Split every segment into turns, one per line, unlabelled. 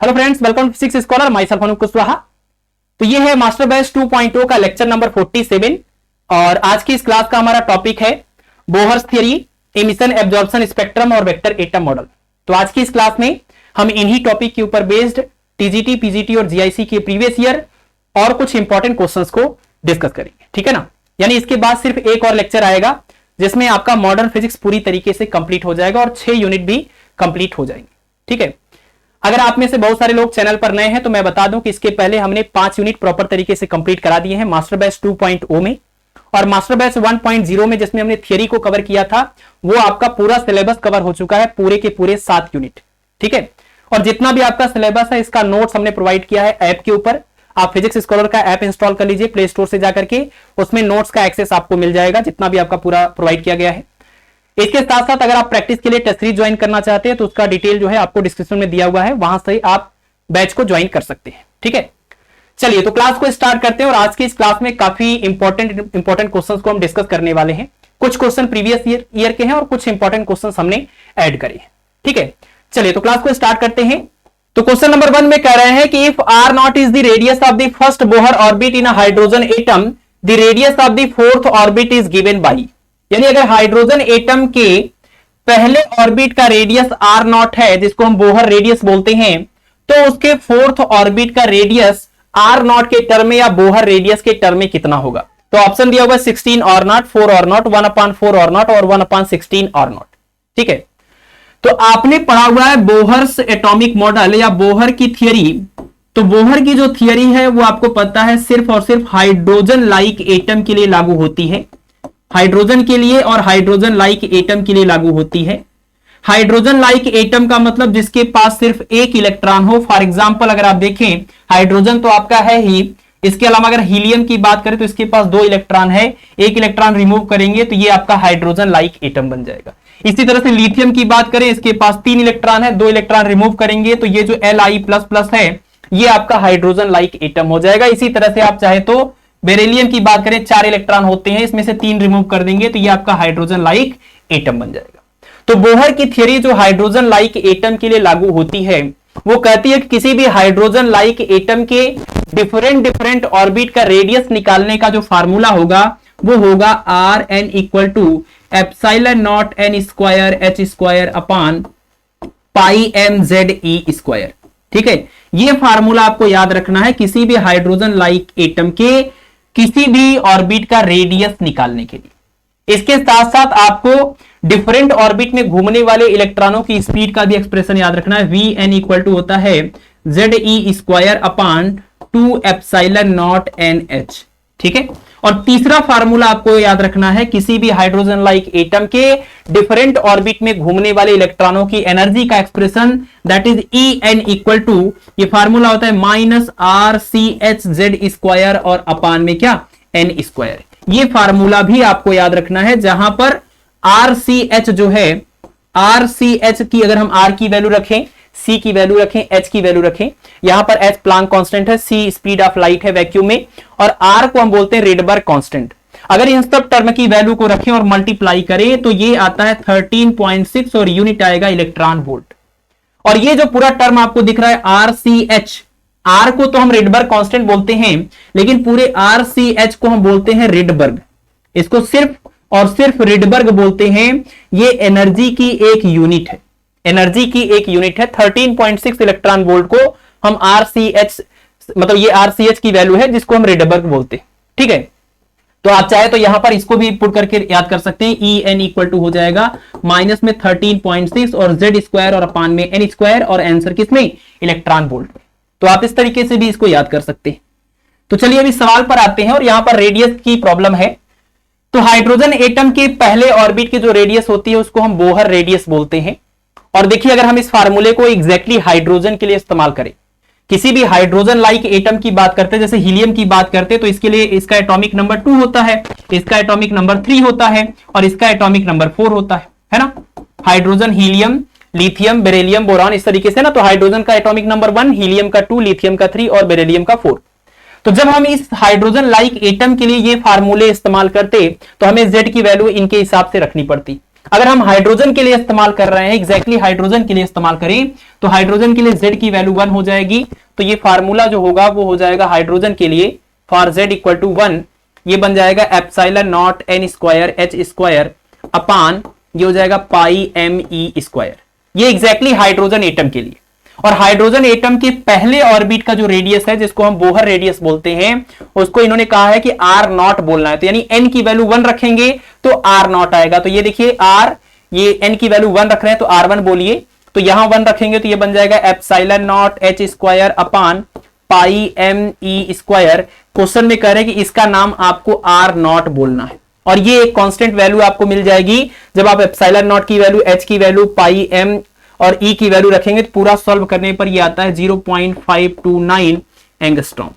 Hello friends, welcome to Physics Scholar. Myself Anup Kushwaha. तो ये है मास्टर बैच 2.0 का लेक्चर नंबर 47 और आज की इस क्लास का हमारा टॉपिक है Bohr's theory, emission absorption spectrum और वेक्टर एटम मॉडल। तो आज की इस क्लास में हम इन्हीं टॉपिक के ऊपर बेस्ड टीजीटी, पीजीटी और जीआईसी के प्रीवियस ईयर और कुछ इंपॉर्टेंट क्वेश्चंस को डिस्कस करेंगे, ठीक है ना। यानी इसके बाद सिर्फ एक और लेक्चर आएगा जिसमें आपका मॉडर्न फिजिक्स पूरी तरीके से कंप्लीट हो जाएगा और 6 यूनिट भी कंप्लीट हो जाएंगे, ठीक है। अगर आप में से बहुत सारे लोग चैनल पर नए हैं तो मैं बता दूं कि इसके पहले हमने 5 यूनिट प्रॉपर तरीके से कंप्लीट करा दिए हैं मास्टर बैच 2.0 में, और मास्टर बैच 1.0 में जिसमें हमने थियरी को कवर किया था वो आपका पूरा सिलेबस कवर हो चुका है, पूरे के पूरे 7 यूनिट, ठीक है। और जितना भी आपका सिलेबस है इसका नोट्स हमने प्रोवाइड किया है ऐप के ऊपर। आप फिजिक्स स्कॉलर का ऐप इंस्टॉल कर लीजिए प्ले स्टोर से जाकर के, उसमें नोट्स का एक्सेस आपको मिल जाएगा जितना भी आपका पूरा प्रोवाइड किया गया है। इसके साथ साथ अगर आप प्रैक्टिस के लिए टेस्ट सीरीज ज्वाइन करना चाहते हैं तो उसका डिटेल जो है आपको डिस्क्रिप्शन में दिया हुआ है, वहां से आप बैच को ज्वाइन कर सकते हैं, ठीक है। चलिए तो क्लास को स्टार्ट करते हैं और आज की इस क्लास में काफी इंपॉर्टेंट क्वेश्चंस को हम डिस्कस करने वाले हैं। कुछ क्वेश्चन प्रीवियस ईयर के हैं और कुछ इंपॉर्टेंट क्वेश्चन हमने ऐड करे हैं, ठीक है। चलिए तो क्लास को स्टार्ट करते हैं। तो क्वेश्चन नंबर 1 में कह रहे हैं कि if R not is the radius of the first Bohr orbit in a hydrogen atom, the radius of the fourth orbit is given by. यानी अगर हाइड्रोजन एटम के पहले ऑर्बिट का रेडियस आर नॉट है जिसको हम बोहर रेडियस बोलते हैं, तो उसके फोर्थ ऑर्बिट का रेडियस आर नॉट के टर्म में या बोहर रेडियस के टर्म में कितना होगा। तो ऑप्शन दिया हुआ 16 R not, 4 R not, 1/4 R not और 1/16 आर नॉट, ठीक है। तो आपने पढ़ा हुआ है बोहर्स एटॉमिक मॉडल या बोहर की थियरी। तो बोहर की जो थियरी है वो आपको पता है सिर्फ और सिर्फ हाइड्रोजन लाइक एटम के लिए लागू होती है, हाइड्रोजन के लिए और हाइड्रोजन लाइक एटम के लिए लागू होती है। हाइड्रोजन लाइक एटम का मतलब जिसके पास सिर्फ एक इलेक्ट्रॉन हो। फॉर एग्जांपल अगर आप देखें हाइड्रोजन तो आपका है ही, इसके अलावा अगर हीलियम की बात करें तो इसके पास 2 इलेक्ट्रॉन है, एक इलेक्ट्रॉन रिमूव करेंगे तो ये आपका हाइड्रोजन लाइक एटम बन जाएगा। इसी तरह से लिथियम की बात करें, इसके पास 3 इलेक्ट्रॉन है, 2 इलेक्ट्रॉन रिमूव करेंगे तो ये जो Li++ है ये आपका हाइड्रोजन लाइक एटम हो जाएगा। इसी तरह से आप चाहे तो बेरिलियम की बात करें, 4 इलेक्ट्रॉन होते हैं, इसमें से 3 रिमूव कर देंगे तो ये आपका हाइड्रोजन लाइक एटम बन जाएगा। तो बोहर की थ्योरी जो हाइड्रोजन लाइक एटम के लिए लागू होती है वो कहती है कि किसी भी हाइड्रोजन लाइक एटम के डिफरेंट ऑर्बिट का रेडियस निकालने का जो फार्मूला होगा वो होगा Rn = ε0n²h² ठीक है। ये फार्मूला आपको याद रखना है किसी भी हाइड्रोजन लाइक एटम के किसी भी ऑर्बिट का रेडियस निकालने के लिए। इसके साथ साथ आपको डिफरेंट ऑर्बिट में घूमने वाले इलेक्ट्रॉनों की स्पीड का भी एक्सप्रेशन याद रखना है। Vn = होता है Ze²/2ε0nh, ठीक है। और तीसरा फार्मूला आपको याद रखना है किसी भी हाइड्रोजन लाइक एटम के डिफरेंट ऑर्बिट में घूमने वाले इलेक्ट्रॉनों की एनर्जी का एक्सप्रेशन, दैट इज En = ये फार्मूला होता है -RCHZ² और अपान में क्या n²। ये फार्मूला भी आपको याद रखना है जहां पर RCH जो है, RCH की अगर हम R की वैल्यू रखें, C की वैल्यू रखें, H की वैल्यू रखें, यहां पर H प्लांक कांस्टेंट है, C स्पीड ऑफ लाइट है वैक्यूम में, और R को हम बोलते हैं रेडबर्ग कांस्टेंट। अगर इन सब टर्म की वैल्यू को रखें और मल्टीप्लाई करें तो ये आता है 13.6 और यूनिट आएगा इलेक्ट्रॉन वोल्ट। और ये जो पूरा टर्म आपको दिख रहा है RCH, R को तो हम रेडबर्ग कांस्टेंट बोलते हैं लेकिन पूरे RCH को हम बोलते हैं रेडबर्ग। इसको सिर्फ और सिर्फ रेडबर्ग बोलते हैं। ये एनर्जी की एक यूनिट है, एनर्जी की एक यूनिट है। 13.6 इलेक्ट्रॉन वोल्ट को हम RCH, मतलब ये RCH की वैल्यू है जिसको हम रेडबर्ग बोलते हैं, ठीक है। तो आप चाहे तो यहां पर इसको भी पुट करके याद कर सकते हैं। En = हो जाएगा माइनस में 13.6 और Z² और अपान में n² और आंसर किसमें इलेक्ट्रॉन वोल्ट में। तो आप इस तरीके से भी इसको याद कर सकते हैं। तो चलिए अभी सवाल पर आते हैं और यहां पर रेडियस की प्रॉब्लम है। तो हाइड्रोजन एटम के पहले ऑर्बिट की जो रेडियस होती है उसको हम बोहर रेडियस बोलते हैं। और देखिए अगर हम इस फार्मूले को एग्जैक्टली हाइड्रोजन के लिए इस्तेमाल करें, किसी भी हाइड्रोजन लाइक एटम की बात करते हैं, जैसे हीलियम की बात करते हैं, तो इसके लिए इसका एटॉमिक नंबर 2 होता है, इसका एटॉमिक नंबर 3 होता है और इसका एटॉमिक नंबर 4 होता है ना। Hydrogen, helium, lithium, beryllium, boron, इस तरीके से ना। तो हाइड्रोजन का एटॉमिक नंबर 1, हीलियम का 2, लिथियम का 3 और बेरिलियम का 4। तो जब हम इस हाइड्रोजन लाइक एटम के लिए ये फार्मूले इस्तेमाल करते तो हमें Z की वैल्यू इनके हिसाब से रखनी पड़ती। अगर हम हाइड्रोजन के लिए इस्तेमाल कर रहे हैं, एग्जैक्टली हाइड्रोजन के लिए इस्तेमाल करें, तो हाइड्रोजन के लिए Z की वैल्यू 1 हो जाएगी। तो ये फार्मूला जो होगा वो हो जाएगा हाइड्रोजन के लिए फॉर Z इक्वल टू 1, ये बन जाएगा epsilon not n square h square अपान ये हो जाएगा पाई एम ई स्क्वायर। ये एग्जैक्टली हाइड्रोजन एटम के लिए। और हाइड्रोजन एटम के पहले ऑर्बिट का जो रेडियस है, जिसको हम बोहर रेडियस बोलते हैं, उसको इन्होंने कहा है कि आर नॉट बोलना है। तो यानी n की वैल्यू 1 रखेंगे तो आर नॉट आएगा। तो ये देखिए आर, ये n की वैल्यू 1 रख रहे हैं तो R1 बोलिए, तो यहां 1 रखेंगे तो ये बन जाएगा epsilon not h square upon pi M E square. Question में कह रहे हैं कि इसका नाम आपको आर नॉट बोलना है, और ये एक कांस्टेंट वैल्यू आपको मिल जाएगी जब आप एप्सिलॉन नॉट की वैल्यू, h की वैल्यू, पाई एम और E की वैल्यू रखेंगे। तो पूरा सॉल्व करने पर ये आता है 0.529 एंगस्ट्रॉम।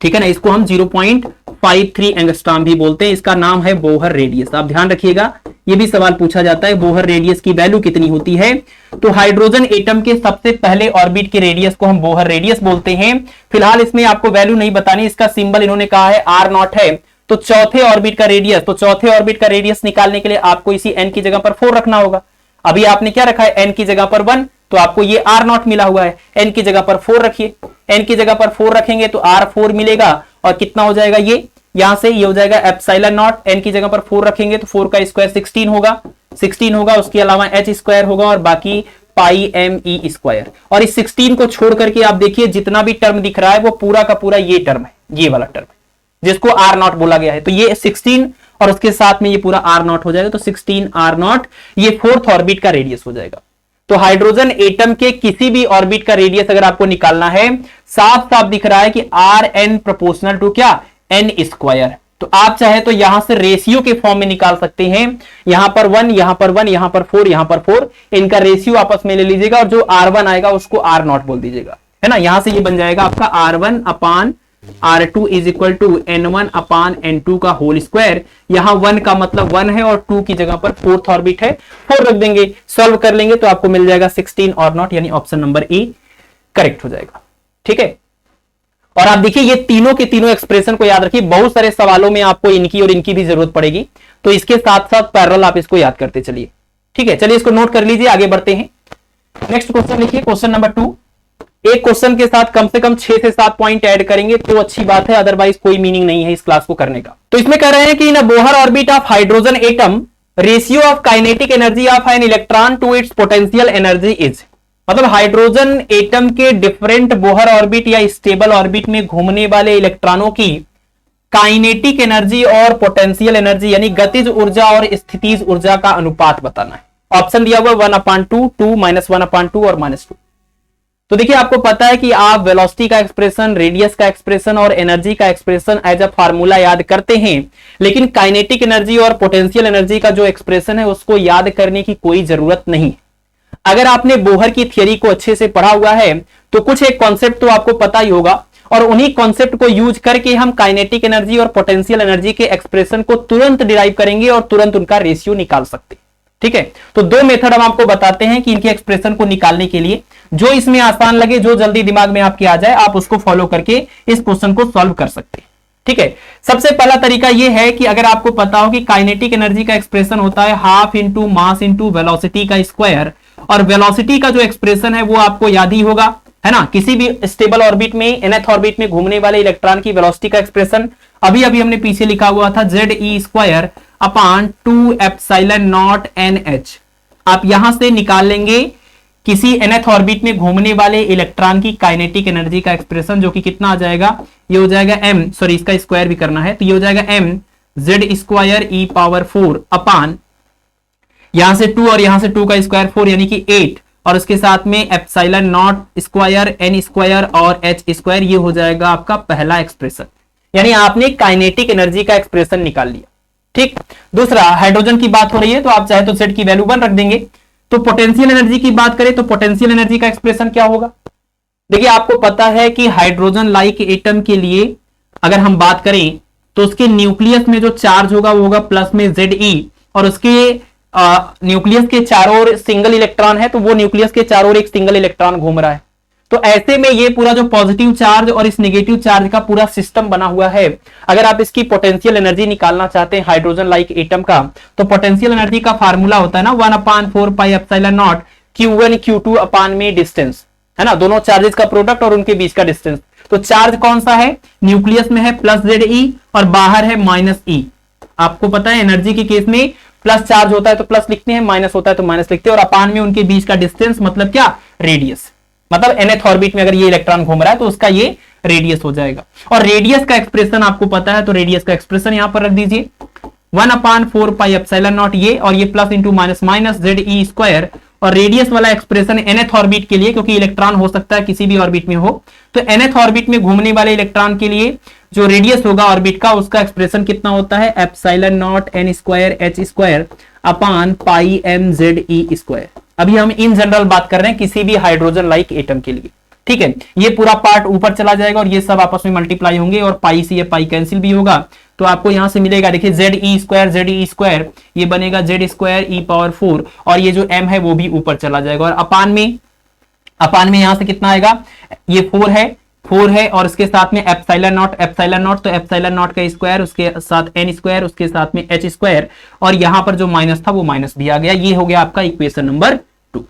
ठीक है ना, इसको हम 0.53 एंगस्ट्रॉम भी बोलते हैं। इसका नाम है बोहर रेडियस। आप ध्यान रखिएगा, ये भी सवाल पूछा जाता है बोहर रेडियस की वैल्यू कितनी होती है। तो हाइड्रोजन एटम के सबसे पहले ऑर्बिट के रेडियस को हम बोहर रेडियस बोलते हैं। फिलहाल इसमें आपको वैल्यू नहीं बतानी, इसका सिंबल इन्होंने कहा है आर नॉट है। तो चौथे ऑर्बिट का रेडियस, तो चौथे ऑर्बिट का रेडियस निकालने के लिए आपको इसी n की जगह पर 4 रखना होगा। अभी आपने क्या रखा है, n की जगह पर 1, तो आपको ये आर नॉट मिला हुआ है। n की जगह पर 4 रखिए, n की जगह पर 4 रखेंगे तो R4 मिलेगा, और कितना हो जाएगा ये, यहां से ये हो जाएगा एप्सिलॉन नॉट, n की जगह पर 4 रखेंगे तो 4 का स्क्वायर 16 होगा, 16 होगा, उसके अलावा h स्क्वायर होगा और बाकी पाई एम ई स्क्वायर। और इस 16 को छोड़ करके आप देखिए जितना भी टर्म दिख रहा है वो पूरा का पूरा ये टर्म है, ये वाला टर्म है जिसको आर नॉट बोला गया है। तो ये 16 और उसके साथ में ये पूरा आर नॉट हो जाएगा, तो 16 आर नॉट, ये फोर्थ ऑर्बिट का रेडियस हो जाएगा। तो हाइड्रोजन एटम के किसी भी ऑर्बिट का रेडियस अगर आपको निकालना है, साफ साफ दिख रहा है कि आर एन प्रोपोर्शनल टू क्या, एन स्क्वायर। तो आप चाहे तो यहां से रेशियो के फॉर्म में निकाल सकते हैं, यहां पर 1, यहां पर 1, यहां पर 4, यहां पर 4, इनका रेशियो आपस में ले लीजिएगा और जो R1 आएगा उसको R नॉट बोल दीजिएगा, है ना। यहां से ये बन जाएगा आपका R1 upon R2 is equal to N1 upon N2 का होल स्क्वायर। यहां 1 का मतलब 1 है और 2 की जगह पर फोर्थ ऑर्बिट है, 4 रख देंगे, सॉल्व कर लेंगे तो आपको मिल जाएगा 16 और नॉट, यानी ऑप्शन नंबर ए करेक्ट हो जाएगा। ठीक है, और आप देखिए ये तीनों के तीनों एक्सप्रेशन को याद रखिए, बहुत सारे सवालों में आपको इनकी और इनकी भी जरूरत पड़ेगी, तो इसके साथ साथ पैरेलल आप इसको याद करते चलिए। ठीक है, चलिए इसको नोट कर लीजिए, आगे बढ़ते हैं। नेक्स्ट क्वेश्चन लिखिए, क्वेश्चन नंबर 2। एक क्वेश्चन के साथ कम से कम 6 से 7 पॉइंट ऐड करेंगे तो अच्छी बात है, अदरवाइज कोई मीनिंग नहीं है इस क्लास को करने का। तो इसमें कह रहे हैं कि in Bohr orbit of hydrogen atom ratio of kinetic energy of an electron to its potential energy is, मतलब हाइड्रोजन एटम के डिफरेंट बोहर ऑर्बिट या स्टेबल ऑर्बिट में घूमने वाले इलेक्ट्रॉनों की काइनेटिक एनर्जी और पोटेंशियल एनर्जी यानी गतिज ऊर्जा और स्थितिज ऊर्जा का अनुपात बताना है। ऑप्शन दिया हुआ 1/2, 2, -1/2 और -2। तो देखिए आपको पता है कि आप वेलोसिटी का एक्सप्रेशन, रेडियस का एक्सप्रेशन और एनर्जी का एक्सप्रेशन एज अ फार्मूला याद करते हैं, लेकिन काइनेटिक एनर्जी और पोटेंशियल एनर्जी का जो एक्सप्रेशन है उसको याद करने की कोई जरूरत नहीं। अगर आपने बोहर की थियरी को अच्छे से पढ़ा हुआ है तो कुछ एक कॉन्सेप्ट तो आपको पता ही होगा, और उन्हीं कॉन्सेप्ट को यूज करके हम काइनेटिक एनर्जी और पोटेंशियल एनर्जी के एक्सप्रेशन को तुरंत डिराइव करेंगे और तुरंत उनका रेशियो निकाल सकते हैं। ठीक है, तो 2 मेथड हम आपको बताते हैं कि इनके एक्सप्रेशन को निकालने के लिए, जो इसमें आसान लगे, जो जल्दी दिमाग में आपके आ जाए, आप उसको फॉलो करके इस क्वेश्चन को सॉल्व कर सकते हैं। ठीक है, सबसे पहला तरीका यह है कि अगर आपको पता हो कि काइनेटिक एनर्जी का एक्सप्रेशन होता है half into mass into velocity का स्क्वायर, और वेलोसिटी का जो एक्सप्रेशन है वो आपको याद ही होगा, है ना। किसी भी स्टेबल ऑर्बिट में, nth ऑर्बिट में घूमने वाले इलेक्ट्रॉन की वेलोसिटी का एक्सप्रेशन अभी अभी हमने पीछे लिखा हुआ था ZE² upon 2 epsilon not NH। आप यहां से निकाल लेंगे किसी nth ऑर्बिट में घूमने वाले इलेक्ट्रॉन की काइनेटिक एनर्जी का एक्सप्रेशन, जो कि कितना आ जाएगा, ये हो जाएगा m, सॉरी इसका स्क्वायर भी करना है, तो ये हो जाएगा m Z² अपान यहां से 2 और यहां से 2 का स्क्वायर 4 यानी कि 8, और उसके साथ में epsilon not square n square और h स्क्वायर, ये हो जाएगा आपका पहला एक्सप्रेशन, यानी आपने काइनेटिक एनर्जी का एक्सप्रेशन निकाल लिया। ठीक, दूसरा हाइड्रोजन की बात हो रही है तो आप चाहे तो Z की वैल्यू 1 रख देंगे। तो पोटेंशियल एनर्जी की बात करें तो पोटेंशियल एनर्जी का एक्सप्रेशन क्या होगा, देखिए आपको पता है कि हाइड्रोजन लाइक एटम के लिए अगर हम बात करें तो उसके न्यूक्लियस में जो चार्ज होगा वो होगा प्लस में Ze, और उसके न्यूक्लियस के चारों ओर सिंगल इलेक्ट्रॉन है, तो वो न्यूक्लियस के चारों ओर एक सिंगल इलेक्ट्रॉन घूम रहा है, तो ऐसे में ये पूरा जो पॉजिटिव चार्ज और इस नेगेटिव चार्ज का पूरा सिस्टम बना हुआ है, अगर आप इसकी पोटेंशियल एनर्जी निकालना चाहते हैं हाइड्रोजन लाइक एटम का, तो पोटेंशियल एनर्जी का फार्मूला होता है ना 1/4πε0 Q1 Q2 अपान में डिस्टेंस, है ना, दोनों चार्जेस का प्रोडक्ट और उनके बीच का डिस्टेंस। तो चार्ज कौन सा है, न्यूक्लियस में है +ZE और बाहर है -E। आपको पता है एनर्जी के केस में प्लस चार्ज होता है तो प्लस लिखते हैं, माइनस होता है तो माइनस लिखते हैं, और अपान में उनके बीच का डिस्टेंस मतलब क्या, रेडियस, मतलब nth ऑर्बिट में अगर ये इलेक्ट्रॉन घूम रहा है तो उसका ये रेडियस हो जाएगा। और रेडियस का एक्सप्रेशन आपको पता है, तो रेडियस का एक्सप्रेशन यहां पर रख दीजिए 1/4πε0 ये, और ये plus into minus minus ZE²। और रेडियस वाला एक्सप्रेशन nth ऑर्बिट के लिए, क्योंकि इलेक्ट्रॉन हो सकता है किसी भी ऑर्बिट में हो, तो nth ऑर्बिट में घूमने वाले इलेक्ट्रॉन के लिए जो रेडियस होगा ऑर्बिट का, उसका एक्सप्रेशन कितना होता है, ε0 n² h² πmze²। अभी हम इन जनरल बात कर रहे हैं किसी भी हाइड्रोजन लाइक एटम के लिए, ठीक है। ये पूरा पार्ट ऊपर चला जाएगा और ये सब आपस में मल्टीप्लाई होंगे और पाई से ये पाई कैंसिल भी होगा, तो आपको यहां से मिलेगा, देखिए ZE², ये बनेगा Z²e⁴, और ये जो m है वो भी ऊपर चला जाएगा, और अपान में यहां से कितना आएगा, ये 4 है और इसके साथ में एप्सिलॉन0, तो एप्सिलॉन0 का स्क्वायर, उसके साथ n², उसके साथ में h², और यहां पर जो माइनस था वो माइनस भी आ गया। ये हो गया आपका इक्वेशन नंबर 2।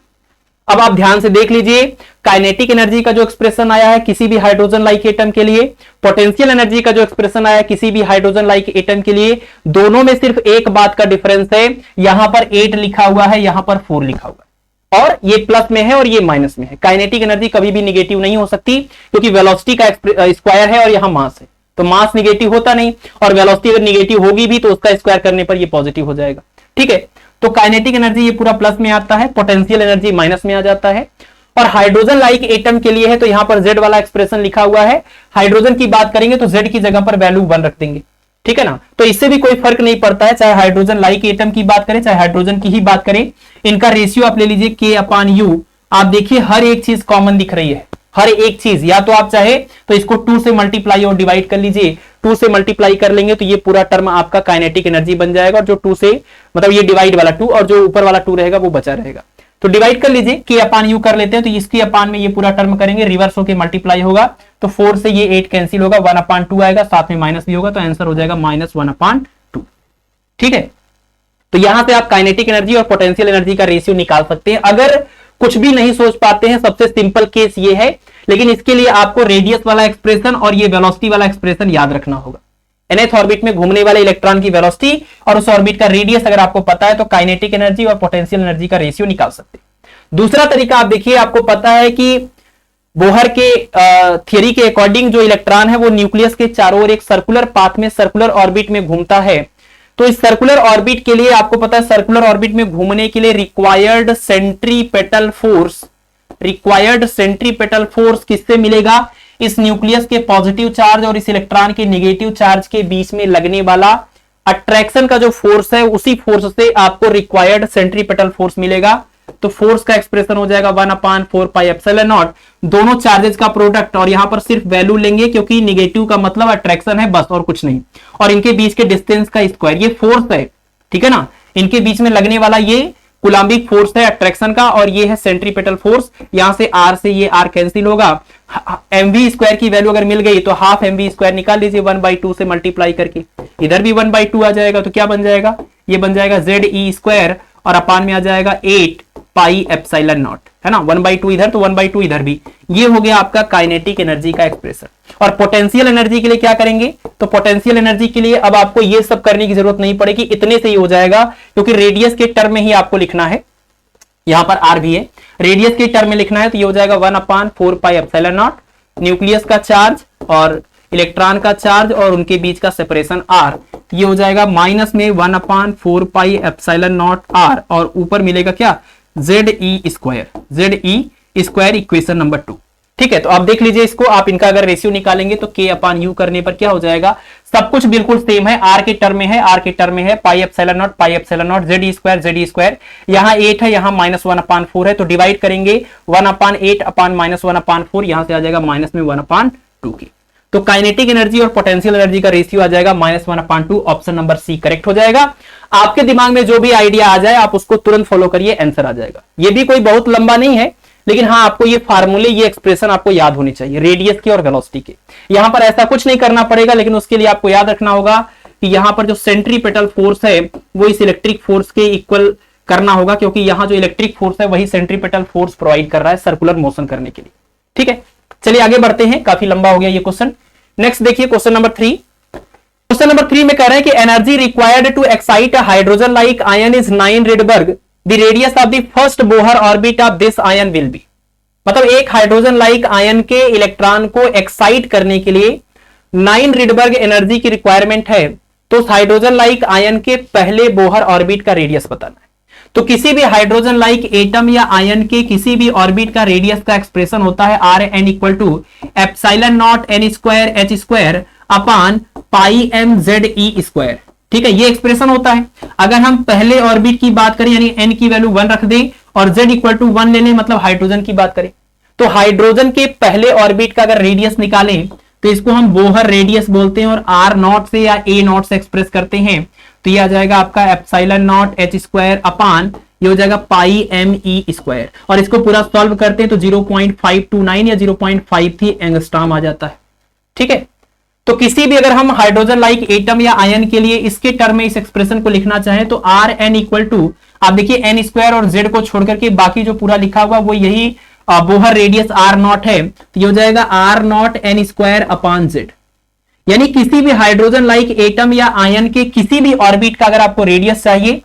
अब आप ध्यान से देख लीजिए, काइनेटिक एनर्जी का जो एक्सप्रेशन आया है किसी भी हाइड्रोजन लाइक एटम के लिए, पोटेंशियल एनर्जी का जो एक्सप्रेशन आया है किसी भी हाइड्रोजन लाइक एटम के लिए, दोनों में सिर्फ एक बात का डिफरेंस है, यहां पर 8 लिखा हुआ है, यहां पर 4 लिखा हुआ है, और ये प्लस में है और ये माइनस में है। काइनेटिक एनर्जी कभी भी निगेटिव नहीं हो सकती, क्योंकि वेलोसिटी का स्क्वायर है और यहां मास है, तो मास निगेटिव होता नहीं, और वेलोसिटी अगर निगेटिव होगी भी तो उसका स्क्वायर करने पर ये पॉजिटिव हो जाएगा, ठीक है। तो काइनेटिक एनर्जी ये पूरा प्लस में आता है, पोटेंशियल एनर्जी माइनस में आ जाता है। और हाइड्रोजन लाइक एटम के लिए है तो यहां पर Z वाला एक्सप्रेशन लिखा हुआ है, हाइड्रोजन की बात करेंगे तो Z की जगह पर वैल्यू 1 रख देंगे, ठीक है ना। तो इससे भी कोई फर्क नहीं पड़ता है, चाहे हाइड्रोजन लाइक एटम की बात करें चाहे हाइड्रोजन की ही बात करें, इनका रेशियो आप ले लीजिए K/U। आप देखिए हर एक चीज कॉमन दिख रही है, हर एक चीज, या तो आप चाहे तो इसको 2 से मल्टीप्लाई और डिवाइड कर लीजिए, 2 से मल्टीप्लाई कर लेंगे तो ये पूरा टर्म आपका काइनेटिक एनर्जी बन जाएगा, और जो 2 से मतलब ये डिवाइड वाला 2 और जो ऊपर वाला 2 रहेगा वो बचा रहेगा, तो डिवाइड कर लीजिए, K/U कर लेते हैं, तो इसकी अपान में ये पूरा टर्म करेंगे, रिवर्स होकर मल्टीप्लाई होगा, तो 4 से ये 8 कैंसिल होगा, 1/2 आएगा, साथ में माइनस भी होगा, तो आंसर हो जाएगा -1/2, ठीक है। तो यहां से आप काइनेटिक एनर्जी और पोटेंशियल एनर्जी का रेशियो निकाल सकते हैं। अगर कुछ भी नहीं सोच पाते हैं, सबसे सिंपल केस ये है, लेकिन इसके लिए आपको रेडियस वाला एक्सप्रेशन और ये वेलोसिटी वाला एक्सप्रेशन याद रखना होगा। nth ऑर्बिट में घूमने वाले इलेक्ट्रॉन की वेलोसिटी और उस ऑर्बिट का रेडियस अगर आपको पता है तो काइनेटिक एनर्जी और पोटेंशियल एनर्जी का रेशियो निकाल सकते हैं। दूसरा तरीका आप देखिए, आपको पता है कि बोहर के थियरी के अकॉर्डिंग जो इलेक्ट्रॉन है वो न्यूक्लियस के चारों ओर एक सर्कुलर पाथ में, सर्कुलर ऑर्बिट में घूमता है। तो इस सर्कुलर ऑर्बिट के लिए आपको पता है, सर्कुलर ऑर्बिट में घूमने के लिए रिक्वायर्ड सेंट्रीपेटल फोर्स किससे मिलेगा, इस न्यूक्लियस के पॉजिटिव चार्ज और इस इलेक्ट्रॉन के नेगेटिव चार्ज के बीच में लगने वाला अट्रैक्शन का जो फोर्स है, उसी फोर्स से आपको रिक्वायर्ड सेंट्रीपेटल फोर्स मिलेगा। तो फोर्स का एक्सप्रेशन हो जाएगा 1/4πε0, दोनों चार्जेस का प्रोडक्ट, और यहां पर सिर्फ वैल्यू लेंगे क्योंकि नेगेटिव का मतलब अट्रैक्शन है बस, और कुछ नहीं, और इनके बीच के डिस्टेंस का स्क्वायर, ये फोर्स है, ठीक है ना, इनके बीच में लगने वाला ये कूलम्बिक फोर्स है अट्रैक्शन का, और ये है सेंट्रीपेटल फोर्स। यहां से R से ये R कैंसिल होगा, mv² की वैल्यू अगर मिल गई तो हाफ mv² निकाल लीजिए 1/2 से मल्टीप्लाई करके, इधर भी 1/2 आ जाएगा, तो क्या बन जाएगा, ये बन जाएगा ZE², और अपान में आ जाएगा 8πε0, है ना, 1/2 इधर तो 1/2 इधर भी। ये हो गया आपका काइनेटिक एनर्जी का एक्सप्रेशन। और पोटेंशियल एनर्जी के लिए क्या करेंगे, तो पोटेंशियल एनर्जी के लिए अब आपको ये सब करने की जरूरत नहीं पड़ेगी, इतने से ही हो जाएगा, क्योंकि रेडियस के टर्म में ही आपको लिखना है, यहां पर R भी है, रेडियस के टर्म में लिखना है, तो ये हो जाएगा 1/4πε0, न्यूक्लियस का चार्ज और इलेक्ट्रॉन का चार्ज और उनके बीच का सेपरेशन R, ये हो जाएगा माइनस में 1/4πε0R, और ऊपर मिलेगा क्या, ZE², इक्वेशन नंबर 2, ठीक है। तो आप देख लीजिए इसको, आप इनका अगर रेशियो निकालेंगे तो K/U करने पर क्या हो जाएगा, सब कुछ बिल्कुल सेम है, R के टर्म में है, πε0, ZE², यहां 8 है, यहां -1/4 है, तो डिवाइड करेंगे 1/8 अपान -1/4, यहां से आ जाएगा माइनस में 1/2 की। तो काइनेटिक एनर्जी और पोटेंशियल एनर्जी का रेशियो आ जाएगा -1/2, ऑप्शन नंबर सी करेक्ट हो जाएगा। आपके दिमाग में जो भी आइडिया आ जाए आप उसको तुरंत फॉलो करिए, आंसर आ जाएगा। ये भी कोई बहुत लंबा नहीं है, लेकिन हाँ आपको ये फार्मूले, ये एक्सप्रेशन आपको याद होनी चाहिए रेडियस के और वेलोसिटी के। यहां पर ऐसा कुछ नहीं करना पड़ेगा, लेकिन उसके लिए आपको याद रखना होगा कि यहां पर जो सेंट्रीपेटल फोर्स है वो इस इलेक्ट्रिक फोर्स के इक्वल करना होगा, क्योंकि यहां जो इलेक्ट्रिक फोर्स है वही सेंट्रीपेटल फोर्स प्रोवाइड कर रहा है सर्कुलर मोशन करने के लिए। ठीक है, चलिए आगे बढ़ते हैं, काफी लंबा हो गया ये क्वेश्चन। नेक्स्ट देखिए क्वेश्चन नंबर 3। क्वेश्चन नंबर 3 में कह रहे हैं कि energy required to excite a hydrogen like ion is 9 Rydberg, the radius of the first Bohr orbit of this ion will be. मतलब एक हाइड्रोजन लाइक आयन के electron को एक्साइट करने के लिए 9 रिडबर्ग एनर्जी की रिक्वायरमेंट है, तो उस हाइड्रोजन लाइक आयन के पहले बोहर ऑर्बिट का रेडियस बताना है। तो किसी भी हाइड्रोजन लाइक एटम या आयन के किसी भी ऑर्बिट का रेडियस का एक्सप्रेशन होता है R N equal to epsilon not an square H square upon pi M Z E square. ठीक है, ये एक्सप्रेशन होता है। अगर हम पहले ऑर्बिट की बात करें यानी एन की वैल्यू 1 रख दें और जेड इक्वल टू 1 ले लें, मतलब हाइड्रोजन की बात करें, तो हाइड्रोजन के पहले ऑर्बिट का अगर रेडियस निकालें तो इसको हम बोहर रेडियस बोलते हैं और आर नॉट से या ए नॉट से एक्सप्रेस करते हैं, तो ये आ जाएगा आपका एप्सिलॉन नॉट एच स्क्वायर अपान ये हो जाएगा पाई एम ई स्क्वायर। और इसको पूरा सॉल्व करते हैं तो 0.529 या 0.53 एंगस्ट्रॉम आ जाता है। ठीक है, तो किसी भी अगर हम हाइड्रोजन लाइक एटम या आयन के लिए इसके टर्म में इस एक्सप्रेशन को लिखना चाहें तो आर एन इक्वल टू, आप देखिए एन स्क्वायर और जेड को छोड़कर के बाकी जो पूरा लिखा हुआ वो यही बोहर रेडियस आर नॉट है, तो ये हो जाएगा R not N square upon Z. यानी किसी भी हाइड्रोजन लाइक एटम या आयन के किसी भी ऑर्बिट का अगर आपको रेडियस चाहिए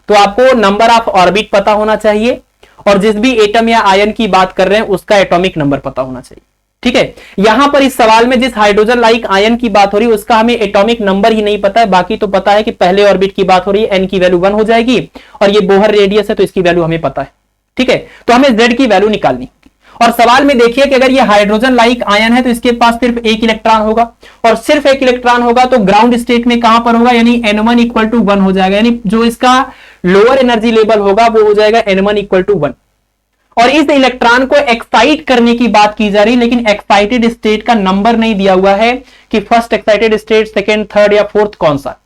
तो आपको नंबर ऑफ ऑर्बिट पता होना चाहिए और जिस भी एटम या आयन की बात कर रहे हैं उसका एटॉमिक नंबर पता होना चाहिए। ठीक है, यहां पर इस सवाल में जिस हाइड्रोजन लाइक आयन की बात हो रही है उसका हमें एटॉमिक नंबर ही नहीं पता है, बाकी तो पता है कि पहले ऑर्बिट की बात हो रही है, एन की वैल्यू 1 हो जाएगी और ये बोहर रेडियस है तो इसकी वैल्यू हमें पता है। ठीक है, तो हमें जेड की वैल्यू निकालनी। और सवाल में देखिए कि अगर ये हाइड्रोजन लाइक आयन है तो इसके पास सिर्फ एक इलेक्ट्रॉन होगा और सिर्फ एक इलेक्ट्रॉन होगा तो ग्राउंड स्टेट में कहां पर होगा, यानी n1 इक्वल टू 1 हो जाएगा, यानी जो इसका लोअर एनर्जी लेवल होगा वो हो जाएगा n1 इक्वल टू 1। और इस इलेक्ट्रॉन को एक्साइट करने की बात की जा रही है, लेकिन एक्साइटेड स्टेट का नंबर नहीं दिया हुआ है कि first excited state, second, third या फोर्थ कौन सा।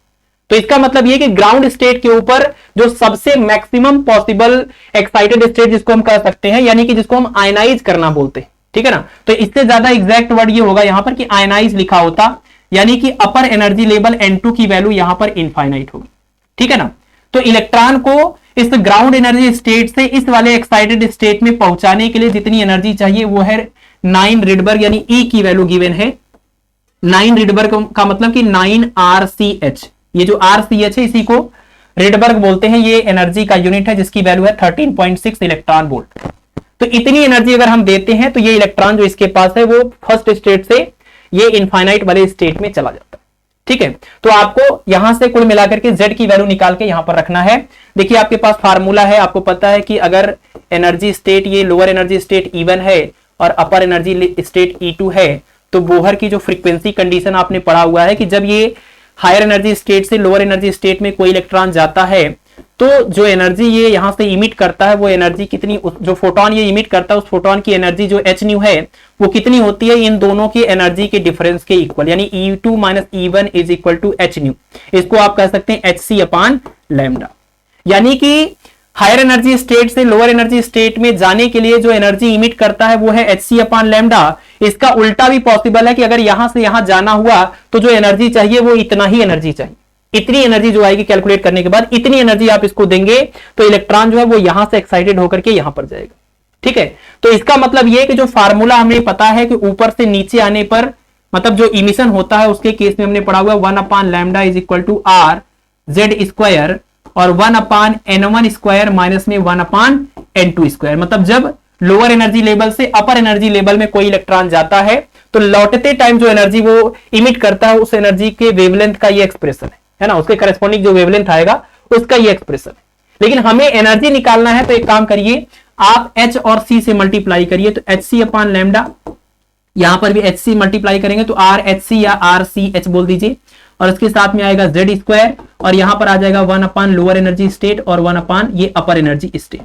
तो इसका मतलब यह कि ग्राउंड स्टेट के ऊपर जो सबसे मैक्सिमम पॉसिबल एक्साइटेड स्टेट जिसको हम कह सकते हैं, यानी कि जिसको हम आयनाइज करना बोलते हैं, ठीक है ना, तो इससे ज्यादा एग्जैक्ट वर्ड ये होगा यहां पर कि आयनाइज लिखा होता, यानी कि अपर एनर्जी लेवल N2 की वैल्यू यहां पर इनफाइनाइट होगी। ठीक है ना, तो इलेक्ट्रॉन को इस ग्राउंड एनर्जी स्टेट से इस वाले एक्साइटेड स्टेट में पहुंचाने के लिए जितनी एनर्जी चाहिए वो है 9 रिडबर्ग, यानी E की वैल्यू गिवन है 9 रिडबर्ग का मतलब कि 9 RCH। ये जो RCH है इसी को रिडबर्ग बोलते हैं, ये एनर्जी का यूनिट है जिसकी वैल्यू है 13.6 इलेक्ट्रॉन वोल्ट। तो इतनी एनर्जी अगर हम देते हैं तो ये इलेक्ट्रॉन जो इसके पास है वो फर्स्ट स्टेट से ये इनफाइनाइट वाले स्टेट में चला जाता है। ठीक है, तो आपको यहां से कुल मिलाकर के Z की वैल्यू निकाल के यहां पर रखना है। देखिए आपके पास फार्मूला है, आपको पता है कि अगर एनर्जी स्टेट ये लोअर एनर्जी स्टेट E1 है और अपर एनर्जी स्टेट E2 है, तो बोहर की जो फ्रीक्वेंसी कंडीशन आपने पढ़ा हुआ है कि जब ये हायर एनर्जी स्टेट से लोअर एनर्जी स्टेट में कोई इलेक्ट्रॉन जाता है तो जो एनर्जी ये यहां से इमिट करता है वो एनर्जी कितनी, जो फोटोन ये इमिट करता है उस फोटोन की एनर्जी जो h न्यू है वो कितनी होती है, इन दोनों की एनर्जी के डिफरेंस के इक्वल, यानी E2 माइनस E1 is equal to h nu. इसको आप कह सकते हैं hc अपान लैम्डा। यानी कि हायर एनर्जी स्टेट से लोअर एनर्जी स्टेट में जाने के लिए जो एनर्जी इमिट करता है वो है hc अपान लैम्डा। इसका उल्टा भी पॉसिबल है कि अगर यहां से यहां जाना हुआ तो जो एनर्जी चाहिए वो इतना ही एनर्जी चाहिए, इतनी एनर्जी जो आएगी कैलकुलेट करने के बाद इतनी एनर्जी आप इसको देंगे तो इलेक्ट्रॉन जो है वो यहां से एक्साइटेड होकर के यहां पर जाएगा। ठीक है, तो इसका मतलब ये कि जो फार्मूला हमें पता है कि ऊपर से नीचे आने पर मतलब जो इमिशन होता है उसके केस में हमने पढ़ा हुआ 1 upon lambda is equal to R Z square और 1 अपान N1 स्क्वायर माइनस में 1 अपान N2 स्क्वायर। मतलब जब लोअर एनर्जी लेवल से अपर एनर्जी लेवल में कोई इलेक्ट्रॉन जाता है तो लौटते टाइम जो एनर्जी वो इमिट करता है उस एनर्जी के वेवलेंथ का ये एक्सप्रेशन है ना, उसके करस्पॉन्डिंग जो वेवलेंथ आएगा उसका ये एक्सप्रेशन है। लेकिन हमें एनर्जी निकालना है तो एक काम करिए, आप H और C से मल्टीप्लाई करिए, तो HC अपान लैम्डा, यहां पर भी HC मल्टीप्लाई करेंगे तो RHC या RCH बोल दीजिए और इसके साथ में आएगा Z स्क्वायर और यहां पर आ जाएगा 1 अपान लोअर एनर्जी स्टेट और 1 अपान ये अपर एनर्जी स्टेट।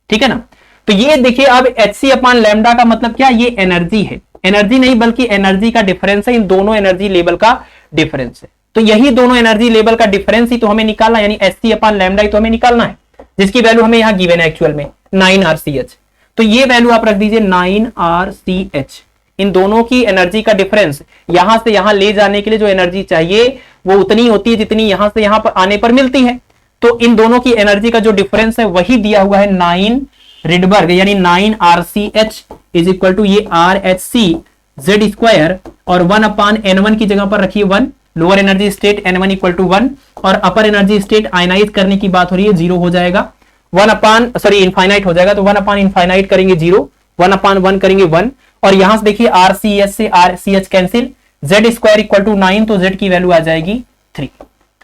ठीक है ना, तो ये देखिए अब HC अपान लैम्डा का मतलब क्या, ये एनर्जी है, एनर्जी नहीं बल्कि एनर्जी का डिफरेंस है, इन दोनों एनर्जी लेवल का डिफरेंस है। तो यही दोनों एनर्जी लेवल का डिफरेंस ही तो हमें निकालना, यानी HC अपान लैम्डा ही तो हमें निकालना है जिसकी वैल्यू हमें यहां गिवन है एक्चुअल में 9 RCH। तो ये वैल्यू आप रख दीजिए 9RCH। इन दोनों की एनर्जी का डिफरेंस यहां से यहां ले जाने के लिए जो एनर्जी चाहिए वो उतनी होती है जितनी यहां से यहां पर आने पर मिलती है। तो इन दोनों की एनर्जी का जो डिफरेंस है वही दिया हुआ है 9 रिडबर्ग, यानी 9RCH इज इक्वल टू ये RHC Z स्क्वायर और 1/N1 की जगह पर रखिए 1, lower energy state N1 equal to 1 और अपर एनर्जी स्टेट आयनाइज करने की बात हो रही है 0 हो जाएगा, इनफाइनाइट हो जाएगा तो 1/इनफाइनाइट करेंगे 0, 1/1 करेंगे 1 और यहां से देखिए RCH से RCH cancel, Z square equal to 9 तो Z की वैल्यू आ जाएगी 3।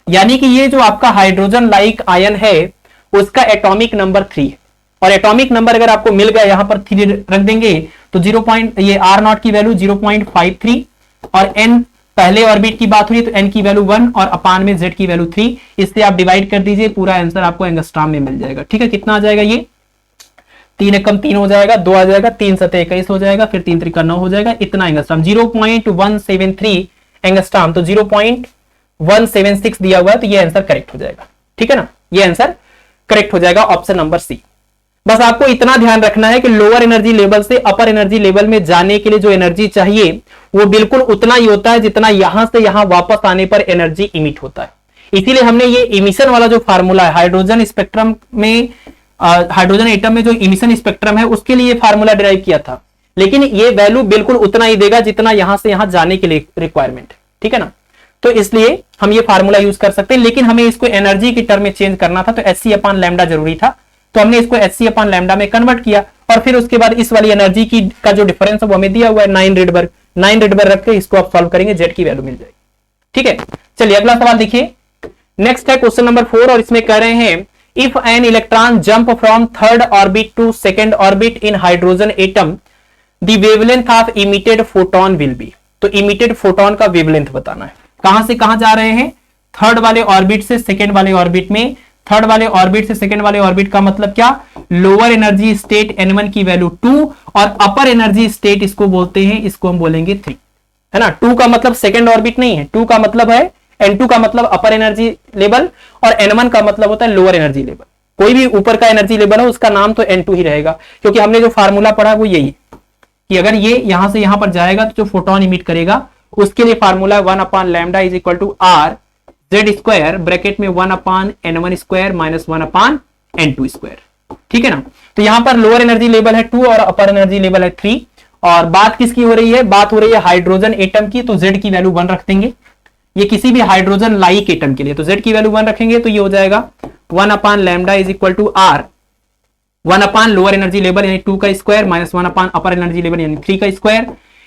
यानी कि ये जो आपका हाइड्रोजन लाइक आयन है उसका एटॉमिक नंबर 3 है और एटॉमिक नंबर अगर आपको मिल गया यहां पर 3 रख देंगे तो ये R0 की वैल्यू 0.53 और N पहले ऑर्बिट की बात हुई तो N की वैल्यू 1 और अपान में Z की वैल्यू 3, इससे आप डिवाइड कर दीजिए, पूरा आंसर आपको एंगस्ट्रॉम में मिल जाएगा। ठीक है, कितना आ जाएगा ये 3 एकम 3 हो जाएगा, 2 आ जाएगा, 3 सतह 21 हो जाएगा, फिर 3 त्रिका 9 हो जाएगा, इतना एंगस्ट्रॉम 0.173 एंगस्ट्रॉम, तो 0.176 दिया हुआ है तो ये आंसर करेक्ट हो जाएगा। ठीक है ना, ये आंसर करेक्ट हो जाएगा ऑप्शन नंबर सी। बस आपको इतना ध्यान रखना है कि लोअर एनर्जी लेवल से अपर एनर्जी लेवल में जाने के लिए जो एनर्जी चाहिए वो बिल्कुल उतना ही होता है जितना यहां से यहां वापस आने पर एनर्जी इमिट होता है। इसीलिए हमने ये इमिशन वाला जो फार्मूला है हाइड्रोजन स्पेक्ट्रम में, हाइड्रोजन एटम में जो इमिशन स्पेक्ट्रम है उसके लिए फार्मूला डिराइव किया था, लेकिन ये वैल्यू बिल्कुल उतना ही देगा जितना यहां से यहां जाने के लिए रिक्वायरमेंट। ठीक है ना, तो इसलिए हम ये फार्मूला यूज कर सकते हैं, लेकिन हमें इसको एनर्जी की टर्म में चेंज करना था तो HC/λ जरूरी था, तो हमने इसको HC/λ में कन्वर्ट किया और फिर उसके बाद इस वाली एनर्जी की का जो डिफरेंस है वो हमें दिया हुआ है 9 रिडबर्ग रख के इसको आप सॉल्व करेंगे, Z की वैल्यू मिल जाएगी। ठीक है, चलिए अगला सवाल देखिए, नेक्स्ट है क्वेश्चन नंबर 4 और इसमें कह रहे हैं if an electron jump from third orbit to second orbit in hydrogen atom the wavelength of emitted photon will be. तो इमिटेड फोटोन का वेवलेंथ बताना है, कहां से कहां जा रहे हैं, थर्ड वाले ऑर्बिट से सेकेंड वाले ऑर्बिट में, थर्ड वाले ऑर्बिट से सेकेंड वाले ऑर्बिट का मतलब क्या, लोअर एनर्जी स्टेट N1 की वैल्यू 2 और अपर एनर्जी स्टेट इसको बोलते हैं, इसको हम बोलेंगे 3, है ना। 2 का मतलब सेकेंड ऑर्बिट नहीं है, 2 का मतलब है N2 का मतलब अपर एनर्जी लेवल और N1 का मतलब होता है लोअर एनर्जी लेवल। कोई भी ऊपर का एनर्जी लेवल हो उसका नाम तो N2 ही रहेगा, क्योंकि हमने जो फार्मूला पढ़ा वो यही है कि अगर ये यहां से यहां पर जाएगा तो जो फोटोन इमिट करेगा उसके लिए formula 1/λ is equal to R Z square bracket में 1/N1 square minus 1/N2 square. ठीक है ना, तो यहां पर लोअर एनर्जी लेवल है 2 और अपर एनर्जी लेवल है 3 और बात किसकी हो रही है, बात हो रही है हाइड्रोजन एटम की, तो Z की वैल्यू 1 रख देंगे। ये किसी भी हाइड्रोजन लाइक एटम के लिए तो Z की वैल्यू 1 रखेंगे तो ये हो जाएगा 1/λ is equal to R 1/ lower energy level यानी 2 का square minus 1/ upper energy level यानी 3 का स्क्वायर।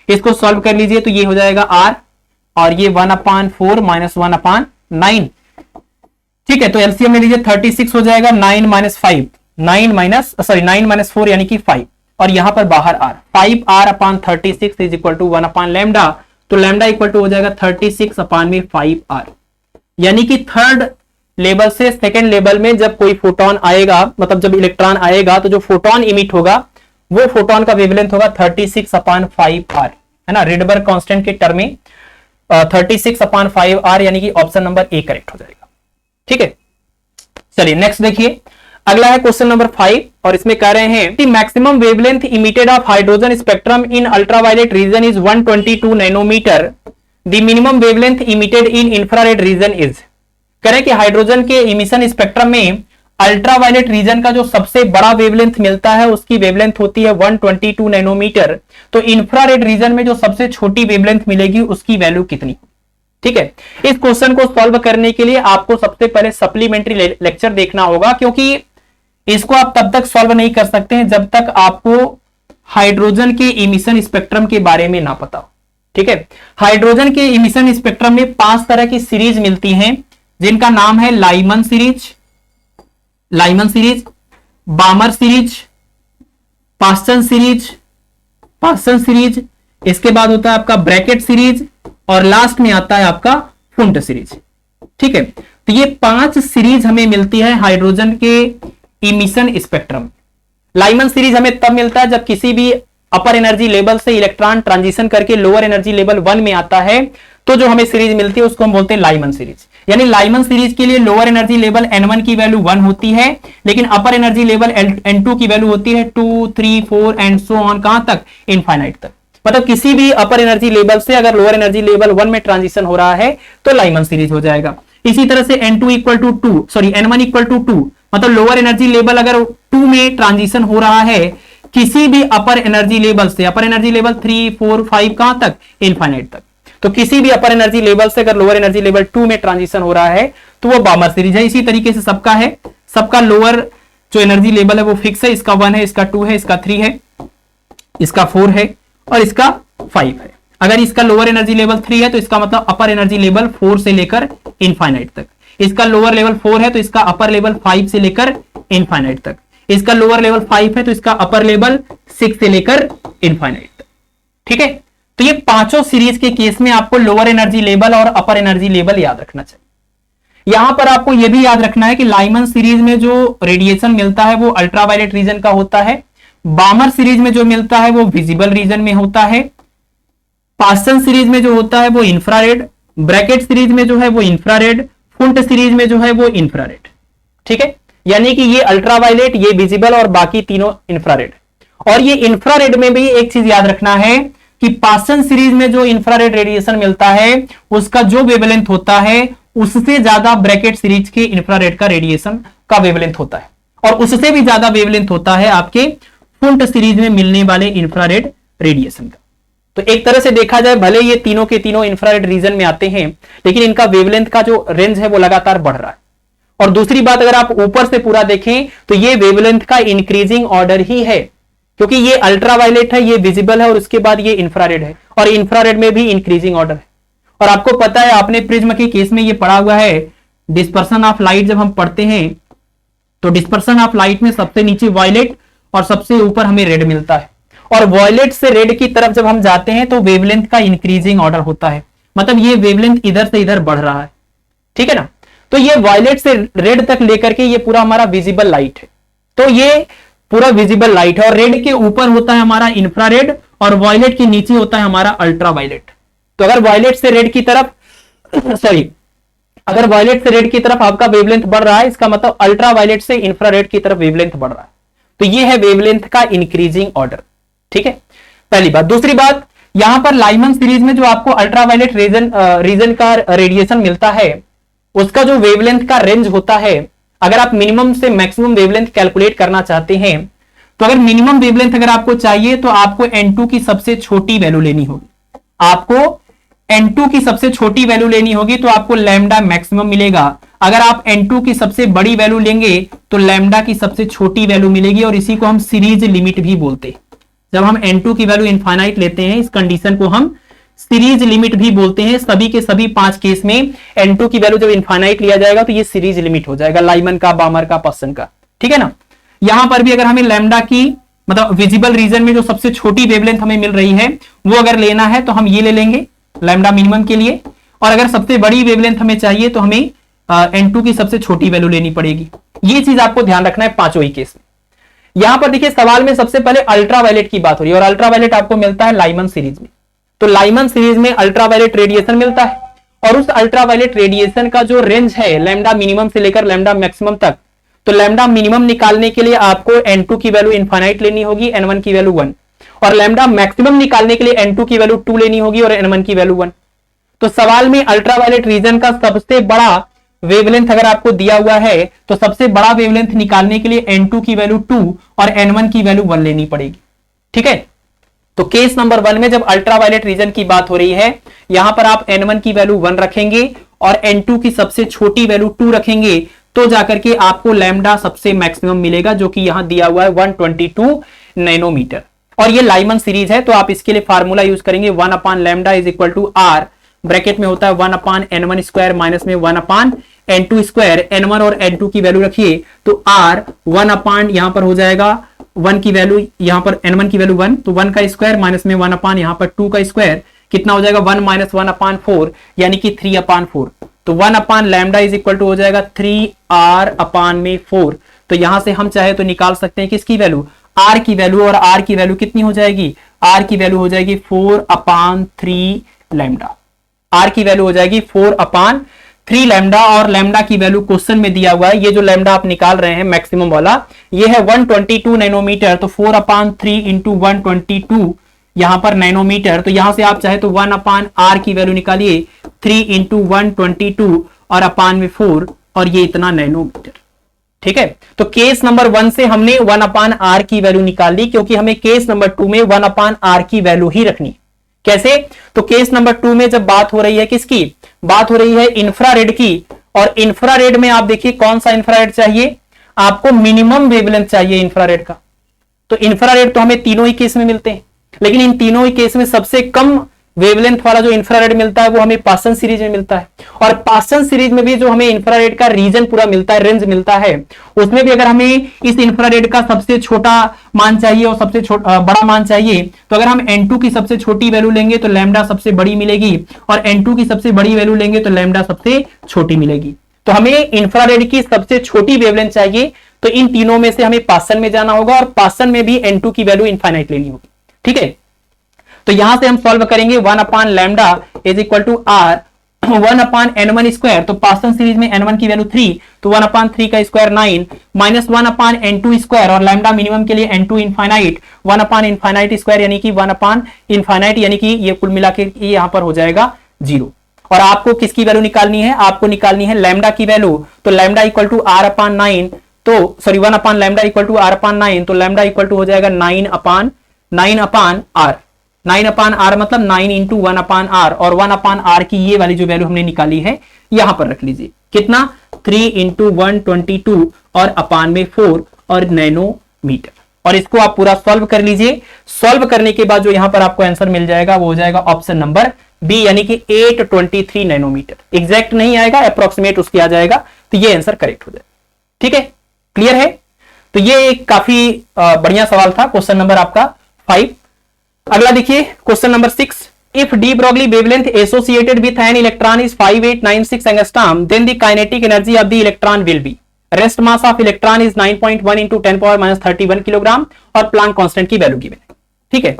इसको सॉल्व कर लीजिए तो ये हो जाएगा R और ये 1/4 माइनस 1/9। ठीक है, तो एलसीएम ले लीजिए 36 हो जाएगा, 9 माइनस 5 9 माइनस 4 यानी कि 5 और यहां पर बाहर R 5R/36 is equal to 1/λ, तो लैम्डा इक्वल टू हो जाएगा 36/5R। यानी कि थर्ड लेवल से सेकेंड लेवल में जब कोई फोटोन आएगा, मतलब जब इलेक्ट्रॉन आएगा तो जो फोटोन इमिट होगा वो फोटोन का वेवलेंथ होगा 36/5R, है ना। रिडबर्ग कांस्टेंट के टर्म में 36/5R यानी कि ऑप्शन नंबर ए करेक्ट हो जाएगा। ठीक है, चलिए नेक्स्ट देखिए, अगला है क्वेश्चन नंबर 5 और इसमें कह रहे हैं the maximum wavelength emitted of hydrogen spectrum in ultraviolet region is 122 nanometre, the minimum wavelength emitted in infrared region is. कह रहे हैं कि हाइड्रोजन के इमिशन स्पेक्ट्रम में अल्ट्रावायलेट रीजन का जो सबसे बड़ा वेवलेंथ मिलता है उसकी वेवलेंथ होती है 122 नैनोमीटर, तो इंफ्रारेड रीजन में जो सबसे छोटी वेवलेंथ मिलेगी उसकी वैल्यू कितनी। ठीक है, इस क्वेश्चन को सॉल्व करने के लिए आपको सबसे पहले सप्लीमेंट्री लेक्चर देखना होगा, क्योंकि इसको आप तब तक सॉल्व नहीं कर सकते हैं जब तक आपको हाइड्रोजन के इमिशन स्पेक्ट्रम के बारे में ना पता हो। ठीक है, हाइड्रोजन के इमिशन स्पेक्ट्रम में 5 तरह की सीरीज मिलती हैं जिनका नाम है Lyman series, बामर series, Paschen series, इसके बाद होता है आपका ब्रैकेट सीरीज और लास्ट में आता है आपका फुंट सीरीज। ठीक है, तो ये 5 सीरीज हमें मिलती है हाइड्रोजन के इमिशन स्पेक्ट्रम। लाइमन सीरीज हमें तब मिलता है जब किसी भी अपर एनर्जी लेवल से इलेक्ट्रॉन ट्रांजिशन करके लोअर एनर्जी लेवल 1 में आता है, तो जो हमें सीरीज मिलती है उसको हम बोलते हैं लाइमन सीरीज। यानी लाइमन सीरीज के लिए लोअर एनर्जी लेवल N1 की वैल्यू 1 होती है, लेकिन अपर एनर्जी लेवल N2 की वैल्यू होती है 2, 3, 4 एंड सो ऑन, कहां तक, इनफाइनाइट तक। मतलब किसी भी अपर एनर्जी लेवल से अगर लोअर एनर्जी लेवल 1 में ट्रांजिशन हो रहा है तो लाइमन सीरीज हो जाएगा। इसी तरह से N1 इक्वल टू 2, मतलब लोअर एनर्जी लेवल अगर 2 में ट्रांजिशन हो रहा है किसी भी अपर एनर्जी लेवल से, अपर एनर्जी लेवल 3, 4, 5 कहां तक, इनफाइनाइट तक। तो किसी भी अपर एनर्जी लेवल से अगर लोअर एनर्जी लेवल 2 में ट्रांजिशन हो रहा है तो वो बामर सीरीज है। इसी तरीके से सबका है, सबका लोअर जो एनर्जी लेवल है वो फिक्स है, इसका 1 है, इसका 2 है, इसका 3 है, इसका 4 है और इसका 5 है। अगर इसका लोअर एनर्जी लेवल 3 है तो इसका मतलब अपर एनर्जी लेवल 4 से लेकर इनफाइनाइट तक। इसका लोअर लेवल 4 है तो इसका अपर लेवल 5 से लेकर इनफाइनाइट तक। इसका लोअर लेवल 5 है तो इसका अपर लेवल 6 से लेकर इनफाइनाइट तक। ठीक है, तो ये पांचों सीरीज के केस में आपको लोअर एनर्जी लेवल और अपर एनर्जी लेवल याद रखना चाहिए। यहां पर आपको यह भी याद रखना है कि लाइमन सीरीज में जो रेडिएशन मिलता है वो अल्ट्रावायलेट रीजन का होता है, बामर सीरीज में जो मिलता है वो विजिबल रीजन में होता है, पास्टन सीरीज में जो होता है वो इंफ्रारेड, ब्रैकेट सीरीज में जो है वो इंफ्रारेड, फुंट सीरीज में जो है वो इंफ्रारेड। ठीक है, यानी कि ये अल्ट्रावायलेट, ये विजिबल और बाकी तीनों इंफ्रारेड। और ये इंफ्रारेड में भी एक चीज याद रखना है कि पास्टन सीरीज में जो इंफ्रारेड रेडिएशन मिलता है उसका जो वेवलेंथ होता है उससे ज्यादा ब्रैकेट सीरीज के इंफ्रारेड का रेडिएशन का वेवलेंथ होता है, और उससे भी ज्यादा वेवलेंथ होता है आपके फुंट सीरीज में मिलने वाले इंफ्रारेड रेडिएशन का। तो एक तरह से देखा जाए भले ये तीनों के तीनों इंफ्रारेड रीजन में आते हैं लेकिन इनका वेवलेंथ का जो रेंज है वो लगातार बढ़ रहा है। और दूसरी बात, अगर आप ऊपर से पूरा देखें तो ये वेवलेंथ का इंक्रीजिंग ऑर्डर ही है, क्योंकि ये अल्ट्रावायलेट है, ये विजिबल है और उसके बाद ये इंफ्रारेड है, और इंफ्रारेड में भी इंक्रीजिंग ऑर्डर है। और आपको पता है, आपने प्रिज्म के केस में ये पढ़ा हुआ है, डिस्पर्सन ऑफ लाइट जब हम पढ़ते हैं तो डिस्पर्सन ऑफ लाइट में सबसे नीचे वायलेट और सबसे ऊपर हमें रेड मिलता है, और वायलेट से रेड की तरफ जब हम जाते हैं तो वेवलेंथ का इंक्रीजिंग ऑर्डर होता है, मतलब ये वेवलेंथ इधर से इधर बढ़ रहा है। ठीक है ना, तो ये वायलेट से रेड तक लेकर के ये पूरा हमारा विजिबल लाइट है, तो ये पूरा विजिबल लाइट है, और रेड के ऊपर होता है हमारा इंफ्रारेड और वायलेट के नीचे होता है हमारा अल्ट्रावायलेट। तो अगर वायलेट से रेड की तरफ अगर वायलेट से रेड की तरफ आपका वेवलेंथ बढ़ रहा है, इसका मतलब अल्ट्रावायलेट से इंफ्रारेड की तरफ वेवलेंथ बढ़ रहा है, तो ये है वेवलेंथ का इंक्रीजिंग ऑर्डर। ठीक है, पहली बात। दूसरी बात, यहां पर लाइमन सीरीज में जो आपको अल्ट्रावायलेट रीजन का रेडिएशन मिलता है उसका जो वेवलेंथ का रेंज होता है, अगर आप मिनिमम से मैक्सिमम वेवलेंथ कैलकुलेट करना चाहते हैं तो अगर मिनिमम वेवलेंथ अगर आपको चाहिए तो आपको N2 की सबसे छोटी वैल्यू लेनी होगी, आपको N2 की सबसे छोटी वैल्यू लेनी होगी तो आपको लैम्डा मैक्सिमम मिलेगा। अगर आप N2 की सबसे बड़ी वैल्यू लेंगे तो लैम्डा की सबसे छोटी वैल्यू मिलेगी, और इसी को हम सीरीज लिमिट भी बोलते हैं। जब हम N2 की वैल्यू इनफाइनाइट लेते हैं इस कंडीशन को हम सीरीज लिमिट भी बोलते हैं। सभी के सभी 5 केस में N2 की वैल्यू जब इनफाइनाइट लिया जाएगा तो ये सीरीज लिमिट हो जाएगा, लाइमन का, बामर का, पास्टन का। ठीक है ना, यहां पर भी अगर हमें लैम्डा की मतलब विजिबल रीजन में जो सबसे छोटी वेवलेंथ हमें मिल रही है वो अगर लेना है तो हम ये ले लेंगे लैम्डा मिनिमम के लिए, और अगर सबसे बड़ी वेवलेंथ हमें चाहिए तो हमें N2 की सबसे छोटी वैल्यू लेनी पड़ेगी। ये चीज आपको ध्यान रखना है पांचों ही केस में। यहां पर देखिए सवाल में सबसे पहले अल्ट्रावायलेट की बात हो रही है, और अल्ट्रावायलेट आपको मिलता है लाइमन सीरीज में। तो लाइमन सीरीज में अल्ट्रावायलेट रेडिएशन मिलता है, और उस अल्ट्रावायलेट रेडिएशन का जो रेंज है लैम्डा मिनिमम से लेकर लैम्डा मैक्सिमम तक, तो लैम्डा मिनिमम निकालने के लिए आपको N2 की वैल्यू इनफाइनाइट लेनी होगी, N1 की वैल्यू 1, और लैम्डा मैक्सिमम निकालने के लिए N2 की वैल्यू 2 लेनी होगी और N1 की वैल्यू 1। तो सवाल में अल्ट्रावायलेट रीजन का सबसे बड़ा वेवलेंथ अगर आपको दिया हुआ है तो सबसे बड़ा वेवलेंथ निकालने के लिए N2 की वैल्यू 2 और N1 की वैल्यू 1 लेनी पड़ेगी। ठीक है, तो केस नंबर 1 में जब अल्ट्रावायलेट रीजन की बात हो रही है यहां पर आप N1 की वैल्यू 1 रखेंगे और N2 की सबसे छोटी वैल्यू 2 रखेंगे, तो जाकर के आपको लैम्डा सबसे मैक्सिमम मिलेगा, जो कि यहां दिया हुआ है 122 नैनोमीटर। और ये लाइमन सीरीज है तो आप इसके लिए फार्मूला यूज करेंगे 1 upon lambda is equal to R, bracket में होता है 1 अपान N1 स्क्वायर माइनस में 1 अपान N2 स्क्वायर। N1 और N2 की वैल्यू रखिए तो R 1 अपान यहां पर हो जाएगा 1 की वैल्यू, यहां पर N1 की वैल्यू 1, तो 1 का स्क्वायर माइनस में 1 अपान यहां पर 2 का स्क्वायर, कितना हो जाएगा 1 माइनस 1 अपान 4 यानी कि 3 अपान 4। तो 1 upon lambda is equal to हो जाएगा 3R अपान में 4। तो यहां से हम चाहे तो निकाल सकते हैं किसकी वैल्यू, R की वैल्यू, और R की वैल्यू कितनी हो जाएगी, R की वैल्यू हो जाएगी 4 अपान 3 लैम्डा। R की वैल्यू हो जाएगी 4 अपान 3 लैम्डा और लैम्डा की वैल्यू क्वेश्चन में दिया हुआ है। ये जो लैम्डा आप निकाल रहे हैं मैक्सिमम वाला, ये है 122 नैनोमीटर। तो 4/3 इंटू 122 यहां पर नैनोमीटर। तो यहां से आप चाहे तो 1/r की वैल्यू निकालिए, 3 इंटू 122 और अपान में 4, और ये इतना नैनोमीटर। ठीक है, तो केस नंबर 1 से हमने 1/r की वैल्यू निकाल ली, क्योंकि हमें केस नंबर 2 में 1/r की वैल्यू ही रखनी। कैसे? तो केस नंबर 2 में जब बात हो रही है किसकी, बात हो रही है इंफ्रारेड की, और इंफ्रारेड में आप देखिए कौन सा इंफ्रारेड चाहिए, आपको मिनिमम वेवलेंथ चाहिए इंफ्रारेड का। तो इंफ्रारेड तो हमें तीनों ही केस में मिलते हैं, लेकिन इन तीनों ही केस में सबसे कम वेवलेंथ वाला जो इंफ्रारेड मिलता है वो हमें पासन सीरीज में मिलता है। और पासन सीरीज में भी जो हमें इंफ्रारेड का रीजन पूरा मिलता है, रेंज मिलता है, उसमें भी अगर हमें इस इंफ्रारेड का सबसे छोटा मान चाहिए और सबसे बड़ा मान चाहिए, तो अगर हम N2 की सबसे छोटी वैल्यू लेंगे तो लैम्डा सबसे बड़ी मिलेगी, और N2 की सबसे बड़ी वैल्यू लेंगे तो लैम्डा सबसे छोटी मिलेगी। तो हमें इंफ्रारेड की सबसे छोटी वेवलेंथ चाहिए, तो इन तीनों में से हमें पासन में जाना होगा, और पासन में भी N2 की वैल्यू इनफाइनाइट लेनी होगी। ठीक है, तो यहां से हम सॉल्व करेंगे 1/λ is equal to r 1/n1 square. तो पासन सीरीज में n1 की वैल्यू 3, तो 1/3 का स्क्वायर 9 माइनस 1/n2 स्क्वायर, और लैम्डा मिनिमम के लिए n2 इनफाइनाइट 1/इनफाइनाइट स्क्वायर यानी कि 1/इनफाइनाइट, यानी कि ये कुल मिला के यहां पर हो जाएगा 0। और आपको किसकी वैल्यू निकालनी है, आपको निकालनी है लैम्डा की वैल्यू। तो लैम्डा इक्वल टू r/9, तो सॉरी 1/λ इक्वल टू r/9, तो लैम्डा इक्वल टू हो जाएगा 9/r। 9/r मतलब 9 इंटू 1/r, और 1/r की ये वाली जो वैल्यू हमने निकाली है यहां पर रख लीजिए, कितना 3 इंटू 122 और अपान में 4 और नैनोमीटर। और इसको आप पूरा सॉल्व कर लीजिए। सॉल्व करने के बाद जो यहां पर आपको आंसर मिल जाएगा वो हो जाएगा ऑप्शन नंबर बी, यानी कि 823 नैनोमीटर। एग्जैक्ट नहीं आएगा, अप्रोक्सीमेट उसकी आ जाएगा, तो ये आंसर करेक्ट हो जाएगा। ठीक है, क्लियर है? तो ये एक काफी बढ़िया सवाल था, क्वेश्चन नंबर आपका 5। अगला देखिए question number 6। If de Broglie wavelength associated with an electron is 5896 angstrom, then the kinetic energy of the electron will be. Rest mass of electron is 9.1 into 10⁻³ kilogram, और प्लांक कांस्टेंट की value given है। ठीक है,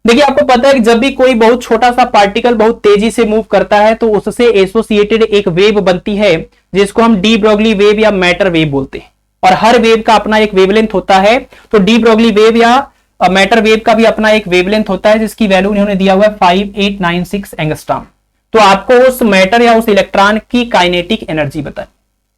देखिए आपको पता है कि जब भी कोई बहुत छोटा सा पार्टिकल बहुत तेजी से मूव करता है तो उससे एसोसिएटेड एक वेव बनती है, जिसको हम डी ब्रॉगली वेव या मैटर वेव बोलते हैं। और हर वेव का अपना एक वेवलेंथ होता है, तो डी ब्रॉगली वेव या मैटर वेव का भी अपना एक वेवलेंथ होता है, जिसकी वैल्यू उन्होंने दिया हुआ है 5896 एंगस्ट्रॉम। तो आपको उस मैटर या उस इलेक्ट्रॉन की काइनेटिक एनर्जी बताए।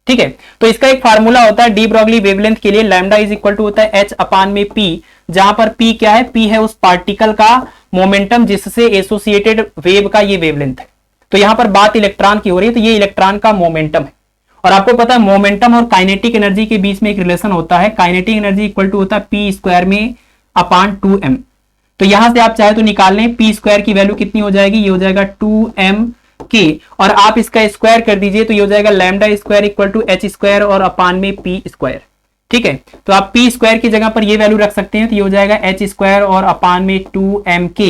ठीक है, तो इसका एक फार्मूला होता है डी ब्रॉगली वेवलेंथ के लिए, लैम्डा इज इक्वल टू होता है h अपान में p, जहां पर p क्या है, p है उस पार्टिकल का मोमेंटम जिससे एसोसिएटेड वेव का ये वेवलेंथ है। तो यहां पर बात इलेक्ट्रॉन की हो रही है, तो ये इलेक्ट्रॉन का मोमेंटम है। और आपको पता है मोमेंटम और काइनेटिक एनर्जी के बीच में एक रिलेशन होता है, काइनेटिक एनर्जी इक्वल टू होता है p स्क्वायर में अपान 2m। तो यहां से आप चाहे तो निकाल लें, p स्क्वायर की वैल्यू कितनी हो जाएगी, ये हो जाएगा 2m के, और आप इसका स्क्वायर कर दीजिए तो ये हो जाएगा lambda square equal to h square और अपान में p स्क्वायर। ठीक है, तो आप p स्क्वायर की जगह पर ये वैल्यू रख सकते हैं, तो ये हो जाएगा h स्क्वायर और अपान में 2m k।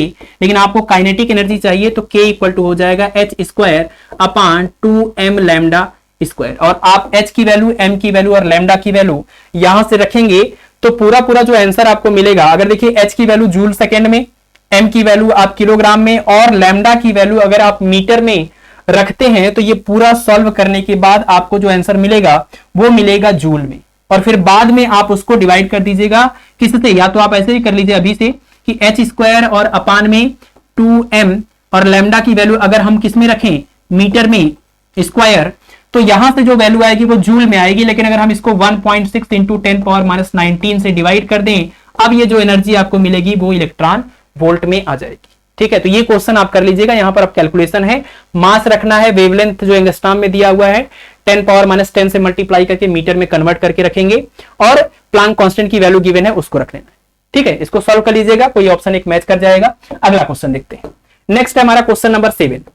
लेकिन आपको काइनेटिक एनर्जी चाहिए तो k इक्वल टू हो जाएगा h स्क्वायर अपान 2m लैम्डा स्क्वायर। और आप h की वैल्यू, m की वैल्यू और लैम्डा की वैल्यू यहां से रखेंगे तो पूरा जो आंसर आपको मिलेगा, अगर देखिए h की वैल्यू जूल सेकेंड में, m की वैल्यू आप किलोग्राम में, और लैम्डा की वैल्यू अगर आप मीटर में रखते हैं, तो ये पूरा सॉल्व करने के बाद आपको जो आंसर मिलेगा वो मिलेगा जूल में। और फिर बाद में आप उसको डिवाइड कर दीजिएगा किससे, या तो आप ऐसे ही कर लीजिए अभी से कि h स्क्वायर और अपान में 2m, और लैम्डा की वैल्यू अगर हम किस में रखें, मीटर में स्क्वायर, तो यहां से जो वैल्यू आएगी वो जूल में आएगी। लेकिन अगर हम इसको 1.6 इंटू 10⁻19 से डिवाइड कर दें, अब ये जो एनर्जी आपको मिलेगी वो इलेक्ट्रॉन वोल्ट में आ जाएगी। ठीक है, तो ये क्वेश्चन आप कर लीजिएगा। यहां पर अब कैलकुलेशन है, मास रखना है, वेवलेंथ जो एंगस्ट्रॉम में दिया हुआ है 10⁻10 से मल्टीप्लाई करके मीटर में कन्वर्ट करके रखेंगे, और प्लांक कांस्टेंट की वैल्यू गिवन है उसको रख लेना है। ठीक है, इसको सॉल्व कर लीजिएगा, कोई ऑप्शन एक मैच कर जाएगा। अगला क्वेश्चन देखते हैं। नेक्स्ट है हमारा क्वेश्चन नंबर 7।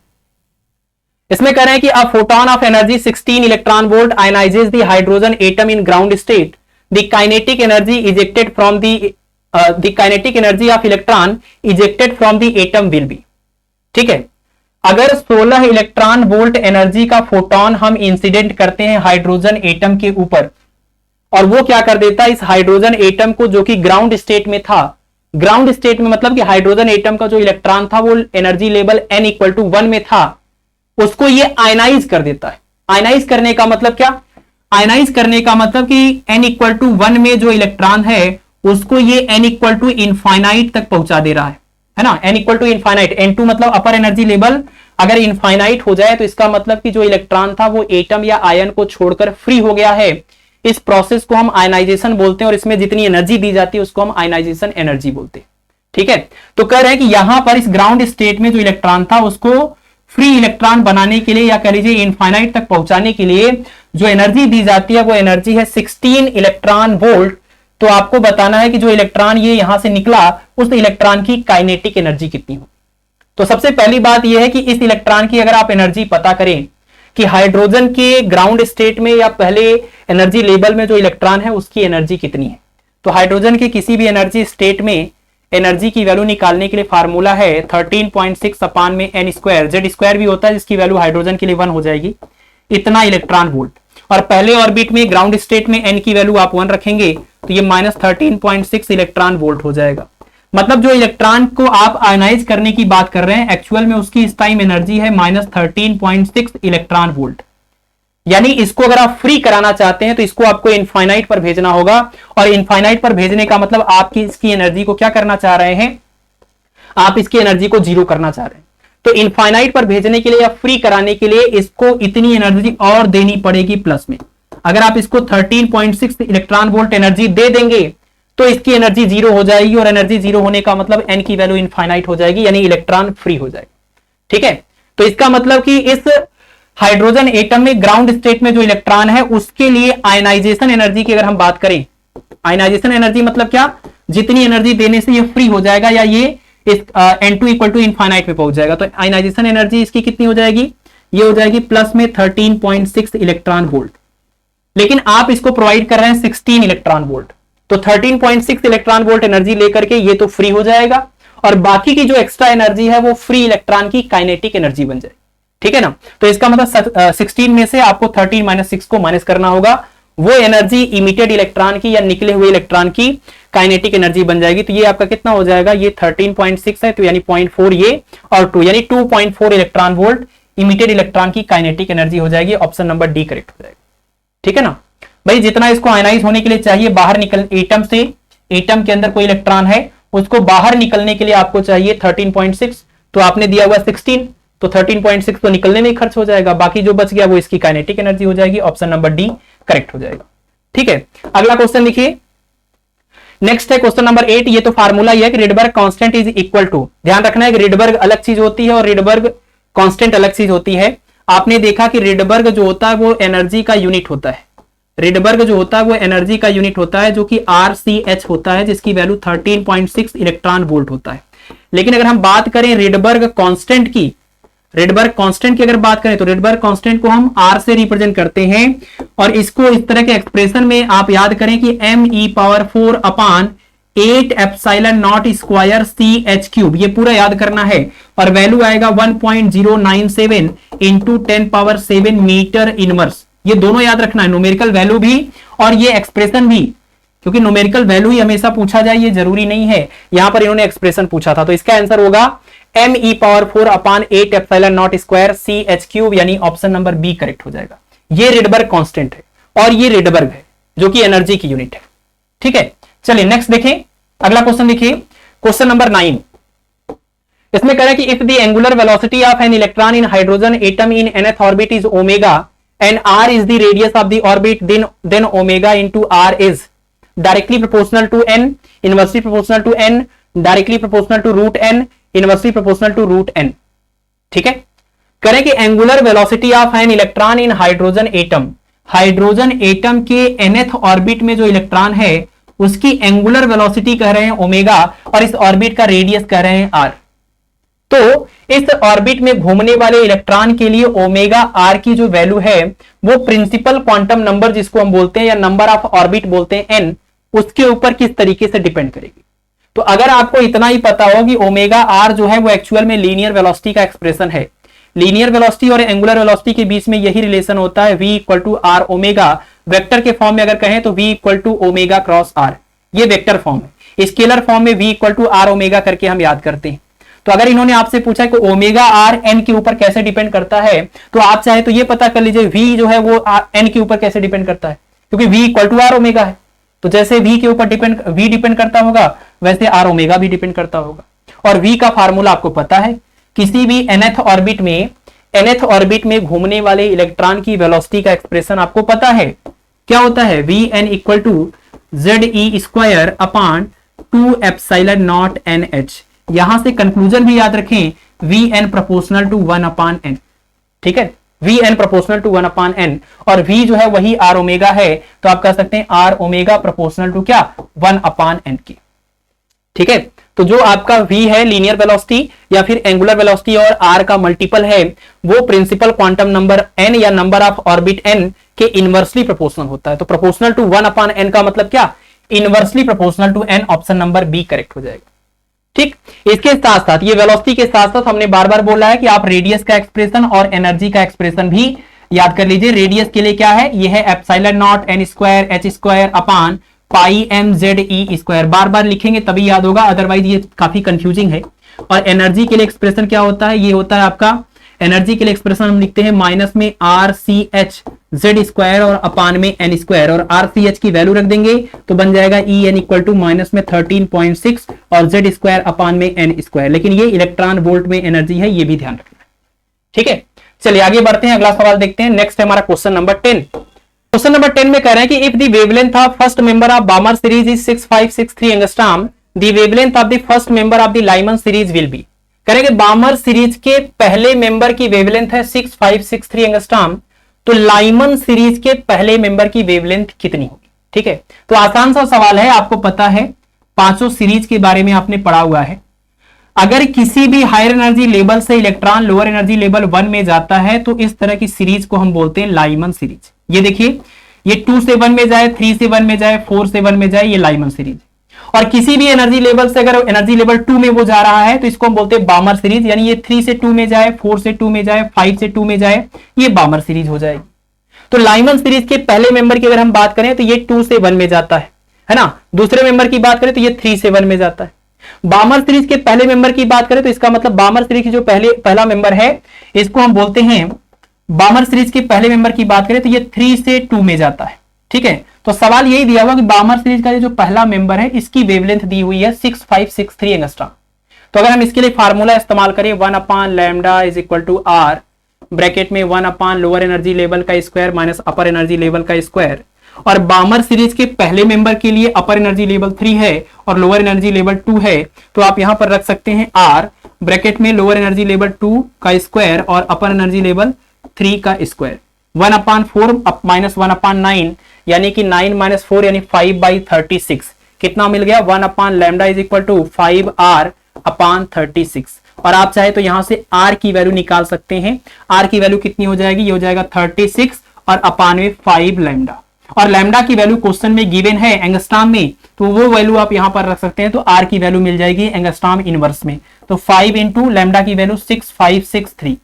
इसमें कह रहे हैं कि a photon of energy 16 electron volt ionizes the hydrogen atom in ground state, the kinetic energy ejected from the kinetic energy of electron ejected from the atom will be. ठीक है, अगर 16 electron volt energy का photon हम incident करते हैं hydrogen atom के ऊपर, और वो क्या कर देता है, इस हाइड्रोजन एटम को जो कि ग्राउंड स्टेट में था, ग्राउंड स्टेट में मतलब कि हाइड्रोजन एटम का जो इलेक्ट्रॉन था वो energy level n equal to 1 में था, उसको ये आयनाइज कर देता है। आयनाइज करने का मतलब क्या? आयनाइज करने का मतलब कि n इक्वल टू 1 में जो इलेक्ट्रॉन है उसको ये n इक्वल टू इनफाइनाइट तक पहुंचा दे रहा है ना। n equal to infinite, n2 मतलब अपर एनर्जी लेवल अगर इनफाइनाइट हो जाए तो इसका मतलब कि जो इलेक्ट्रॉन था वो एटम या आयन को छोड़कर फ्री हो गया है। इस प्रोसेस को हम आयनाइजेशन बोलते हैं और इसमें जितनी एनर्जी दी जाती है उसको हम आयनाइजेशन एनर्जी बोलते हैं। ठीक है, तो कह रहे हैं कि यहां पर इस ग्राउंड स्टेट में जो इलेक्ट्रॉन था उसको फ्री इलेक्ट्रॉन बनाने के लिए या कह लीजिए इनफाइनाइट तक पहुंचाने के लिए जो एनर्जी दी जाती है वो एनर्जी है 16 इलेक्ट्रॉन वोल्ट। तो आपको बताना है कि जो इलेक्ट्रॉन ये यहां से निकला उस इलेक्ट्रॉन की काइनेटिक एनर्जी कितनी हो। तो सबसे पहली बात यह है कि इस इलेक्ट्रॉन की अगर आप एनर्जी पता करें कि हाइड्रोजन के ग्राउंड स्टेट में या पहले एनर्जी लेवल में जो इलेक्ट्रॉन है उसकी एनर्जी कितनी है, तो हाइड्रोजन के किसी भी एनर्जी स्टेट में एनर्जी की वैल्यू निकालने के लिए फार्मूला है 13.6 अपान में n स्क्वायर, जेड स्क्वायर भी होता है जिसकी वैल्यू हाइड्रोजन के लिए 1 हो जाएगी, इतना इलेक्ट्रॉन वोल्ट। और पहले ऑर्बिट में ग्राउंड स्टेट में n की वैल्यू आप 1 रखेंगे तो ये -13.6 इलेक्ट्रॉन वोल्ट हो जाएगा। मतलब जो इलेक्ट्रॉन को आप आयनाइज करने की बात कर रहे हैं एक्चुअल में उसकी इस टाइम एनर्जी है -13.6 इलेक्ट्रॉन वोल्ट। यानी इसको अगर आप फ्री कराना चाहते हैं तो इसको आपको इनफाइनाइट पर भेजना होगा, और इनफाइनाइट पर भेजने का मतलब आपकी इसकी एनर्जी को क्या करना चाह रहे हैं, आप इसकी एनर्जी को जीरो करना चाह रहे हैं। तो इनफाइनाइट पर भेजने के लिए या फ्री कराने के लिए इसको इतनी एनर्जी और देनी पड़ेगी प्लस में। अगर आप इसको 13.6 इलेक्ट्रॉन वोल्ट एनर्जी दे देंगे तो इसकी एनर्जी जीरो हो जाएगी, और एनर्जी जीरो होने का मतलब n की वैल्यू इनफाइनाइट हो जाएगी, यानी इलेक्ट्रॉन फ्री हो जाएगा। ठीक है, तो इसका मतलब कि इस हाइड्रोजन एटम में ग्राउंड स्टेट में जो इलेक्ट्रॉन है उसके लिए आयनाइजेशन एनर्जी की अगर हम बात करें, आयनाइजेशन एनर्जी मतलब क्या, जितनी एनर्जी देने से ये फ्री हो जाएगा या ये इस n2 इक्वल टू इनफाइनाइट में पहुंच जाएगा, तो आयनाइजेशन एनर्जी इसकी कितनी हो जाएगी, ये हो जाएगी प्लस में 13.6 इलेक्ट्रॉन वोल्ट। लेकिन आप इसको प्रोवाइड कर रहे हैं 16 इलेक्ट्रॉन वोल्ट, तो 13.6 इलेक्ट्रॉन वोल्ट एनर्जी लेकर के ये तो फ्री हो जाएगा, और बाकी की जो एक्स्ट्रा एनर्जी है वो फ्री इलेक्ट्रॉन की काइनेटिक एनर्जी बन जाएगी। ठीक है ना, तो इसका मतलब 16 में से आपको 13 - 6 को माइनस करना होगा, वो एनर्जी इमिटेड इलेक्ट्रॉन की या निकले हुए इलेक्ट्रॉन की काइनेटिक एनर्जी बन जाएगी। तो ये आपका कितना हो जाएगा, ये 13.6 है तो यानी 0.4 ये और 2 यानी 2.4 इलेक्ट्रॉन वोल्ट इमिटेड इलेक्ट्रॉन की काइनेटिक एनर्जी हो जाएगी। ऑप्शन नंबर डी करेक्ट हो जाएगा। ठीक है ना भाई, जितना इसको आयनाइज होने के लिए चाहिए बाहर निकल एटम से, एटम के अंदर कोई इलेक्ट्रॉन है उसको बाहर निकलने के लिए आपको चाहिए 13.6, तो आपने दिया हुआ 16, तो 13.6 तो निकलने में ही खर्च हो जाएगा, बाकी जो बच गया वो इसकी काइनेटिक एनर्जी हो जाएगी। ऑप्शन नंबर डी करेक्ट हो जाएगा। ठीक है, अगला क्वेश्चन देखिए, नेक्स्ट है क्वेश्चन नंबर 8। ये तो फार्मूला ही है कि Rydberg constant is equal to, ध्यान रखना है कि रिडबर्ग अलग चीज होती है और रिडबर्ग कांस्टेंट अलग चीज होती है। आपने देखा कि रिडबर्ग जो होता है वो एनर्जी का यूनिट होता है, रिडबर्ग जो होता है वो एनर्जी का यूनिट होता है जो कि RCH होता है, जिसकी वैल्यू 13.6 इलेक्ट्रॉन वोल्ट होता है। लेकिन अगर हम बात करें रिडबर्ग कांस्टेंट की, रिडबर्ग कांस्टेंट की अगर बात करें तो रिडबर्ग कांस्टेंट को हम R से रिप्रेजेंट करते हैं, और इसको इस तरह के एक्सप्रेशन में आप याद करें कि me⁴ upon 8 epsilon not square CH3, ये पूरा याद करना है, और वैल्यू आएगा 1.097 इंटू 10⁷ मीटर इनवर्स। ये दोनों याद रखना है, न्यूमेरिकल वैल्यू भी और ये एक्सप्रेशन भी, क्योंकि न्यूमेरिकल वैल्यू ही हमेशा पूछा जाए ये जरूरी नहीं है, यहां पर इन्होंने एक्सप्रेशन पूछा था। तो इसका आंसर होगा me⁴ upon 8 epsilon not square CH3, यानी ऑप्शन नंबर बी करेक्ट हो जाएगा। ये रिडबर्ग कांस्टेंट है और ये रिडबर्ग है जो कि एनर्जी की यूनिट है। ठीक है, चलिए नेक्स्ट देखें, अगला क्वेश्चन देखिए, क्वेश्चन नंबर 9। इसमें कह रहा है कि if the angular velocity of an electron in hydrogen atom in nth orbit is omega and r is the radius of the orbit, then omega into r is directly proportional to n, inversely proportional to n, directly proportional to root n, inversely proportional to root n। ठीक है, करें कि angular velocity of an electron in hydrogen atom, hydrogen atom के nth orbit में जो electron है उसकी angular velocity कह रहे हैं ओमेगा, और इस ऑर्बिट का रेडियस कह रहे हैं r। तो इस ऑर्बिट में घूमने वाले इलेक्ट्रॉन के लिए ओमेगा आर की जो वैल्यू है वो प्रिंसिपल क्वांटम नंबर जिसको हम बोलते हैं या नंबर ऑफ ऑर्बिट बोलते हैं एन, उसके ऊपर किस तरीके से डिपेंड करेगी। तो अगर आपको इतना ही पता हो कि ओमेगा आर जो है वो एक्चुअल में लीनियर वेलोसिटी का एक्सप्रेशन है, लीनियर वेलोसिटी और एंगुलर वेलोसिटी के बीच में यही रिलेशन होता है v = r ओमेगा, वेक्टर के फॉर्म में अगर कहें तो v = ओमेगा क्रॉस r, ये वेक्टर फॉर्म है। स्केलर फॉर्म में v = r ओमेगा करके हम याद करते हैं। तो अगर इन्होंने आपसे पूछा कि ओमेगा आर एन के ऊपर कैसे डिपेंड करता है, तो आप चाहे तो ये पता कर लीजिए वी जो है वो एन के ऊपर कैसे डिपेंड करता है, क्योंकि V equal to R omega है। तो जैसे वी के ऊपर वी डिपेंड करता होगा, वैसे आर ओमेगा भी डिपेंड करता होगा। और वी का फार्मूला आपको पता है, किसी भी nth ऑर्बिट में घूमने वाले इलेक्ट्रॉन की वेलोसिटी का एक्सप्रेशन आपको पता है, क्या होता है, V N equal to Z E square upon 2 epsilon not N H. यहां से कंक्लूजन भी याद रखें, V N proportional to 1 upon N, ठीक है, V N proportional to 1 upon N, और वी जो है वही आर ओमेगा है, तो आप कह सकते हैं आर ओमेगा प्रोपोर्शनल टू क्या, 1 अपॉन एन की, ठीक है। तो जो आपका v है लीनियर वेलोसिटी या फिर एंगुलर वेलोसिटी और r का मल्टीपल है, वो प्रिंसिपल क्वांटम नंबर n या नंबर ऑफ ऑर्बिट n के इनवर्सली प्रोपोर्शनल होता है। तो प्रोपोर्शनल टू 1 अपॉन n का मतलब क्या, inversely proportional to n, option number B correct हो जाएगा, ठीक। इसके साथ साथ ये वेलोसिटी के साथ साथ हमने बार बार बोला है कि आप रेडियस का एक्सप्रेशन और एनर्जी का एक्सप्रेशन भी याद कर लीजिए। रेडियस के लिए क्या है, ये है epsilon not an square H square upon pi M Z E square, बार बार लिखेंगे तभी याद होगा, अदरवाइज ये काफी कंफ्यूजिंग है। और एनर्जी के लिए एक्सप्रेशन क्या होता है, ये होता है आपका, एनर्जी के लिए एक्सप्रेशन हम लिखते हैं माइनस में R C H Z square और अपान में एन स्क्वायर, और आर सी एच की वैल्यू रख देंगे तो बन जाएगा E N equal to minus में 13.6 और जेड स्क्वायर अपान में एन स्क्वायर, लेकिन ये इलेक्ट्रॉन वोल्ट में एनर्जी है, ये भी ध्यान रखना है, ठीक है। चलिए आगे बढ़ते हैं, अगला सवाल देखते हैं। नेक्स्ट है हमारा क्वेश्चन नंबर 10। क्वेश्चन नंबर 10 में कह रहे हैं कि if the wavelength of first member of बामर series is 6563 angstrom, the wavelength of the first member of the Lyman series will be. कह रहे हैं कि बामर सीरीज के पहले मेंबर की वेवलेंथ है 6563 एंगस्ट्रॉम, तो लाइमन सीरीज के पहले मेंबर की वेवलेंथ कितनी होगी, ठीक है। तो आसान सा सवाल है, आपको पता है पांचों सीरीज के बारे में आपने पढ़ा हुआ है। अगर किसी भी हायर एनर्जी लेवल से इलेक्ट्रॉन लोअर एनर्जी लेवल 1 में जाता है तो इस तरह की सीरीज को हम बोलते हैं लाइमन सीरीज। ये देखिए, ये 2 से 1 में जाए, 3 से 1 में जाए, 4 से 1 में जाए, ये लाइमन सीरीज। और किसी भी एनर्जी लेवल से अगर एनर्जी लेवल 2 में वो जा रहा है तो इसको हम बोलते हैं बामर सीरीज, यानी ये 3 से 2 में जाए, 4 से 2 में जाए, 5 से 2 में जाए, ये बामर सीरीज हो जाएगी। तो लाइमन सीरीज के पहले मेंबर की अगर हम बात करें तो ये 2 से 1 में जाता है ना। दूसरे मेंबर की बात करें तो ये 3 से 1 में जाता है। बामर सीरीज के पहले मेंबर की बात करें तो इसका मतलब बामर सीरीज की जो पहला मेंबर है इसको हम बोलते हैं, बामर सीरीज के पहले मेंबर की बात करें तो ये 3 से 2 में जाता है, ठीक है। तो सवाल यही दिया हुआ कि बामर सीरीज का जो पहला मेंबर है इसकी वेवलेंथ दी हुई है 6563 एंगस्ट्रॉम। तो अगर हम इसके लिए फार्मूला इस्तेमाल करें 1 upon lambda is equal to R, bracket में 1 अपान लोअर एनर्जी लेवल का square minus upper energy level का स्क्वायर, और बामर सीरीज के पहले मेंबर के लिए अपर एनर्जी लेवल 3 है और लोअर एनर्जी लेवल 2 है, तो आप यहां पर रख सकते हैं आर, ब्रैकेट में लोअर एनर्जी लेवल 2 का स्क्वायर और अपर एनर्जी लेवल 3 का स्क्वायर, 1 अपान 4 माइनस 1 अपान 9, यानी कि 9 माइनस 4 यानी 5/36, कितना मिल गया, 1 upon lambda is equal to 5r upon 36। और आप चाहे तो यहां से r की वैल्यू निकाल सकते हैं। r की वैल्यू कितनी हो जाएगी, ये हो जाएगा 36 और अपान में 5 लैम्डा, और लैम्डा की वैल्यू क्वेश्चन में गिवन है एंगस्ट्रॉम में, तो वो वैल्यू आप यहां पर रख सकते हैं। तो r की वैल्यू मिल जाएगी एंगस्ट्रॉम इनवर्स में, तो 5 इंटू लैम्डा की वैल्यू 6563,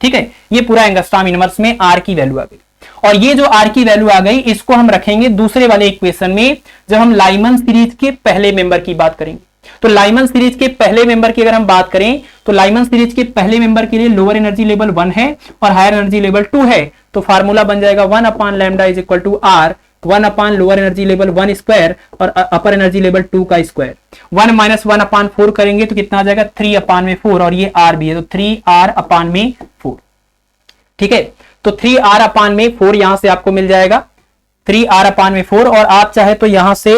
ठीक है। ये पूरा एंगस्ट्रॉम इनवर्स में r की वैल्यू आ गई। और ये जो r की वैल्यू आ गई इसको हम रखेंगे दूसरे वाले इक्वेशन में जब हम लाइमन सीरीज के पहले मेंबर की बात करेंगे। तो लाइमन सीरीज के पहले मेंबर की अगर हम बात करें तो लाइमन सीरीज के पहले मेंबर के लिए लोअर एनर्जी लेवल 1 है और हायर एनर्जी लेवल 2 है, तो फार्मूला बन जाएगा 1 upon lambda is equal to R, 1 upon lower energy level 1 square और अपर एनर्जी लेवल 2 का स्क्वायर, 1 माइनस 1 अपान 4 करेंगे तो कितना आ जाएगा 3 अपान में 4, और ये r भी है तो 3r अपान में 4, ठीक है। तो 3r अपान में 4 यहां से आपको मिल जाएगा 3r अपान में 4, और आप चाहे तो यहां से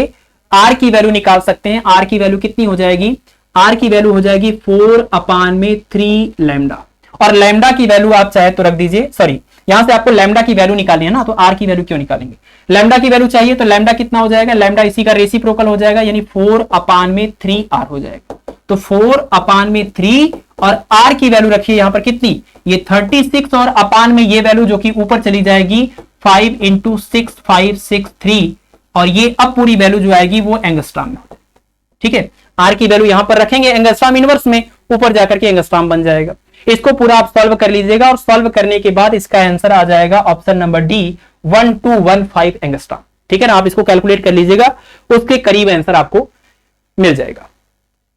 r की वैल्यू निकाल सकते हैं। r की वैल्यू कितनी हो जाएगी, r की वैल्यू हो जाएगी 4 अपान में 3 लैम्डा, और लैम्डा की वैल्यू आप चाहे तो रख दीजिए, सॉरी यहां से आपको लैम्डा की वैल्यू निकालनी है ना, तो r की वैल्यू क्यों निकालेंगे, लैम्डा की वैल्यू चाहिए तो लैम्डा कितना हो जाएगा, लैम्डा इसी का रेसिप्रोकल हो जाएगा, यानी 4 अपान में 3r हो जाएगा। तो 4 अपान में 3 और r की वैल्यू रखिए यहां पर कितनी, ये 36, और अपान में ये वैल्यू जो कि ऊपर चली जाएगी 5 इंटू 6563, और ये अब पूरी वैल्यू जो आएगी वो एंगस्ट्रॉम में, ठीक है। r की वैल्यू यहां पर रखेंगे एंगस्ट्रॉम इनवर्स में, ऊपर जाकर के एंगस्ट्रॉम बन जाएगा। इसको पूरा आप सॉल्व कर लीजिएगा और सॉल्व करने के बाद इसका आंसर आ जाएगा ऑप्शन नंबर डी 1215 एंगस्ट्रॉम, ठीक है ना। आप इसको कैलकुलेट कर लीजिएगा, उसके करीब आंसर आपको मिल जाएगा,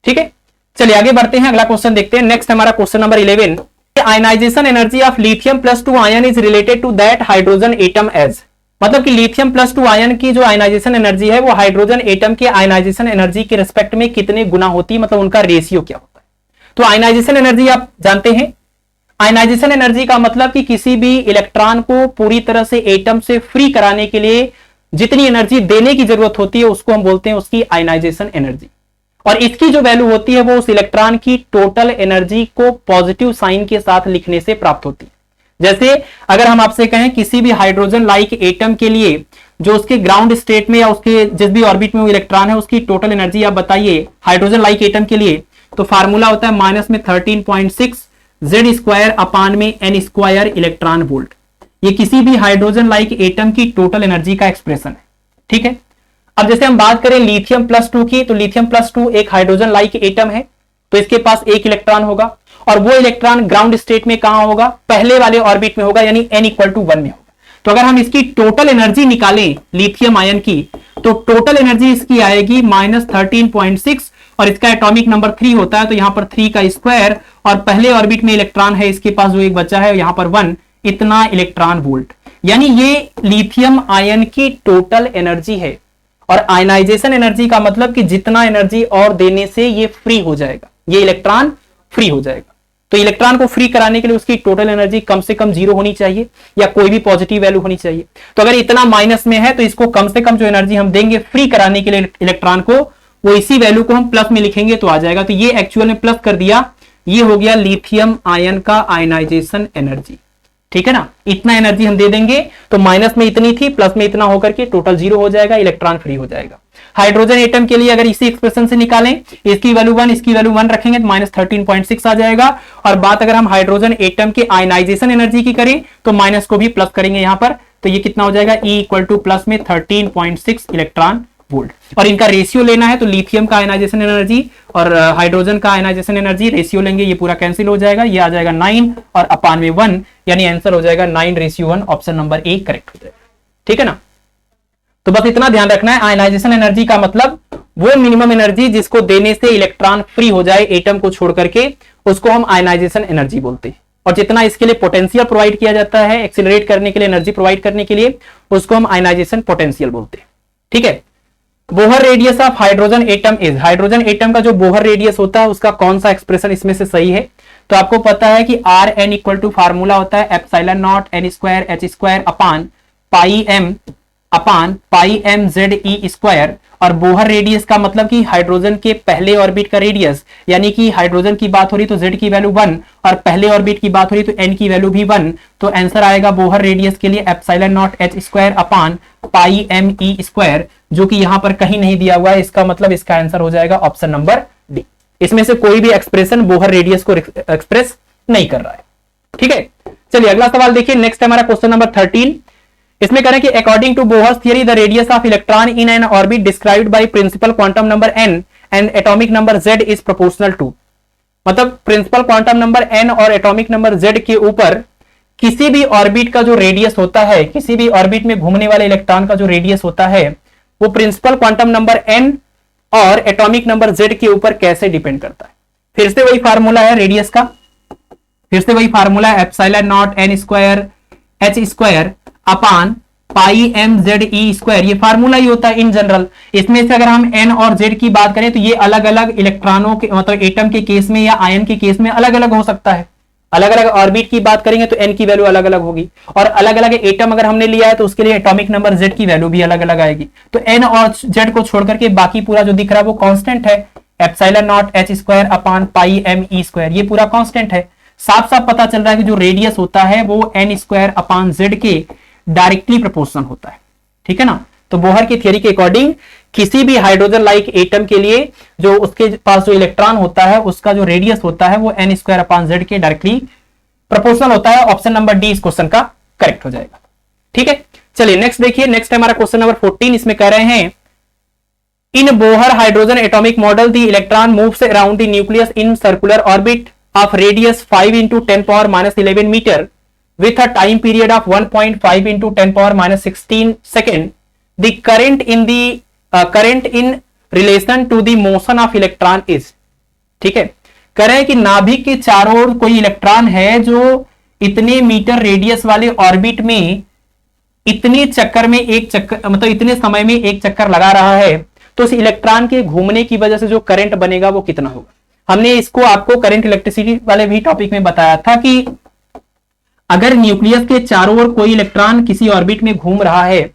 ठीक है। चलिए आगे बढ़ते हैं, अगला क्वेश्चन देखते हैं। नेक्स्ट हमारा question number 11, ionisation energy of lithium plus 2 ion is related to that hydrogen atom as. मतलब कि लिथियम प्लस 2 आयन की जो आयनाइजेशन एनर्जी है वो हाइड्रोजन एटम के आयनाइजेशन एनर्जी के रिस्पेक्ट में कितने गुना होती है, मतलब उनका रेशियो क्या होता है। तो आयनाइजेशन एनर्जी आप जानते हैं, आयनाइजेशन एनर्जी का मतलब कि किसी भी इलेक्ट्रॉन को पूरी तरह से एटम से फ्री कराने के लिए जितनी एनर्जी देने की जरूरत होती है उसको हम बोलते हैं उसकी आयनाइजेशन एनर्जी। और इसकी जो वैल्यू होती है वो उस इलेक्ट्रॉन की टोटल एनर्जी को पॉजिटिव साइन के साथ लिखने से प्राप्त होती है। जैसे अगर हम आपसे कहें किसी भी हाइड्रोजन लाइक एटम के लिए जो उसके ग्राउंड स्टेट में या उसके जिस भी ऑर्बिट में वो इलेक्ट्रॉन है उसकी टोटल एनर्जी आप बताइए हाइड्रोजन लाइक एटम के लिए, तो फार्मूला होता है माइनस में 13.6 जेड स्क्वायर अपान में एन स्क्वायर इलेक्ट्रॉन वोल्ट। ये किसी भी हाइड्रोजन लाइक एटम की टोटल एनर्जी का एक्सप्रेशन है। ठीक है, अब जैसे हम बात करें लिथियम प्लस 2 की, तो लिथियम प्लस 2 एक हाइड्रोजन लाइक एटम है, तो इसके पास एक इलेक्ट्रॉन होगा और वो इलेक्ट्रॉन ग्राउंड स्टेट में कहां होगा, पहले वाले ऑर्बिट में होगा, यानी n = 1 में होगा। तो अगर हम इसकी टोटल एनर्जी निकालें लिथियम आयन की, तो टोटल एनर्जी इसकी आएगी माइनस 13.6 और इसका एटॉमिक नंबर 3 होता है, तो यहां पर 3 का स्क्वायर और पहले ऑर्बिट में इलेक्ट्रॉन है इसके पास जो एक बचा है यहां पर 1, इतना इलेक्ट्रॉन वोल्ट, यानी ये लिथियम आयन की टोटल एनर्जी है। और आयनाइजेशन एनर्जी का मतलब कि जितना एनर्जी और देने से ये फ्री हो जाएगा, ये इलेक्ट्रॉन फ्री हो जाएगा। तो इलेक्ट्रॉन को फ्री कराने के लिए उसकी टोटल एनर्जी कम से कम 0 होनी चाहिए या कोई भी पॉजिटिव वैल्यू होनी चाहिए। तो अगर इतना माइनस में है तो इसको कम से कम जो एनर्जी हम देंगे फ्री कराने के लिए इलेक्ट्रॉन को, वो इसी वैल्यू को हम प्लस में लिखेंगे तो आ जाएगा। तो ये एक्चुअल में प्लस कर दिया, ये हो गया लिथियम आयन का आयनाइजेशन एनर्जी। ठीक है ना, इतना एनर्जी हम दे देंगे तो माइनस में इतनी थी प्लस में इतना होकर के टोटल 0 हो जाएगा, इलेक्ट्रॉन फ्री हो जाएगा। हाइड्रोजन एटम के लिए अगर इसी एक्सप्रेशन से निकालें, इसकी वैल्यू 1 इसकी वैल्यू 1 रखेंगे तो माइनस 13.6 आ जाएगा। और बात अगर हम हाइड्रोजन एटम के आयनाइजेशन एनर्जी की करें तो माइनस को भी प्लस करेंगे यहां पर, तो ये कितना हो जाएगा E = प्लस में 13.6 इलेक्ट्रॉन वोल्ट। और इनका रेशियो लेना है तो लिथियम का आयनाइजेशन एनर्जी और हाइड्रोजन का आयनाइजेशन एनर्जी रेशियो लेंगे, ये पूरा कैंसिल हो जाएगा, ये आ जाएगा 9 और अपान में 1, यानी आंसर हो जाएगा 9:1, ऑप्शन नंबर ए करेक्ट हो जाएगा। ठीक है ना, तो बस इतना ध्यान रखना है, आयनाइजेशन एनर्जी का मतलब वो मिनिमम एनर्जी जिसको देने से इलेक्ट्रॉन फ्री हो जाए एटम को छोड़ करके, उसको हम आयनाइजेशन एनर्जी बोलते हैं। और जितना इसके लिए पोटेंशियल प्रोवाइड किया जाता है एक्सीलरेट करने के लिए, एनर्जी प्रोवाइड करने के लिए, उसको हम आयनाइजेशन पोटेंशियल बोलते हैं। ठीक है, Bohr radius of hydrogen atom is, hydrogen atom का जो बोहर रेडियस होता है उसका कौन सा एक्सप्रेशन इसमें से सही है। तो आपको पता है कि Rn = फार्मूला होता है ε0 n² अपान पाई m ZE²। और बोहर रेडियस का मतलब कि हाइड्रोजन के पहले ऑर्बिट का रेडियस, यानी कि हाइड्रोजन की बात हो रही तो Z की वैल्यू 1 और पहले ऑर्बिट की बात हो रही तो n की वैल्यू भी 1, तो आंसर आएगा बोहर रेडियस के लिए ε0h² अपान पाई me², जो कि यहां पर कहीं नहीं दिया हुआ है। इसका मतलब इसका आंसर हो जाएगा ऑप्शन नंबर डी। इसमें से कोई भी एक्सप्रेशन बोहर रेडियस को एक्सप्रेस नहीं कर रहा है। ठीक है, चलिए अगला सवाल देखिए। नेक्स्ट हमारा क्वेश्चन नंबर 13, इसमें कह रहे हैं कि according to Bohr's theory the radius of electron in an orbit described by principal quantum number n and atomic number z is proportional to. मतलब प्रिंसिपल क्वांटम नंबर n और atomic number z के ऊपर किसी भी orbit का जो radius होता है, किसी भी ऑर्बिट में घूमने वाले इलेक्ट्रॉन का जो रेडियस होता है वो प्रिंसिपल क्वांटम नंबर n और एटॉमिक नंबर z के ऊपर कैसे डिपेंड करता है। फिर से वही फार्मूला है रेडियस का, फिर से वही फार्मूला है ε0 n² अपान पाई m ZE²। ये फार्मूला ही होता है इन जनरल। इसमें से अगर हम n और z की बात करें तो ये अलग अलग इलेक्ट्रॉनों के मतलब एटम के केस में या आयन के केस में अलग अलग हो सकता है। अलग अलग ऑर्बिट की बात करेंगे तो n की वैल्यू अलग अलग होगी, और अलग अलग एटम अगर हमने लिया है तो उसके लिए एटॉमिक नंबर z की वैल्यू भी अलग अलग आएगी। तो n और z को छोड़ करके बाकी पूरा जो दिख रहा है वो कांस्टेंट है, ε0h² अपान पाई me², ये पूरा कांस्टेंट है। साफ साफ पता चल रहा है कि जो रेडियस होता है वो n² अपान z के डायरेक्टली प्रोपोर्शनल होता है। ठीक है ना, तो बोहर की थियरी के अकॉर्डिंग किसी भी हाइड्रोजन लाइक एटम के लिए जो उसके पास जो इलेक्ट्रॉन होता है उसका जो रेडियस होता है वो n² अपान z के डायरेक्टली प्रोपोर्शनल होता है। ऑप्शन नंबर डी इस क्वेश्चन का करेक्ट हो जाएगा। ठीक है, चलिए नेक्स्ट देखिए। नेक्स्ट हमारा क्वेश्चन नंबर 14, इसमें कह रहे हैं in Bohr hydrogen atomic model the electron moves around the nucleus in circular orbit of radius 5 × 10⁻11 metre with a time period of 1.5 × 10⁻16 second. The current in relation to the motion of electron is, ठीक है, कह रहे हैं कि नाभिक के चारों ओर कोई इलेक्ट्रॉन है जो इतने मीटर रेडियस वाले ऑर्बिट में इतने चक्कर में एक चक्कर, मतलब इतने समय में एक चक्कर लगा रहा है, तो उस इलेक्ट्रॉन के घूमने की वजह से जो करंट बनेगा वो कितना होगा। हमने इसको आपको करंट इलेक्ट्रिसिटी वाले भी टॉपिक में बताया था कि अगर न्यूक्लियस के चारों ओर कोई इलेक्ट्रॉन किसी ऑर्बिट में घूम रहा है,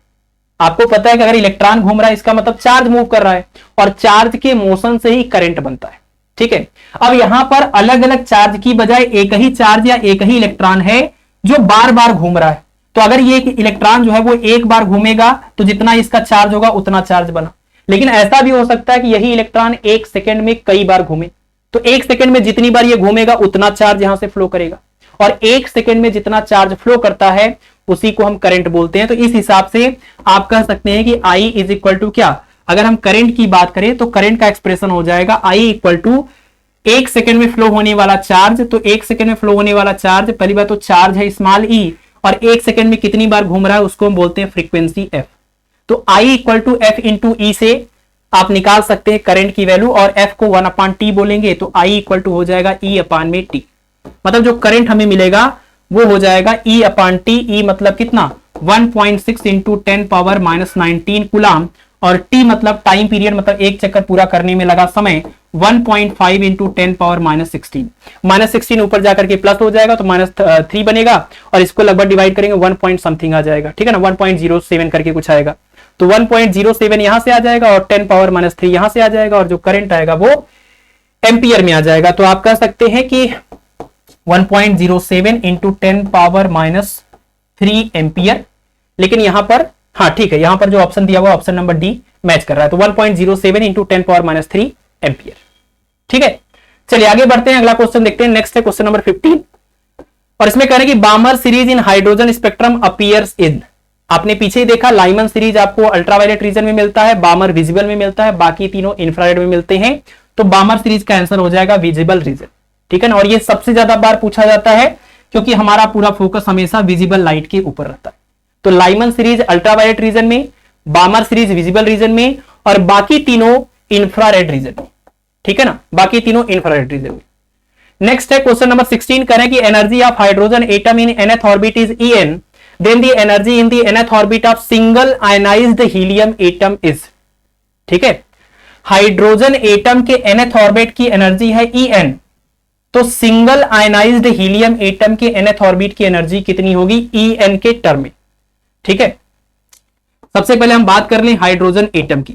आपको पता है कि अगर इलेक्ट्रॉन घूम रहा है इसका मतलब चार्ज मूव कर रहा है, और चार्ज के मोशन से ही करंट बनता है। ठीक है, अब यहां पर अलग अलग चार्ज की बजाय एक ही चार्ज या एक ही इलेक्ट्रॉन है जो बार बार घूम रहा है, तो अगर ये इलेक्ट्रॉन जो है वो एक बार घूमेगा तो जितना इसका चार्ज होगा उतना चार्ज बना। लेकिन ऐसा भी हो सकता है कि यही इलेक्ट्रॉन एक सेकंड में कई बार घूमे, तो एक सेकंड में जितनी बार ये घूमेगा उतना चार्ज यहां से फ्लो करेगा, और एक सेकंड में जितना चार्ज फ्लो करता है उसी को हम करंट बोलते हैं। तो इस हिसाब से आप कह सकते हैं कि I इज इक्वल टू क्या, अगर हम करंट की बात करें तो करंट का एक्सप्रेशन हो जाएगा I इक्वल टू एक सेकंड में फ्लो होने वाला चार्ज। तो एक सेकंड में फ्लो होने वाला चार्ज, पहली बात तो चार्ज है स्मॉल e, और एक सेकंड में कितनी बार घूम रहा है उसको हम बोलते हैं फ्रीक्वेंसी f। तो I equal to f into e से आप निकाल सकते हैं करंट की वैल्यू, और f को 1/t बोलेंगे तो I इक्वल टू हो जाएगा E/t। मतलब जो करंट हमें मिलेगा वो हो जाएगा E/t। E मतलब कितना, 1.6 इंटू 10⁻⁻19 कूलम, और t मतलब टाइम पीरियड, मतलब एक चक्कर पूरा करने में लगा समय, 1.5 इंटू 10⁻⁻16। -16 ऊपर जाकर के प्लस हो जाएगा तो -3 बनेगा, और इसको लगभग डिवाइड करेंगे 1 पॉइंट समथिंग आ जाएगा। ठीक है ना, 1.07 करके कुछ आएगा, तो 1.07 यहां से आ जाएगा और 10⁻³ यहां से आ जाएगा, और जो करंट आएगा वो एम्पियर में आ जाएगा। तो आप कह सकते हैं कि 1.07 इंटू 10⁻³ एम्पियर। लेकिन यहां पर हाँ ठीक है, यहां पर जो ऑप्शन दिया हुआ ऑप्शन नंबर डी मैच कर रहा है, तो 1.07 इंटू 10⁻³ एम्पियर। ठीक है, चलिए आगे बढ़ते हैं, अगला क्वेश्चन देखते हैं। नेक्स्ट है क्वेश्चन नंबर 15, और इसमें कह रहे हैं कि बामर series in hydrogen spectrum appears इन, आपने पीछे ही देखा लाइमन सीरीज आपको अल्ट्रावायलेट रीजन में मिलता है, बामर विजिबल में मिलता है, बाकी तीनों इंफ्रारेड में मिलते हैं। तो बामर सीरीज का आंसर हो जाएगा विजिबल रीजन। ठीक है ना, और ये सबसे ज्यादा बार पूछा जाता है क्योंकि हमारा पूरा फोकस हमेशा विजिबल लाइट के ऊपर रहता है। तो लाइमन सीरीज अल्ट्रावायलेट रीजन में, बामर सीरीज विजिबल रीजन में, और बाकी तीनों इंफ्रारेड रीजन में। ठीक है ना, बाकी तीनों इंफ्रारेड रीजन में। नेक्स्ट है क्वेश्चन नंबर 16, करें कि energy of hydrogen atom in nth orbit is En, then the energy in the nth orbit of single ionised helium atom is. ठीक है, हाइड्रोजन एटम के nth ऑर्बिट की energy है En, तो single ionised helium atom के nth orbit की energy कितनी होगी En के टर्म में। ठीक है, सबसे पहले हम बात कर लें हाइड्रोजन एटम की।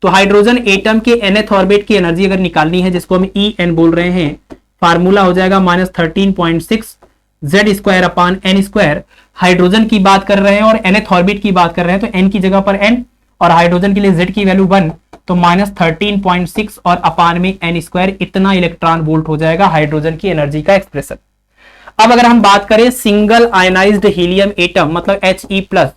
तो हाइड्रोजन एटम के nth ऑर्बिट की एनर्जी अगर निकालनी है, जिसको हम En बोल रहे हैं, फार्मूला हो जाएगा -13.6 Z²/n²। हाइड्रोजन की बात कर रहे हैं और nth ऑर्बिट की बात कर रहे हैं, तो n की जगह पर n, और हाइड्रोजन के लिए z की वैल्यू 1, तो -13.6 और अपान में n², इतना इलेक्ट्रॉन वोल्ट हो जाएगा हाइड्रोजन की एनर्जी का एक्सप्रेशन। अब अगर हम बात करें सिंगल आयनाइज्ड हीलियम एटम, मतलब He+,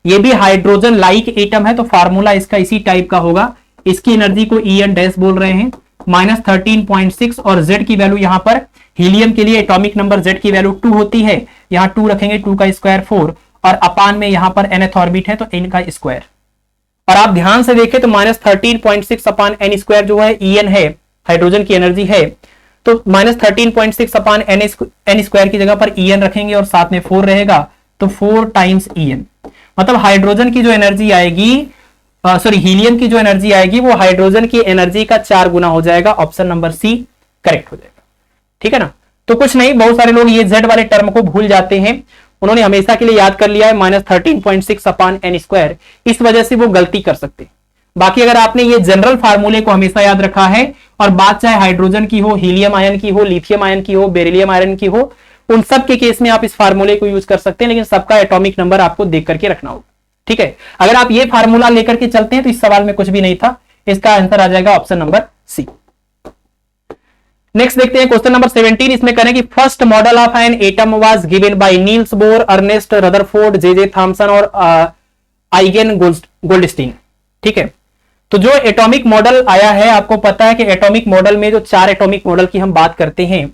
ये भी हाइड्रोजन लाइक एटम है, तो फार्मूला इसका इसी टाइप का होगा। इसकी एनर्जी को En- बोल रहे हैं, -13.6, और z की वैल्यू यहां पर हीलियम के लिए एटॉमिक नंबर z की वैल्यू 2 होती है, यहां 2 रखेंगे, 2 का स्क्वायर 4, और अपान में यहां पर nth ऑर्बिट है तो n का स्क्वायर। और आप ध्यान से देखें तो -13.6 अपान n² जो है En है, हाइड्रोजन की एनर्जी है, तो -13.6 अपान n² की जगह पर En रखेंगे और साथ में 4 रहेगा, तो 4 टाइम्स En। मतलब हाइड्रोजन की जो एनर्जी आएगी, सॉरी हीलियम की जो एनर्जी आएगी वो हाइड्रोजन की एनर्जी का 4 गुना हो जाएगा। ऑप्शन नंबर सी करेक्ट हो जाएगा। ठीक है ना, तो कुछ नहीं, बहुत सारे लोग ये z वाले टर्म को भूल जाते हैं, उन्होंने हमेशा के लिए याद कर लिया है -13.6 अपान n², इस वजह से वो गलती कर सकते हैं। बाकी अगर आपने ये जनरल फार्मूले को हमेशा याद रखा है, और बात चाहे हाइड्रोजन की हो, हीलियम आयन की हो, लिथियम आयन की हो, बेरिलियम आयन की हो, उन सब के केस में आप इस फार्मूले को यूज कर सकते हैं, लेकिन सबका एटॉमिक नंबर आपको देख करके रखना होगा। ठीक है, अगर आप ये फार्मूला लेकर के चलते हैं तो इस सवाल में कुछ भी नहीं था, इसका आंसर आ जाएगा ऑप्शन नंबर सी। नेक्स्ट देखते हैं क्वेश्चन नंबर 17, इसमें करें कि first model of an atom was given by Niels Bohr, Ernest Rutherford, J Thomson और आइगेन गोल्डस्टीन। ठीक है, तो जो एटॉमिक मॉडल आया है, आपको पता है कि एटॉमिक मॉडल में जो 4 एटॉमिक मॉडल की हम बात करते हैं,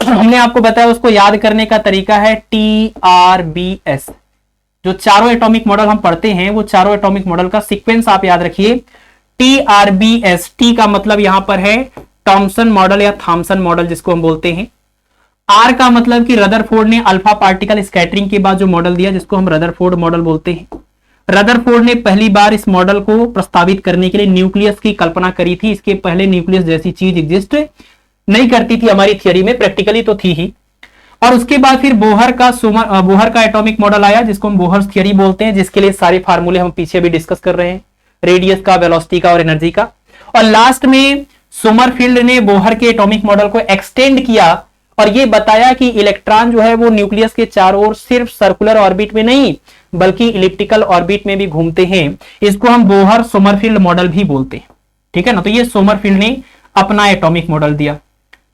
हमने आपको बताया उसको याद करने का तरीका है TRBS। जो चारों एटॉमिक मॉडल हम पढ़ते हैं वो चारों एटॉमिक मॉडल का सीक्वेंस आप याद रखिए, TRBS। T का मतलब यहां पर है थॉमसन मॉडल या थॉमसन मॉडल जिसको हम बोलते हैं। आर का मतलब कि रदरफोर्ड ने अल्फा पार्टिकल स्कैटरिंग के बाद जो मॉडल दिया जिसको हम रदरफोर्ड मॉडल बोलते हैं। रदरफोर्ड ने पहली बार इस मॉडल को प्रस्तावित करने के लिए न्यूक्लियस की कल्पना करी थी। इसके पहले न्यूक्लियस जैसी चीज एग्जिस्ट नहीं करती थी हमारी थियरी में, प्रैक्टिकली तो थी ही। और उसके बाद फिर बोहर का एटॉमिक मॉडल आया जिसको हम बोहर्स थियरी बोलते हैं, जिसके लिए सारे फार्मूले हम पीछे भी डिस्कस कर रहे हैं, रेडियस का, वेलोसिटी का और एनर्जी का। और लास्ट में सोमरफील्ड ने बोहर के एटॉमिक मॉडल को एक्सटेंड किया और ये बताया कि इलेक्ट्रॉन जो है वो न्यूक्लियस के चारों ओर सिर्फ सर्कुलर ऑर्बिट में नहीं बल्कि इलिप्टिकल ऑर्बिट में भी घूमते हैं। इसको हम बोहर सोमरफील्ड मॉडल भी बोलते हैं, ठीक है ना। तो ये सोमरफील्ड ने अपना एटॉमिक मॉडल दिया।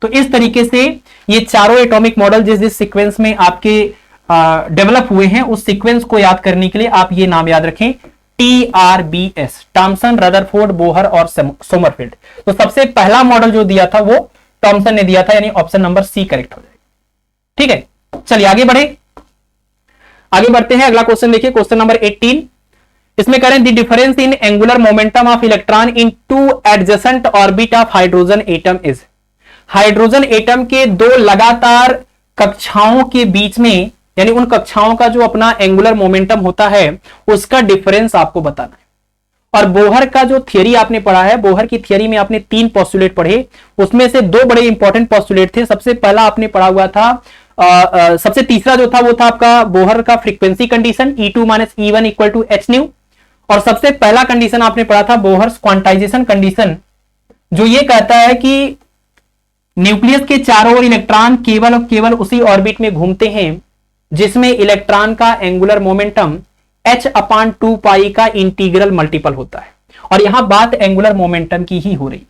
तो इस तरीके से ये चारों एटॉमिक मॉडल जिस जिस सीक्वेंस में आपके डेवलप हुए हैं उस सीक्वेंस को याद करने के लिए आप ये नाम याद रखें, TRBS, थॉमसन, रदरफोर्ड, बोहर और सोमरफील्ड। तो सबसे पहला मॉडल जो दिया था वो थॉमसन ने दिया था, यानी ऑप्शन नंबर सी करेक्ट हो जाएगा। ठीक है, चलिए आगे बढ़े, आगे बढ़ते हैं। अगला क्वेश्चन देखिए, क्वेश्चन नंबर 18। इसमें कह रहे हैं the difference in angular momentum of electron in two adjacent orbit of hydrogen atom is. Hydrogen atom के दो लगातार कक्षाओं के बीच में, यानी उन कक्षाओं का जो अपना एंगुलर मोमेंटम होता है उसका डिफरेंस आपको बताना है। और बोहर का जो थियरी आपने पढ़ा है, बोहर की थियरी में आपने 3 पोस्टुलेट पढ़े, उसमें से 2 बड़े इंपॉर्टेंट पोस्टुलेट थे। सबसे पहला आपने पढ़ा हुआ था, सबसे तीसरा जो था वो था आपका बोहर का frequency condition E2 - E1 equal to h nu. और सबसे पहला कंडीशन आपने पढ़ा था बोहर्स क्वांटाइजेशन कंडीशन, जो ये कहता है कि न्यूक्लियस के चारों ओर इलेक्ट्रॉन केवल और केवल उसी ऑर्बिट में घूमते हैं जिसमें इलेक्ट्रॉन का एंगुलर मोमेंटम h/2π का इंटीग्रल मल्टीपल होता है। और यहां बात एंगुलर मोमेंटम की ही हो रही है,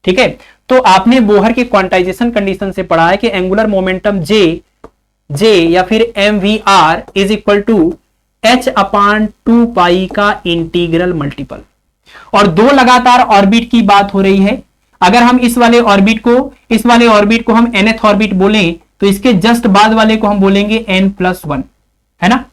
ठीक है। तो आपने बोहर के क्वांटाइजेशन कंडीशन से पढ़ा है कि एंगुलर मोमेंटम J या फिर mvr is equal to h/2π का इंटीग्रल मल्टीपल। और 2 लगातार ऑर्बिट की बात हो रही है। अगर हम इस वाले ऑर्बिट को हम nth ऑर्बिट बोलें तो इसके जस्ट बाद वाले को हम बोलेंगे n+1, है ना।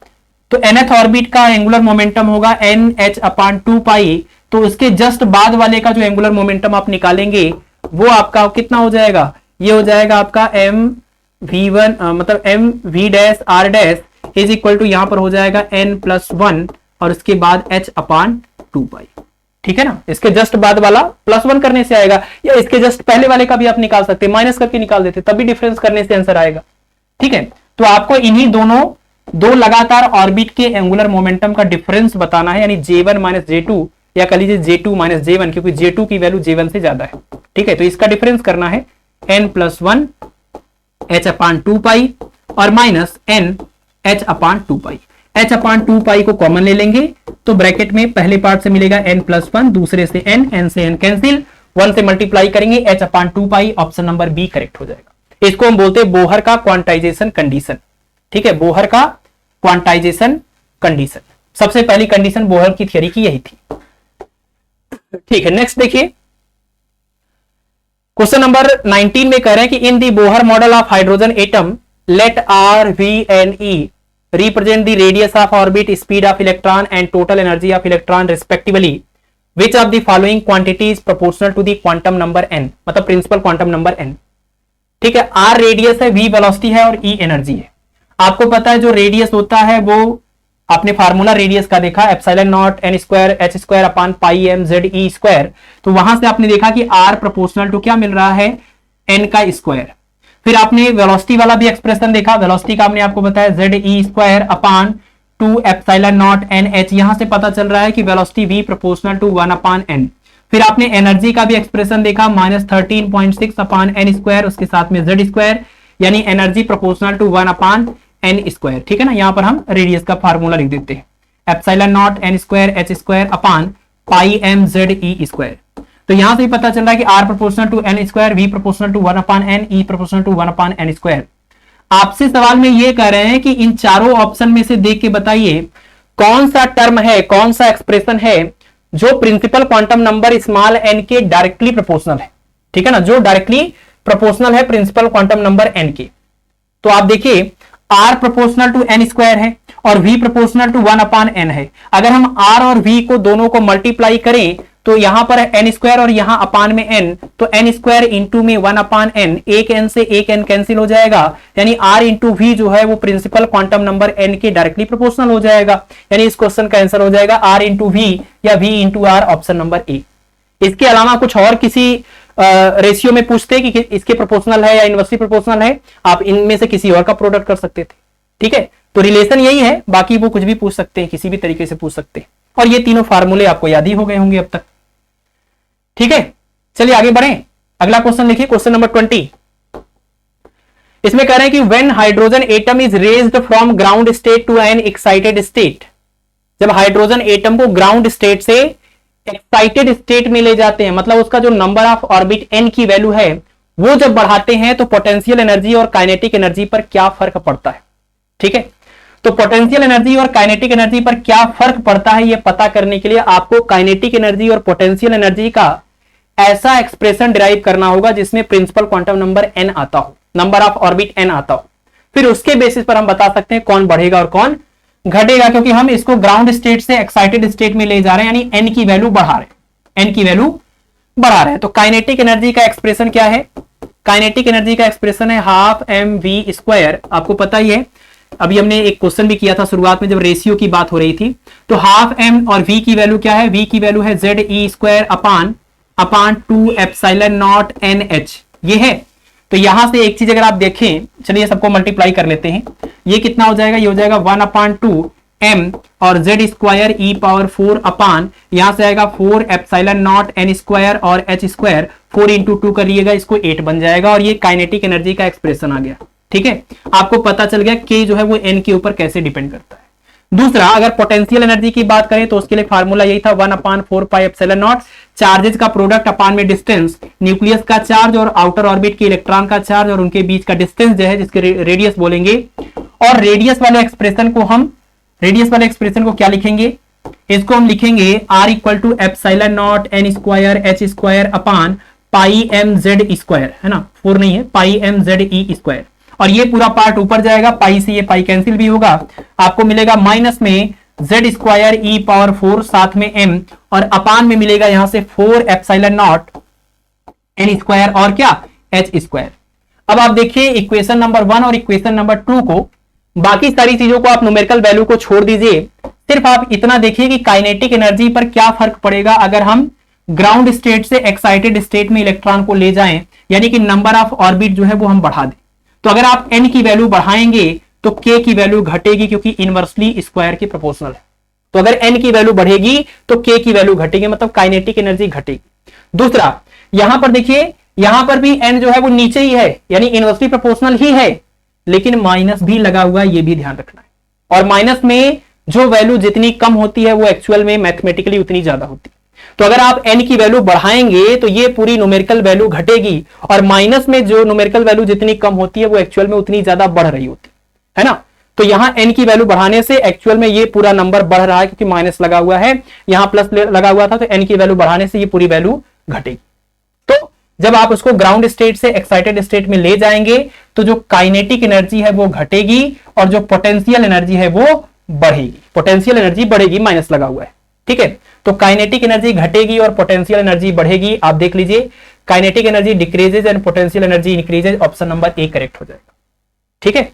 तो nth ऑर्बिट का एंगुलर मोमेंटम होगा nh/2π। तो उसके जस्ट बाद वाले का जो एंगुलर मोमेंटम आप निकालेंगे वो आपका कितना हो जाएगा, ये हो जाएगा आपका mv1 मतलब mv'(r) इज इक्वल टू यहां पर हो जाएगा n+1 और उसके बाद h/2π, ठीक है ना। इसके जस्ट बाद वाला +1 करने से आएगा, या इसके जस्ट पहले वाले का भी आप निकाल सकते हैं, माइनस करके निकाल देते तब भी डिफरेंस करने से आंसर आएगा, ठीक है। तो आपको इन्हीं दोनों 2 लगातार ऑर्बिट के एंगुलर मोमेंटम का डिफरेंस बताना है, यानी J1 - J2 या कह लीजिए J2 - J1, क्योंकि J2 की वैल्यू J1 से ज्यादा है, ठीक है। तो इसका डिफरेंस करना है n+1 h/2π और माइनस n h/2π। h/2π को कॉमन ले लेंगे तो ब्रैकेट में पहले पार्ट से मिलेगा n+1, दूसरे से n से n कैंसिल, 1 से मल्टीप्लाई करेंगे, h/2π option number B correct हो जाएगा। इसको हम बोलते हैं बोहर का क्वांटाइजेशन कंडीशन, ठीक है, बोहर का क्वांटाइजेशन कंडीशन। सबसे पहली कंडीशन बोहर की थियरी की यही थी, ठीक है। नेक्स्ट देखिए, क्वेश्चन नंबर 19 में कह रहे हैं कि in the Bohr model of hydrogen atom let R, V and E represent the radius of orbit, speed of electron and total energy of electron respectively. Which of the following quantity is proportional to the quantum number n? मतलब principal quantum number n, ठीक है। R radius है, V velocity है और E energy है। आपको पता है जो रेडियस होता है वो आपने फार्मूला रेडियस का देखा, ε0 n² h²/πmze²। तो वहां से आपने देखा कि R प्रोपोर्शनल टू क्या मिल रहा है, n का स्क्वायर। फिर आपने वेलोसिटी वाला भी एक्सप्रेशन देखा, वेलोसिटी का आपने आपको बताया ze²/2ε0 nh। यहां से पता चल रहा है कि velocity v proportional to 1/n। फिर आपने एनर्जी का भी एक्सप्रेशन देखा, -13.6/n², उसके साथ में z², यानी एनर्जी प्रोपोर्शनल टू 1/n², ठीक है ना। यहां पर हम रेडियस का फार्मूला लिख देते हैं, ε0 n² h²/πmze²। तो यहां से भी पता चल रहा है कि R proportional to n², V proportional to 1/n, E proportional to 1/n²। आपसे सवाल में ये कह रहे हैं कि इन चारों ऑप्शन में से देख के बताइए कौन सा टर्म है, कौन सा एक्सप्रेशन है जो principal quantum number small n के डायरेक्टली प्रोपोर्शनल है, ठीक है ना, जो डायरेक्टली प्रोपोर्शनल है प्रिंसिपल क्वांटम नंबर n के। तो आप देखिए R प्रोपोर्शनल टू n² है और V प्रोपोर्शनल टू 1/n है। अगर हम R और V को दोनों को मल्टीप्लाई करें तो यहां पर एन स्क्वायर और यहां अपान में एन, तो एन स्क्वायर इंटू में 1 अपान एन, एक एन से एक एन कैंसिल हो जाएगा, यानी आर इंटू वी जो है वो प्रिंसिपल क्वांटम नंबर एन के डायरेक्टली प्रोपोर्शनल हो जाएगा। यानी इस क्वेश्चन का आंसर हो जाएगा आर इंटू वी या V into R, option number A. इसके अलावा कुछ और किसी रेशियो में पूछते कि इसके प्रोपोर्शनल है या इनवर्सली प्रोपोर्शनल है, आप इनमें से किसी और का प्रोडक्ट कर सकते थे। ठीक है, तो रिलेशन यही है, बाकी वो कुछ भी पूछ सकते हैं, किसी भी तरीके से पूछ सकते हैं। और ये तीनों फार्मूले आपको याद ही हो गए होंगे अब तक। ठीक है, चलिए आगे बढ़ें। अगला क्वेश्चन लिखिए, क्वेश्चन नंबर 20। इसमें कह रहे हैं कि when hydrogen atom is raised from ground state to an excited state, जब हाइड्रोजन एटम को ग्राउंड स्टेट से एक्साइटेड स्टेट में ले जाते हैं, मतलब उसका जो नंबर ऑफ ऑर्बिट एन की वैल्यू है वो जब बढ़ाते हैं, तो पोटेंशियल एनर्जी और काइनेटिक एनर्जी पर क्या फर्क पड़ता है। ठीक है, तो पोटेंशियल एनर्जी और काइनेटिक एनर्जी पर क्या फर्क पड़ता है, यह पता करने के लिए आपको काइनेटिक एनर्जी और पोटेंशियल एनर्जी का ऐसा एक्सप्रेशन डिराइव करना होगा जिसमें प्रिंसिपल क्वांटम नंबर एन आता हो, नंबर ऑफ ऑर्बिट एन आता हो। फिर उसके बेसिस पर हम बता सकते हैं कौन बढ़ेगा और कौन घटेगा, क्योंकि हम इसको ग्राउंड स्टेट से एक्साइटेड स्टेट में ले जा रहे हैं, यानी एन की वैल्यू बढ़ा रहे हैं, एन की वैल्यू बढ़ा रहे हैं। तो काइनेटिक एनर्जी का एक्सप्रेशन क्या है, काइनेटिक एनर्जी का एक्सप्रेशन है हाफ एम वी स्क्वायर। आपको पता ही है, अभी हमने एक क्वेश्चन भी किया था शुरुआत में जब रेशियो की बात हो रही थी। तो हाफ एम और वी की वैल्यू क्या है, वी की वैल्यू है Z E square upon 2 epsilon not N H, ये है। तो यहां से एक चीज अगर आप देखें, चलिए सबको मल्टीप्लाई कर लेते हैं, ये कितना हो जाएगा, ये हो जाएगा 1 अपान 2 एम और जेड स्क्वायर ई पावर 4 अपान, यहां से आएगा 4 एप्सिलॉन नॉट एन स्क्वायर और एच स्क्वायर, 4 इंटू 2 करिएगा, इसको 8 बन जाएगा, और ये काइनेटिक एनर्जी का एक्सप्रेशन आ गया। ठीक है, आपको पता चल गया के जो है वो एन के ऊपर कैसे डिपेंड करता है। दूसरा, अगर पोटेंशियल एनर्जी की बात करें तो उसके लिए फार्मूला यही था 1 अपान 4 पाई एप्सिलॉन नॉट, चार्जेस का प्रोडक्ट अपान में डिस्टेंस, न्यूक्लियस का चार्ज और आउटर ऑर्बिट के इलेक्ट्रॉन का चार्ज और उनके बीच का डिस्टेंस जो है जिसके रेडियस बोलेंगे। और रेडियस वाले एक्सप्रेशन को क्या लिखेंगे, इसको हम लिखेंगे R equal to epsilon not an square H square upon pi M Z square, है ना, 4 नहीं है, पाई एम जेड ई स्क्वायर। और ये पूरा पार्ट ऊपर जाएगा, पाई से ये पाई कैंसिल भी होगा, आपको मिलेगा माइनस में जेड स्क्वायर ई पावर 4 साथ में एम, और अपान में मिलेगा यहां से 4 एप्सिलॉन नॉट एन स्क्वायर और क्या एच स्क्वायर। अब आप देखिए इक्वेशन नंबर 1 और इक्वेशन नंबर 2 को, बाकी सारी चीजों को आप न्यूमेरिकल वैल्यू को छोड़ दीजिए, सिर्फ आप इतना देखिए कि काइनेटिक एनर्जी पर क्या फर्क पड़ेगा अगर हम ग्राउंड स्टेट से एक्साइटेड स्टेट में इलेक्ट्रॉन को ले जाएं, यानी कि नंबर ऑफ ऑर्बिट जो है वो हम बढ़ा दें। तो अगर आप n की वैल्यू बढ़ाएंगे तो k की वैल्यू घटेगी, क्योंकि इनवर्सली स्क्वायर की प्रोपोर्शनल है। तो अगर n की वैल्यू बढ़ेगी तो k की वैल्यू घटेगी, मतलब काइनेटिक एनर्जी घटेगी। दूसरा, यहां पर देखिए, यहां पर भी n जो है वो नीचे ही है, यानी इनवर्सली प्रोपोर्शनल ही है, लेकिन माइनस भी लगा हुआ है, ये भी ध्यान रखना है। और माइनस में जो वैल्यू जितनी कम होती है वो एक्चुअल में मैथमेटिकली उतनी ज्यादा होती है। तो अगर आप n की वैल्यू बढ़ाएंगे तो ये पूरी न्यूमेरिकल वैल्यू घटेगी, और माइनस में जो न्यूमेरिकल वैल्यू जितनी कम होती है वो एक्चुअल में उतनी ज्यादा बढ़ रही होती है ना। तो यहां n की वैल्यू बढ़ाने से एक्चुअल में ये पूरा नंबर बढ़ रहा है, क्योंकि माइनस लगा हुआ है, यहां प्लस लगा हुआ था, तो n की वैल्यू बढ़ाने से ये पूरी वैल्यू घटेगी। तो जब आप उसको ग्राउंड स्टेट से एक्साइटेड स्टेट में ले जाएंगे तो जो काइनेटिक एनर्जी है वो घटेगी और जो पोटेंशियल एनर्जी है वो बढ़ेगी, पोटेंशियल एनर्जी बढ़ेगी, माइनस लगा हुआ है। ठीक है, तो काइनेटिक एनर्जी घटेगी और पोटेंशियल एनर्जी बढ़ेगी। आप देख लीजिए, kinetic energy decreases and potential energy increases, option number A correct हो जाएगा। ठीक है,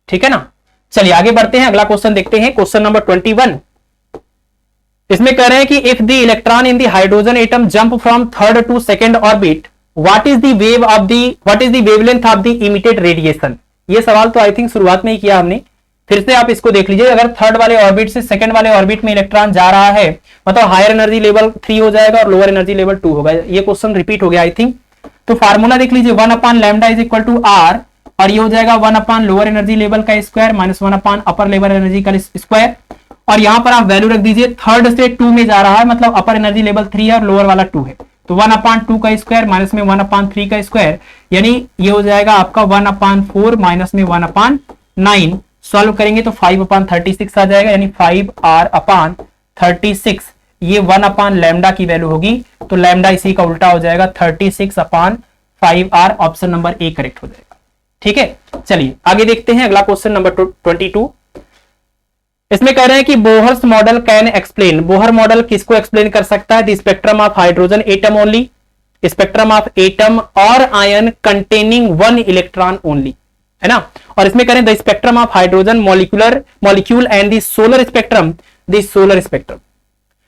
ठीक है ना। चलिए आगे बढ़ते हैं, अगला क्वेश्चन देखते हैं, क्वेश्चन नंबर 21। इसमें कह रहे हैं कि if the electron in the hydrogen atom jump from third to second orbit, what is the wavelength of the emitted radiation. ये सवाल तो आई थिंक शुरुआत में ही किया हमने, फिर से आप इसको देख लीजिए। अगर थर्ड वाले ऑर्बिट से सेकंड वाले ऑर्बिट में इलेक्ट्रॉन जा रहा है, मतलब हायर एनर्जी लेवल 3 हो जाएगा और लोअर एनर्जी लेवल 2 होगा। ये क्वेश्चन रिपीट हो गया आई थिंक। तो फार्मूला देख लीजिए, 1 upon lambda is equal to R, और ये हो जाएगा 1 अपान लोअर एनर्जी लेवल का square minus 1 upon upper level energy का स्क्वायर। और यहां पर आप वैल्यू रख दीजिए, थर्ड से 2 में जा रहा है, मतलब अपर एनर्जी लेवल 3 है और लोअर वाला 2 है, तो 1 अपान 2 का स्क्वायर माइनस में 1 अपान 3 का स्क्वायर, यानी ये हो जाएगा आपका 1 अपान 4 माइनस में 1 अपान 9। सॉल्व करेंगे तो 5 अपान 36 आ जाएगा, यानी 5r अपान 36, ये 1 अपान लैम्डा की वैल्यू होगी, तो लैम्डा इसी का उल्टा हो जाएगा 36 अपान 5r, option number A correct हो जाएगा। ठीक है, चलिए आगे देखते हैं, अगला क्वेश्चन नंबर 22। इसमें कह रहे हैं कि Bohr's model can explain, Bohr model किसको एक्सप्लेन कर सकता है? The spectrum of hydrogen atom only, spectrum of atom और ion containing one electron only, है ना। और इसमें करें the spectrum of hydrogen molecule and the solar spectrum, the solar spectrum.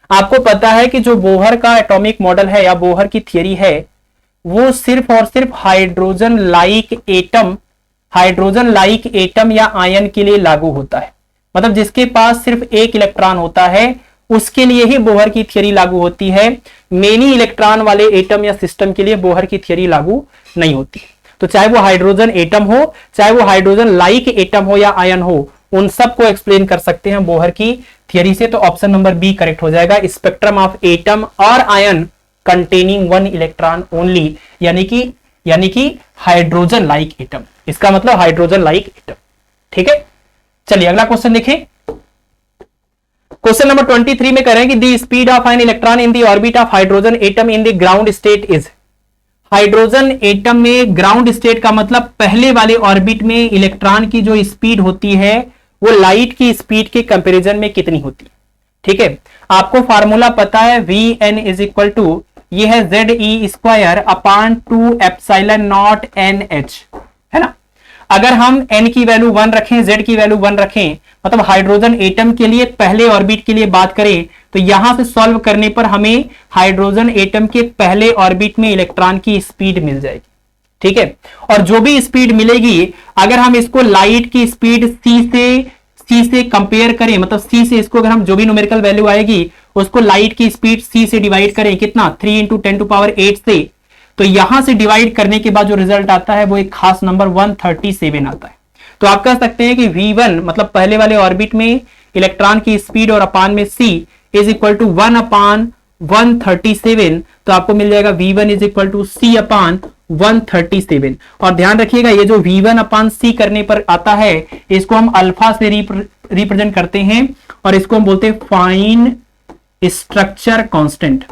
आपको पता है कि जो बोहर का एटॉमिक मॉडल है या बोहर की थियरी है वो सिर्फ और सिर्फ हाइड्रोजन लाइक एटम या आयन के लिए लागू होता है। मतलब जिसके पास सिर्फ एक इलेक्ट्रॉन होता है उसके लिए ही बोहर की थियरी लागू होती है। मेनी इलेक्ट्रॉन वाले एटम या सिस्टम के लिए बोहर की थियरी लागू नहीं होती। तो चाहे वो हाइड्रोजन एटम हो, चाहे वो हाइड्रोजन लाइक एटम हो या आयन हो, उन सबको एक्सप्लेन कर सकते हैं बोहर की थियरी से। तो ऑप्शन नंबर बी करेक्ट हो जाएगा, स्पेक्ट्रम ऑफ एटम और ion containing one electron only, यानी कि हाइड्रोजन लाइक एटम। इसका मतलब हाइड्रोजन लाइक एटम। ठीक है, चलिए अगला क्वेश्चन देखें। क्वेश्चन नंबर 23 में कह रहे हैं कि the speed of an electron in the orbit of hydrogen atom in the ground state is. Hydrogen atom में ग्राउंड स्टेट का मतलब पहले वाले ऑर्बिट में इलेक्ट्रॉन की जो स्पीड होती है वो लाइट की स्पीड के कंपैरिजन में कितनी होती है। ठीक है, आपको फार्मूला पता है Vn इज इक्वल टू ये है ZE² upon 2 epsilon not NH, है ना। अगर हम n की वैल्यू 1 रखें, z की वैल्यू 1 रखें, मतलब हाइड्रोजन एटम के लिए पहले ऑर्बिट के लिए बात करें तो यहां से सॉल्व करने पर हमें हाइड्रोजन एटम के पहले ऑर्बिट में इलेक्ट्रॉन की स्पीड मिल जाएगी। ठीक है, और जो भी स्पीड मिलेगी अगर हम इसको लाइट की स्पीड c से कंपेयर करें, मतलब c से इसको अगर हम जो भी न्यूमेरिकल वैल्यू आएगी उसको लाइट की स्पीड c से डिवाइड करें, कितना 3 × 10⁸ से, तो यहां से डिवाइड करने के बाद जो रिजल्ट आता है वो एक खास नंबर 137 आता है। तो आप कह सकते हैं कि V1 मतलब पहले वाले ऑर्बिट में इलेक्ट्रॉन की स्पीड और अपान में c इज इक्वल टू 1/137, तो आपको मिल जाएगा V1 is equal to c/137। और ध्यान रखिएगा ये जो V1/c करने पर आता है इसको हम अल्फा से रिप्रेजेंट करते हैं और इसको हम बोलते हैं फाइन स्ट्रक्चर कांस्टेंट।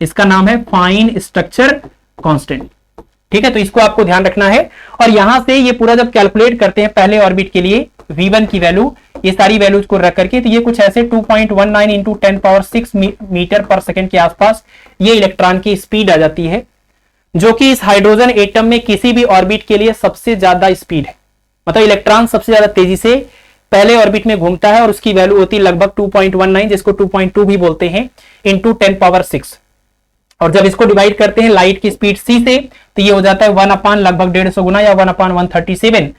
इसका नाम है फाइन स्ट्रक्चर कांस्टेंट। ठीक है, तो इसको आपको ध्यान रखना है। और यहां से ये पूरा जब कैलकुलेट करते हैं पहले ऑर्बिट के लिए V1 की वैल्यू, ये सारी वैल्यूज को रख करके, तो ये कुछ ऐसे 2.19 × 10⁶ मीटर पर सेकंड के आसपास ये इलेक्ट्रॉन की स्पीड आ जाती है, जो कि इस हाइड्रोजन एटम में किसी भी ऑर्बिट के लिए सबसे ज्यादा स्पीड है। मतलब इलेक्ट्रॉन सबसे ज्यादा तेजी से पहले ऑर्बिट में घूमता है और उसकी वैल्यू होती है लगभग 2.19, जिसको 2.2 भी बोलते हैं, × 10⁶। और जब इसको डिवाइड करते हैं लाइट की स्पीड c से तो ये हो जाता है 1/ लगभग 150 गुना या 1/137।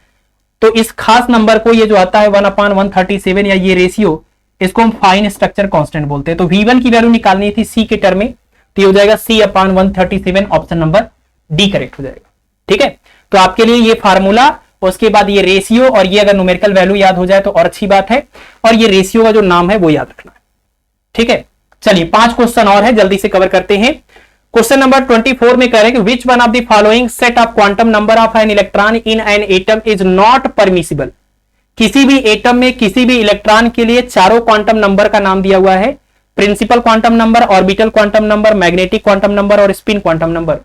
तो इस खास नंबर को ये जो आता है 1/137 या ये रेशियो, इसको हम फाइन स्ट्रक्चर कांस्टेंट बोलते हैं। तो V1 की वैल्यू निकालनी थी c के टर्म में, तो ये हो जाएगा c/137, option number D correct हो जाएगा। ठीक है, तो आपके लिए ये फार्मूला, उसके बाद ये रेशियो, और ये अगर न्यूमेरिकल वैल्यू याद हो जाए तो और अच्छी बात है, और ये रेशियो का जो नाम है वो याद रखना है। ठीक है, चलिए 5 क्वेश्चन और है, जल्दी से कवर करते हैं। क्वेश्चन नंबर 24 में कह रहे हैं कि which one of the following set of quantum number of an electron in an atom is not permissible. किसी भी एटम में किसी भी इलेक्ट्रॉन के लिए चारों क्वांटम नंबर का नाम दिया हुआ है, principal quantum number, orbital quantum number, magnetic quantum number और स्पिन क्वांटम नंबर।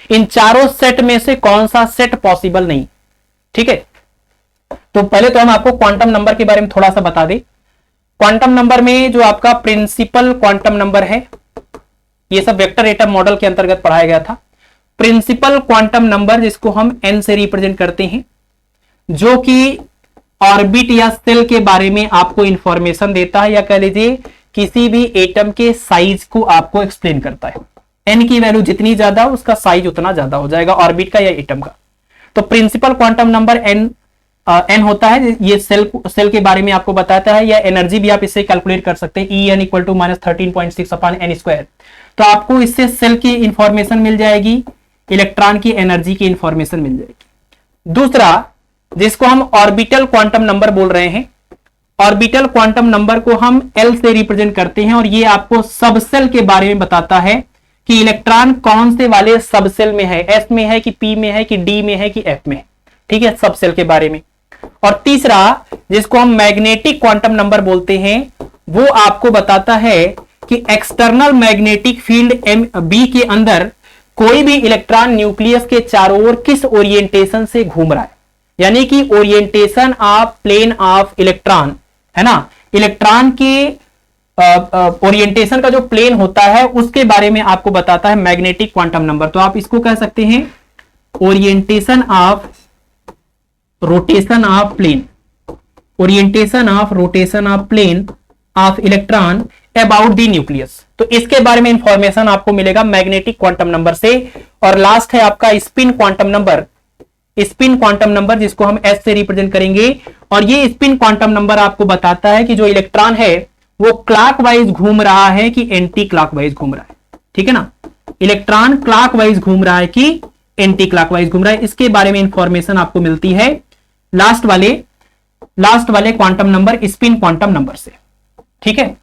इन चारों सेट में से कौन सा सेट पॉसिबल नहीं। ठीक है, तो पहले तो हम आपको क्वांटम नंबर के बारे में थोड़ा सा बता दें। क्वांटम नंबर में जो आपका प्रिंसिपल क्वांटम नंबर है, ये सब वेक्टर एटम मॉडल के अंतर्गत पढ़ाया गया था। प्रिंसिपल क्वांटम नंबर जिसको हम n से रिप्रेजेंट करते हैं, जो कि ऑर्बिट या सेल के बारे में आपको इंफॉर्मेशन देता है, या कह लीजिए किसी भी एटम के साइज को आपको एक्सप्लेन करता है। n की वैल्यू जितनी ज्यादा उसका साइज उतना ज्यादा हो जाएगा, ऑर्बिट का या एटम का। तो प्रिंसिपल क्वांटम नंबर n होता है, ये सेल के बारे में आपको बताता है, या एनर्जी भी आप इससे कैलकुलेट कर सकते हैं, En = -13.6/n²। तो आपको इससे सेल की इंफॉर्मेशन मिल जाएगी, इलेक्ट्रॉन की एनर्जी की इंफॉर्मेशन मिल जाएगी। दूसरा जिसको हम ऑर्बिटल क्वांटम नंबर बोल रहे हैं, ऑर्बिटल क्वांटम नंबर को हम L से रिप्रेजेंट करते हैं, और ये आपको सबसेल के बारे में बताता है कि इलेक्ट्रॉन कौन से वाले सबसेल में है, S में है कि P में है कि D में है कि F में है। ठीक है, सबसेल के बारे में। और तीसरा जिसको हम मैग्नेटिक क्वांटम नंबर बोलते हैं, वो आपको बताता है कि एक्सटर्नल मैग्नेटिक फील्ड B के अंदर कोई भी इलेक्ट्रॉन न्यूक्लियस के चारों ओर किस ओरिएंटेशन से घूम रहा है, यानी कि orientation of plane of electron, है ना। इलेक्ट्रॉन के ओरिएंटेशन का जो प्लेन होता है उसके बारे में आपको बताता है मैग्नेटिक क्वांटम नंबर। तो आप इसको कह सकते हैं orientation of plane, orientation of plane of electron about the nucleus. तो इसके बारे में इंफॉर्मेशन आपको मिलेगा मैग्नेटिक क्वांटम नंबर से। और लास्ट है आपका स्पिन क्वांटम नंबर, जिसको हम एस से रिप्रेजेंट करेंगे। और ये स्पिन क्वांटम नंबर आपको बताता है कि जो इलेक्ट्रॉन है वो क्लॉकवाइज घूम रहा है कि एंटी क्लॉकवाइज घूम रहा है। ठीक है ना, इलेक्ट्रॉन क्लॉकवाइज घूम रहा है कि एंटी क्लॉकवाइज घूम रहा है, इसके बारे में इंफॉर्मेशन आपको मिलती है लास्ट वाले quantum number, spin quantum number से। ठीक है,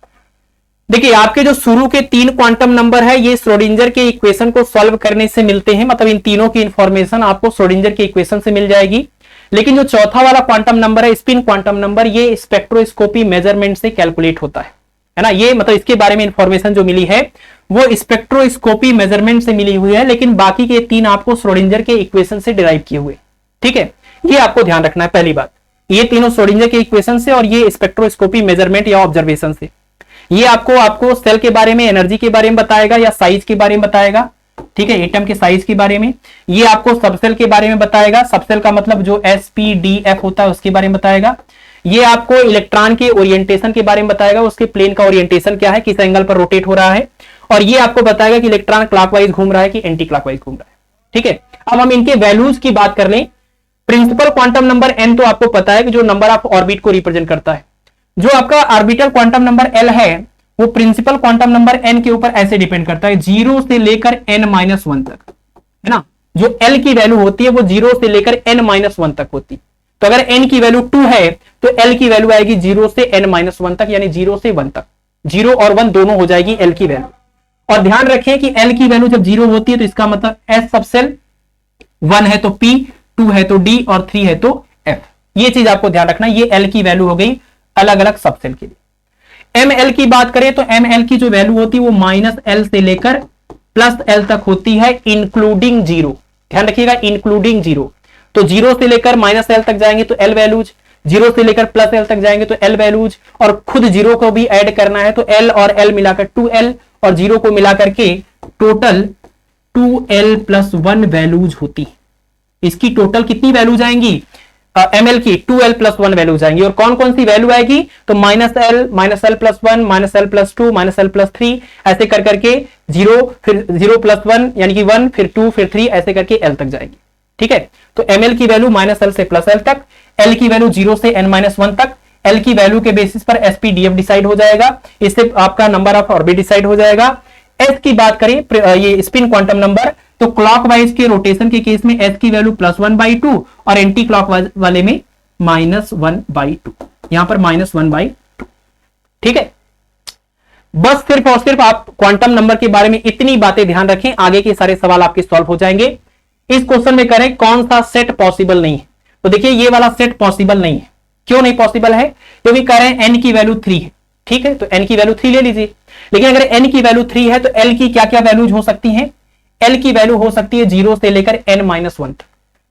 देखिए आपके जो शुरू के 3 क्वांटम नंबर है ये श्रोडिंगर के इक्वेशन को सॉल्व करने से मिलते हैं, मतलब इन तीनों की इंफॉर्मेशन आपको श्रोडिंगर के इक्वेशन से मिल जाएगी। लेकिन जो चौथा वाला क्वांटम नंबर है स्पिन क्वांटम नंबर, ये स्पेक्ट्रोस्कोपी मेजरमेंट से कैलकुलेट होता है ना। ये मतलब इसके बारे में इंफॉर्मेशन जो मिली है वो स्पेक्ट्रोस्कोपी मेजरमेंट से मिली हुई है, लेकिन बाकी के 3 आपको श्रोडिंगर के इक्वेशन से डिराइव किए हुए। ठीक है, ये आपको ध्यान रखना है। पहली बात, ये तीनों श्रोडिंगर के इक्वेशन से और ये स्पेक्ट्रोस्कोपी मेजरमेंट या ऑब्जर्वेशन से। ये आपको सेल के बारे में, एनर्जी के बारे में बताएगा या साइज के बारे में बताएगा। ठीक है, एटम के साइज के बारे में। ये आपको सबसेल के बारे में बताएगा, सबसेल का मतलब जो SPDF होता है उसके बारे में बताएगा। ये आपको इलेक्ट्रॉन के ओरिएंटेशन के बारे में बताएगा, उसके प्लेन का ओरिएंटेशन क्या है, किस एंगल पर रोटेट हो रहा है। और ये आपको बताएगा कि इलेक्ट्रॉन क्लॉकवाइज घूम रहा है कि एंटी क्लॉकवाइज घूम रहा है। ठीक है, अब हम इनके वैल्यूज की बात कर लें। प्रिंसिपल क्वांटम नंबर n तो आपको पता है कि जो नंबर ऑफ ऑर्बिट को रिप्रेजेंट करता है। जो आपका ऑर्बिटल क्वांटम नंबर L है वो प्रिंसिपल क्वांटम नंबर n के ऊपर ऐसे डिपेंड करता है 0 से लेकर n-1 तक, है ना। जो L की वैल्यू होती है वो 0 से लेकर n-1 तक होती है। तो अगर n की वैल्यू 2 है तो L की वैल्यू आएगी 0 से n-1 तक, यानी 0 से 1 तक। 0 और 1 दोनों हो जाएगी L की वैल्यू। और ध्यान रखें कि L की वैल्यू जब 0 होती है तो इसका मतलब S सबसेल, 1 है तो P, 2 है तो D और 3 है तो F। ये चीज आपको ध्यान रखना, ये L की वैल्यू हो गई अलग अलग सबसेल के लिए। ml की बात करें तो ml की जो वैल्यू होती है वो -L से लेकर +L तक होती है, इंक्लूडिंग 0। ध्यान रखिएगा, इंक्लूडिंग 0। तो 0 से लेकर -L तक जाएंगे तो L वैल्यूज, 0 से लेकर +L तक जाएंगे तो L वैल्यूज, और खुद 0 को भी ऐड करना है तो L और L मिलाकर 2L और 0 को मिलाकर के टोटल 2L + 1 वैल्यूज होती है। इसकी टोटल कितनी वैल्यूज आएंगी ml की? 2L + 1 वैल्यूज आएंगी। और कौन कौन सी वैल्यू आएगी? तो -L + 1 -L + 2 -L + 3 ऐसे कर करके 0, फिर 0 + 1 यानी कि 1, फिर 2, फिर 3 ऐसे करके L तक जाएगी। ठीक है, तो ml की वैल्यू -L से +L तक, L की वैल्यू 0 से n-1 तक। L की वैल्यू के बेसिस पर SPDF डिसाइड हो जाएगा, इससे आपका नंबर ऑफ ऑर्बिट डिसाइड हो जाएगा। S की बात करें, ये स्पिन क्वांटम नंबर, तो क्लॉकवाइज के रोटेशन के केस में S की वैल्यू +1/2 और एंटी क्लॉकवाइज वाले में -1/2, यहां पर -1/2। ठीक है, बस सिर्फ और सिर्फ आप क्वांटम नंबर के बारे में इतनी बातें ध्यान रखें, आगे के सारे सवाल आपके सॉल्व हो जाएंगे। इस क्वेश्चन में करें कौन सा सेट पॉसिबल नहीं है, तो देखिए ये वाला सेट पॉसिबल नहीं है। क्यों नहीं पॉसिबल है? क्योंकि कह रहे हैं n की वैल्यू 3 है। ठीक है, तो n की वैल्यू 3 ले लीजिए। लेकिन अगर n की वैल्यू 3 है तो L की क्या क्या वैल्यूज हो सकती हैं? L की वैल्यू हो सकती है 0 से लेकर n-1 तक।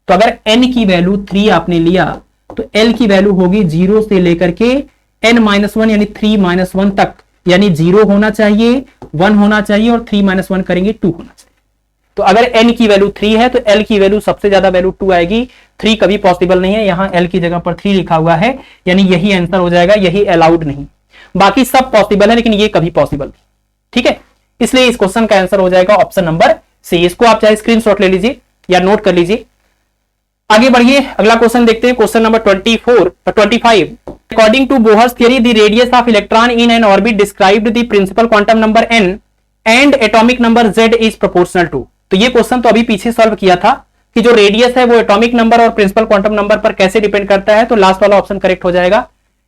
तो अगर n की वैल्यू 3 आपने लिया तो L की वैल्यू होगी 0 से लेकर के n-1 यानी 3-1 तक, यानी 0 होना चाहिए, 1 होना चाहिए और 3-1 करेंगे 2 होना चाहिए। तो अगर n की वैल्यू 3 है तो L की वैल्यू सबसे ज्यादा वैल्यू 2 आएगी। 3 कभी पॉसिबल नहीं है, यहां L की जगह पर 3 लिखा हुआ है, यानी यही आंसर हो जाएगा, यही अलाउड नहीं। बाकी सब पॉसिबल है लेकिन ये कभी पॉसिबल नहीं। ठीक है, इसलिए इस क्वेश्चन का आंसर हो जाएगा ऑप्शन नंबर सी। इसको आप चाहे स्क्रीनशॉट ले लीजिए या नोट कर लीजिए। आगे बढ़िए, अगला क्वेश्चन देखते हैं, question number 25। According to Bohr's theory the radius of electron in an orbit described the principal quantum number n and atomic number z is proportional to. तो ये क्वेश्चन तो अभी पीछे सॉल्व किया था कि जो रेडियस है वो एटॉमिक नंबर और प्रिंसिपल क्वांटम नंबर पर कैसे डिपेंड करता है, तो लास्ट वाला ऑप्शन करेक्ट हो जाएगा,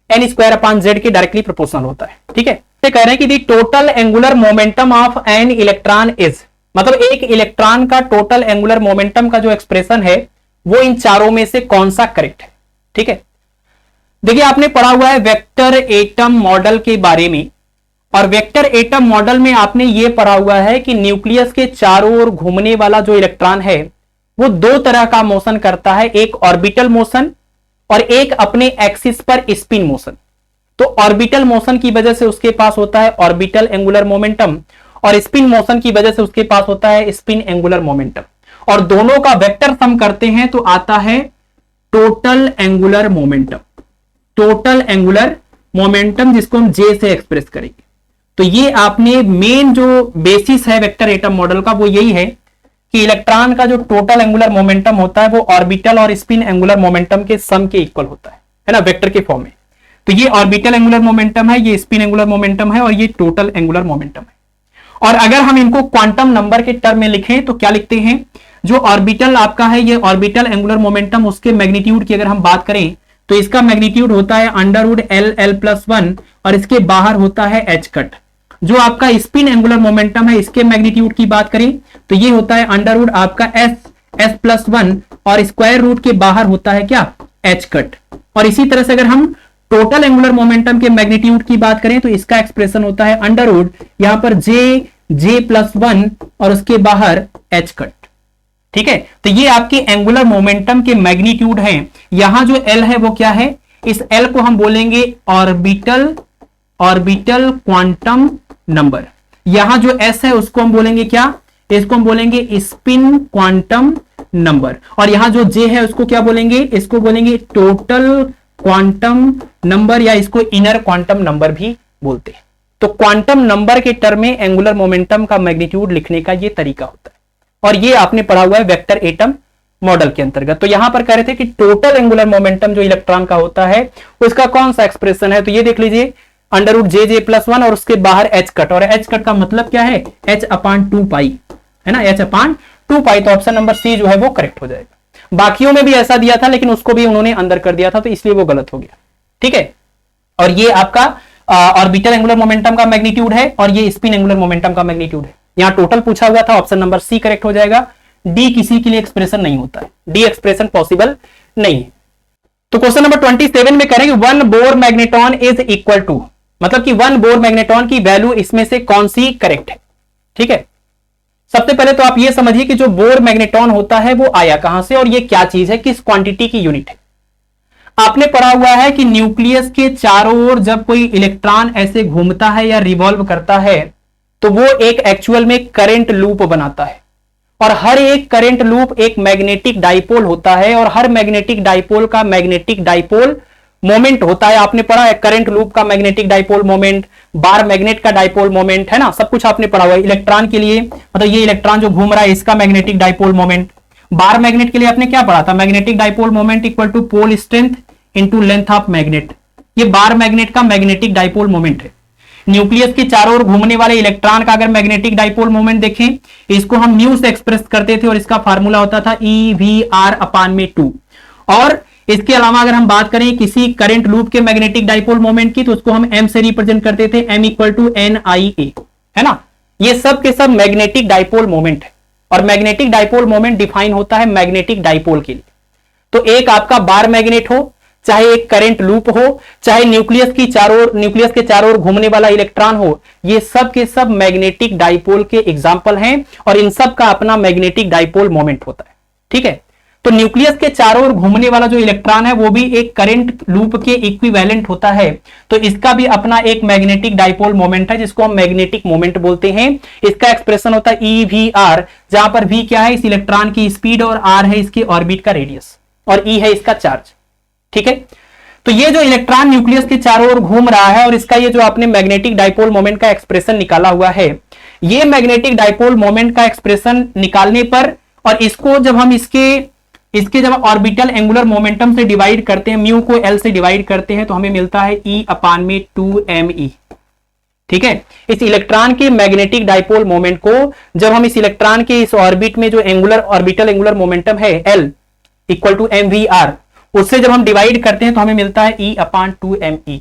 n² के डायरेक्टली प्रोपोर्शनल होता है। ठीक है, कह रहे हैं कि दी total angular momentum of an electron is, मतलब एक इलेक्ट्रॉन का टोटल एंगुलर मोमेंटम का जो एक्सप्रेशन है वो इन चारों में से कौन सा करेक्ट है। ठीक है, देखिए आपने पढ़ा हुआ है वेक्टर एटम मॉडल के बारे में, और वेक्टर एटम मॉडल में आपने ये पढ़ा हुआ है कि न्यूक्लियस के चारों ओर घूमने वाला जो इलेक्ट्रॉन है वो 2 तरह का मोशन करता है, एक ऑर्बिटल मोशन और एक अपने एक्सिस पर स्पिन मोशन। तो ऑर्बिटल मोशन की वजह से उसके पास होता है ऑर्बिटल एंगुलर मोमेंटम, और स्पिन मोशन की वजह से उसके पास होता है स्पिन एंगुलर मोमेंटम, और दोनों का वेक्टर सम करते हैं तो आता है total angular momentum. Total angular momentum जिसको हम जे से एक्सप्रेस करेंगे। तो ये आपने मेन जो बेसिस है वेक्टर एटम मॉडल का वो यही है कि इलेक्ट्रॉन का जो टोटल एंगुलर मोमेंटम होता है वो ऑर्बिटल और स्पिन एंगुलर मोमेंटम के सम के इक्वल होता है ना, वेक्टर के फॉर्म में। तो ये ऑर्बिटल एंगुलर मोमेंटम है, ये स्पिन एंगुलर मोमेंटम है, और ये टोटल एंगुलर मोमेंटम है। और अगर हम इनको क्वांटम नंबर के टर्म में लिखें तो क्या लिखते हैं, जो ऑर्बिटल आपका है ये ऑर्बिटल एंगुलर मोमेंटम, उसके मैग्नीट्यूड की अगर हम बात करें तो इसका मैग्नीट्यूड होता है √L+1 और इसके बाहर होता है h कट। जो आपका स्पिन एंगुलर मोमेंटम है इसके मैग्नीट्यूड की बात करें तो ये होता है √ आपका S+1 और स्क्वायर रूट के बाहर होता है क्या, h कट। और इसी तरह से अगर हम टोटल एंगुलर मोमेंटम के मैग्नीट्यूड की बात करें तो इसका एक्सप्रेशन होता है √ यहां पर J+1 और उसके बाहर h कट। ठीक है, तो ये आपके एंगुलर मोमेंटम के मैग्नीट्यूड हैं। यहां जो L है वो क्या है, इस L को हम बोलेंगे ऑर्बिटल क्वांटम नंबर। यहां जो S है उसको हम बोलेंगे क्या, इसको हम बोलेंगे स्पिन क्वांटम नंबर। और यहां जो J है उसको क्या बोलेंगे, इसको बोलेंगे टोटल क्वांटम नंबर, या इसको इनर क्वांटम नंबर भी बोलते हैं। तो क्वांटम नंबर के टर्म में एंगुलर मोमेंटम का मैग्नीट्यूड लिखने का ये तरीका होता है, और ये आपने पढ़ा हुआ है वेक्टर एटम मॉडल के अंतर्गत। तो यहां पर कह रहे थे कि टोटल एंगुलर मोमेंटम जो इलेक्ट्रॉन का होता है उसका कौन सा एक्सप्रेशन है, तो ये देख लीजिए √J+1 और उसके बाहर h कट। और h कट का मतलब क्या है, h/2π है ना, h/2π। तो ऑप्शन नंबर सी जो है वो करेक्ट हो जाएगा। बाकियों में भी ऐसा दिया था लेकिन उसको भी उन्होंने अंदर कर दिया था तो इसलिए वो गलत हो गया। ठीक है, और ये आपका ऑर्बिटल एंगुलर मोमेंटम का मैग्नीट्यूड है और ये स्पिन एंगुलर मोमेंटम का मैग्नीट्यूड है। यहां टोटल पूछा हुआ था, ऑप्शन नंबर सी करेक्ट हो जाएगा। डी किसी के लिए एक्सप्रेशन नहीं होता है, डी एक्सप्रेशन पॉसिबल नहीं है। तो क्वेश्चन नंबर 27 में करेंगे 1 Bohr magneton is equal to, मतलब कि 1 बोर मैग्नेटॉन की वैल्यू इसमें से कौन सी करेक्ट है। ठीक है, सबसे पहले तो आप ये समझिए कि जो बोर मैग्नेटॉन होता है वो आया कहां से और ये क्या चीज है, किस क्वांटिटी की यूनिट है। आपने पढ़ा हुआ है कि न्यूक्लियस के चारों ओर जब कोई इलेक्ट्रॉन ऐसे घूमता है या रिवॉल्व करता है तो वो एक एक्चुअल में करंट लूप बनाता है, और हर एक करंट लूप एक मैग्नेटिक डाइपोल होता है, और हर मैग्नेटिक डाइपोल का मैग्नेटिक डाइपोल मोमेंट होता है। आपने पढ़ा है करंट लूप का magnetic dipole moment, bar magnet का डाइपोल मोमेंट, है ना, सब कुछ आपने पढ़ा हुआ है। इलेक्ट्रॉन के लिए मतलब ये इलेक्ट्रॉन जो घूम रहा है इसका magnetic dipole moment. Bar magnet के लिए आपने क्या पढ़ा था, magnetic dipole moment equal to pole strength into length of magnet. ये बार मैग्नेट का मैग्नेटिक डाइपोल मोमेंट है। न्यूक्लियस के चारों ओर घूमने वाले इलेक्ट्रॉन का अगर मैग्नेटिक डाइपोल मोमेंट देखें, इसको हम म्यू से एक्सप्रेस करते थे और इसका फार्मूला होता था EV/2। और इसके अलावा अगर हम बात करें किसी करंट लूप के मैग्नेटिक डाइपोल मोमेंट की तो उसको हम M से रिप्रेजेंट करते थे, M=NIA, है ना। ये सब के सब मैग्नेटिक डाइपोल मोमेंट है, और मैग्नेटिक डाइपोल मोमेंट डिफाइन होता है मैग्नेटिक डाइपोल के लिए। तो एक आपका बार मैग्नेट हो, चाहे एक करंट लूप हो, चाहे न्यूक्लियस के चारों ओर घूमने वाला इलेक्ट्रॉन हो, ये सब के सब मैग्नेटिक डाइपोल के एग्जांपल हैं, और इन सब का अपना मैग्नेटिक डाइपोल मोमेंट होता है। ठीक है, तो न्यूक्लियस के चारों ओर घूमने वाला जो इलेक्ट्रॉन है वो भी एक करंट लूप के इक्विवेलेंट होता है, तो इसका भी अपना एक मैग्नेटिक डाइपोल मोमेंट है जिसको हम मैग्नेटिक मोमेंट बोलते हैं। इसका एक्सप्रेशन होता है EV/r, जहां पर V क्या है, इस इलेक्ट्रॉन की स्पीड, और R है इसके ऑर्बिट का रेडियस, और E है इसका चार्ज। ठीक है, तो ये जो इलेक्ट्रॉन न्यूक्लियस के चारों ओर घूम रहा है और इसका ये जो आपने मैग्नेटिक डाइपोल मोमेंट का एक्सप्रेशन निकाला हुआ है, ये मैग्नेटिक डाइपोल मोमेंट का एक्सप्रेशन निकालने पर, और इसको जब हम इसके जब ऑर्बिटल एंगुलर मोमेंटम से डिवाइड करते हैं, म्यू को L से डिवाइड करते हैं, तो हमें मिलता है E/2me। ठीक है, इस इलेक्ट्रॉन के मैग्नेटिक डाइपोल मोमेंट को जब हम इस इलेक्ट्रॉन के इस ऑर्बिट में जो ऑर्बिटल एंगुलर मोमेंटम है L = mvr, उससे जब हम डिवाइड करते हैं तो हमें मिलता है E/2me।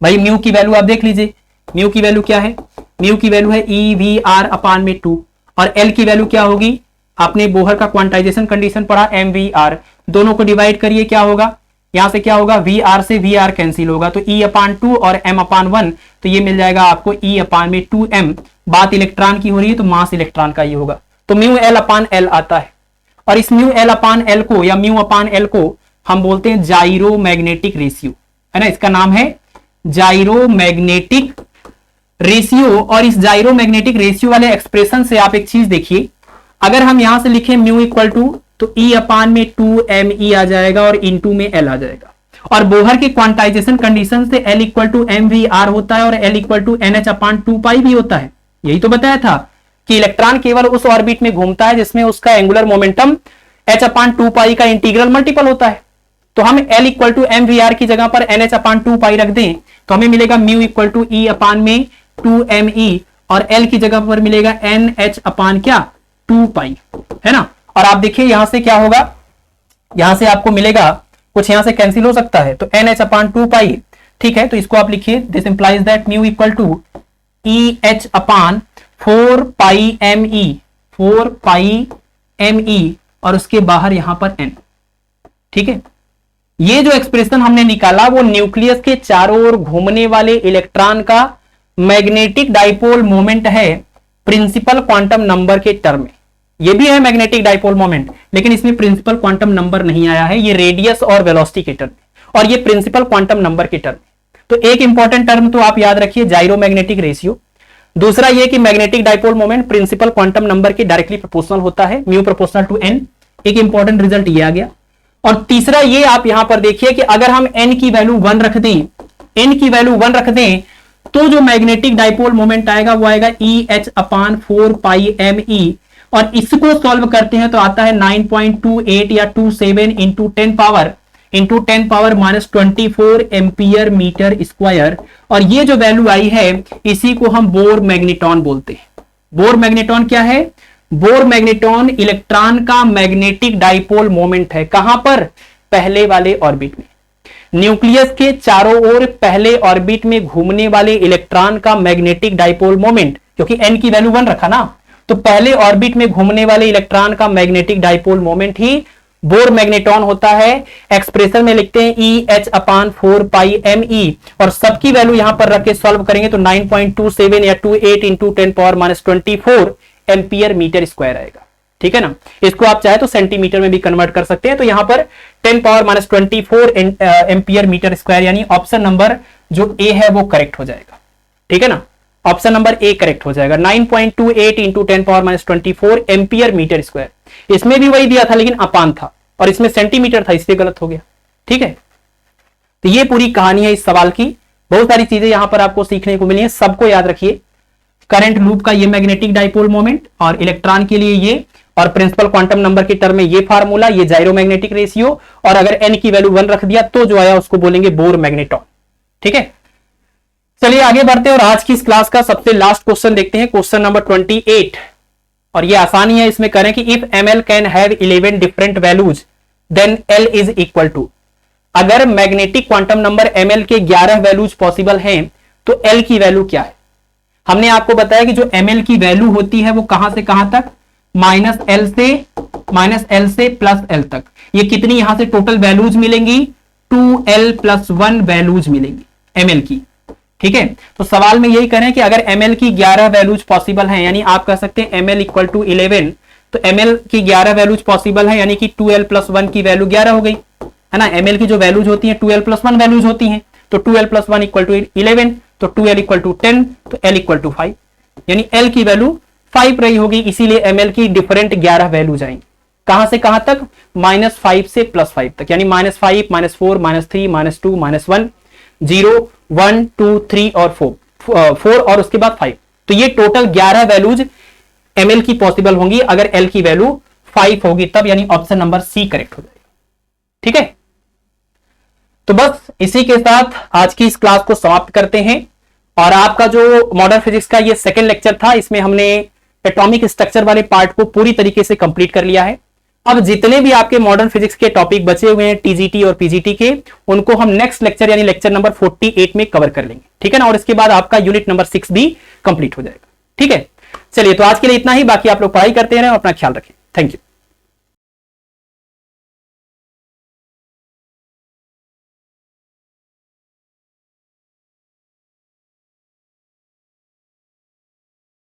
भाई म्यू की वैल्यू आप देख लीजिए, म्यू की वैल्यू क्या है, म्यू की वैल्यू है EV/2, और L की वैल्यू क्या होगी, आपने बोहर का क्वांटाइजेशन कंडीशन पढ़ा, mvr। दोनों को डिवाइड करिए, क्या होगा, यहां से क्या होगा, Vr से Vr कैंसिल होगा, तो E/2 और m/1, तो ये मिल जाएगा आपको E/2m। बात इलेक्ट्रॉन की हो रही है तो मास इलेक्ट्रॉन का ही होगा, तो μL/L आता है। और इस μL/L को या μ/L को हम बोलते हैं जाइरो मैग्नेटिक रेशियो, है ना, इसका नाम है जाइरोमैग्नेटिक रेशियो। और इस जाइरोमैग्नेटिक रेशियो वाले एक्सप्रेशन से आप एक चीज देखिए, अगर हम यहां से लिखें म्यू इक्वल टू, तो ई अपान में 2me आ जाएगा और इनटू में l आ जाएगा। और बोहर के क्वांटाइजेशन कंडीशन से l इक्वल टू mvr होता है और l इक्वल टू nh अपान 2 भी होता है। यही तो बताया था कि इलेक्ट्रॉन केवल उस ऑर्बिट में घूमता है जिसमें उसका एंगुलर मोमेंटम h अपान 2 का इंटीग्रल मल्टीपल होता है। तो हम l इक्वल टू mvr की जगह पर nh अपान 2 रख दें तो हमें मिलेगा म्यू इक्वल टू ई अपान में 2me और l की जगह पर मिलेगा nh अपान क्या 2 है ना। और आप देखिए यहां से क्या होगा, यहां से आपको मिलेगा कुछ यहां से कैंसिल हो सकता है, तो nh अपान 2 ठीक है। तो इसको आप लिखिए, this implies that mu equal to E H upon 4 me और उसके बाहर यहां पर n। ठीक है, ये जो एक्सप्रेशन हमने निकाला वो न्यूक्लियस के चारों ओर घूमने वाले इलेक्ट्रॉन का मैग्नेटिक डाइपोल मोमेंट है प्रिंसिपल क्वांटम नंबर के टर्म में। ये भी है मैग्नेटिक डाइपोल मोमेंट, लेकिन इसमें प्रिंसिपल क्वांटम नंबर नहीं आया है, ये रेडियस और वेलोसिटी के टर्म में, और ये प्रिंसिपल क्वांटम नंबर के टर्म में। तो एक इंपॉर्टेंट टर्म तो आप याद रखिए, जाइरोमैग्नेटिक रेशियो। दूसरा ये कि magnetic dipole moment principal quantum number के डायरेक्टली प्रोपोर्शनल होता है, म्यू प्रोपोर्शनल टू n। एक इंपॉर्टेंट रिजल्ट ये आ गया। और तीसरा ये आप यहां पर देखिए कि अगर हम n की वैल्यू 1 रख दें, तो जो मैग्नेटिक डाइपोल मोमेंट आएगा वो आएगा ई एच अपान 4 me। और इसको सॉल्व करते हैं तो आता है 9.28 या 27 into 10 power minus 24 ampere metre square. और ये जो वैल्यू आई है इसी को हम बोर मैग्नेटॉन बोलते हैं। बोर मैग्नेटॉन क्या है? बोर मैग्नेटॉन इलेक्ट्रॉन का मैग्नेटिक डाइपोल मोमेंट है। कहां पर? पहले वाले ऑर्बिट में। न्यूक्लियस के चारों ओर पहले ऑर्बिट में घूमने वाले इलेक्ट्रॉन का मैग्नेटिक डाइपोल मोमेंट, क्योंकि n की वैल्यू 1 रखा ना, तो पहले ऑर्बिट में घूमने वाले इलेक्ट्रॉन का मैग्नेटिक डाइपोल मोमेंट ही बोर मैग्नेटॉन होता है। एक्सप्रेशन में लिखते हैं ई एच अपान 4 me और सबकी वैल्यू यहां पर रख के सॉल्व करेंगे तो 9.27 या 28 into 10 power minus 24 ampere metre square आएगा। ठीक है ना। इसको आप चाहे तो सेंटीमीटर में भी कन्वर्ट कर सकते हैं। तो यहां पर 10 power minus 24 ampere metre square, यानी ऑप्शन नंबर जो ए है वो करेक्ट हो जाएगा। ठीक है ना, ऑप्शन नंबर ए करेक्ट हो जाएगा। 9.28 into 10 power minus 24 ampere metre square. इसमें भी वही दिया था लेकिन अपान था और इसमें सेंटीमीटर था, इसलिए गलत हो गया। ठीक है, तो ये पूरी कहानी है इस सवाल की। बहुत सारी चीजें यहां पर आपको सीखने को मिली है, सबको याद रखिए। करंट लूप का ये मैग्नेटिक डाइपोल मोमेंट और इलेक्ट्रॉन के लिए ये, और प्रिंसिपल क्वांटम नंबर के टर्म में ये फार्मूला, ये जाइरोमैग्नेटिक रेशियो, और अगर n की वैल्यू 1 रख दिया तो जो आया उसको बोलेंगे बोर मैग्नेटॉन। ठीक है, चलिए आगे बढ़ते हैं और आज की इस क्लास का सबसे लास्ट क्वेश्चन देखते हैं, क्वेश्चन नंबर 28। और ये आसानी है, इसमें करें कि if ml can have 11 different values then l is equal to. अगर मैग्नेटिक क्वांटम नंबर ml के 11 वैल्यूज पॉसिबल हैं तो l की वैल्यू क्या है? हमने आपको बताया कि जो ml की वैल्यू होती है वो कहां से कहां तक, माइनस एल से प्लस एल तक। ये कितनी यहां से टोटल वैल्यूज मिलेंगी? 2l + 1 वैल्यूज मिलेंगी ml की। ठीक है, तो सवाल में यही करें कि अगर ml की 11 वैल्यूज पॉसिबल हैं, यानी आप कह सकते हैं ml इक्वल टू 11, तो ml की 11 वैल्यूज पॉसिबल है, यानी कि 2l + 1 की वैल्यू 11 हो गई, है ना। ml की जो वैल्यूज होती हैं 2l + 1 वैल्यूज होती हैं, तो 2l + 1 इक्वल टू 11, तो 2l इक्वल टू 10, तो l इक्वल टू 5, यानी l की वैल्यू 5 रही होगी। इसीलिए ml की डिफरेंट 11 वैल्यूज आएंगी। कहां से कहां तक? -5 से +5 तक, यानी -5, -4, -3, -2, -1, 0, 1, 2, 3 और 4 और उसके बाद 5। तो ये टोटल 11 वैल्यूज ml की पॉसिबल होंगी अगर l की वैल्यू 5 होगी तब, यानी ऑप्शन नंबर सी करेक्ट हो जाएगा। ठीक है, तो बस इसी के साथ आज की इस क्लास को समाप्त करते हैं। और आपका जो मॉडर्न फिजिक्स का ये सेकंड लेक्चर था, इसमें हमने एटॉमिक स्ट्रक्चर वाले पार्ट को पूरी तरीके से कंप्लीट कर लिया है। अब जितने भी आपके मॉडर्न फिजिक्स के टॉपिक बचे हुए हैं टीजीटी और पीजीटी के, उनको हम नेक्स्ट लेक्चर यानी लेक्चर नंबर 48 में कवर कर लेंगे। ठीक है ना, और इसके बाद आपका यूनिट नंबर 6 भी कंप्लीट हो जाएगा। ठीक है, चलिए तो आज के लिए इतना ही, बाकी आप लोग पढ़ाई करते रहें और अपना ख्याल रखें। Thank you.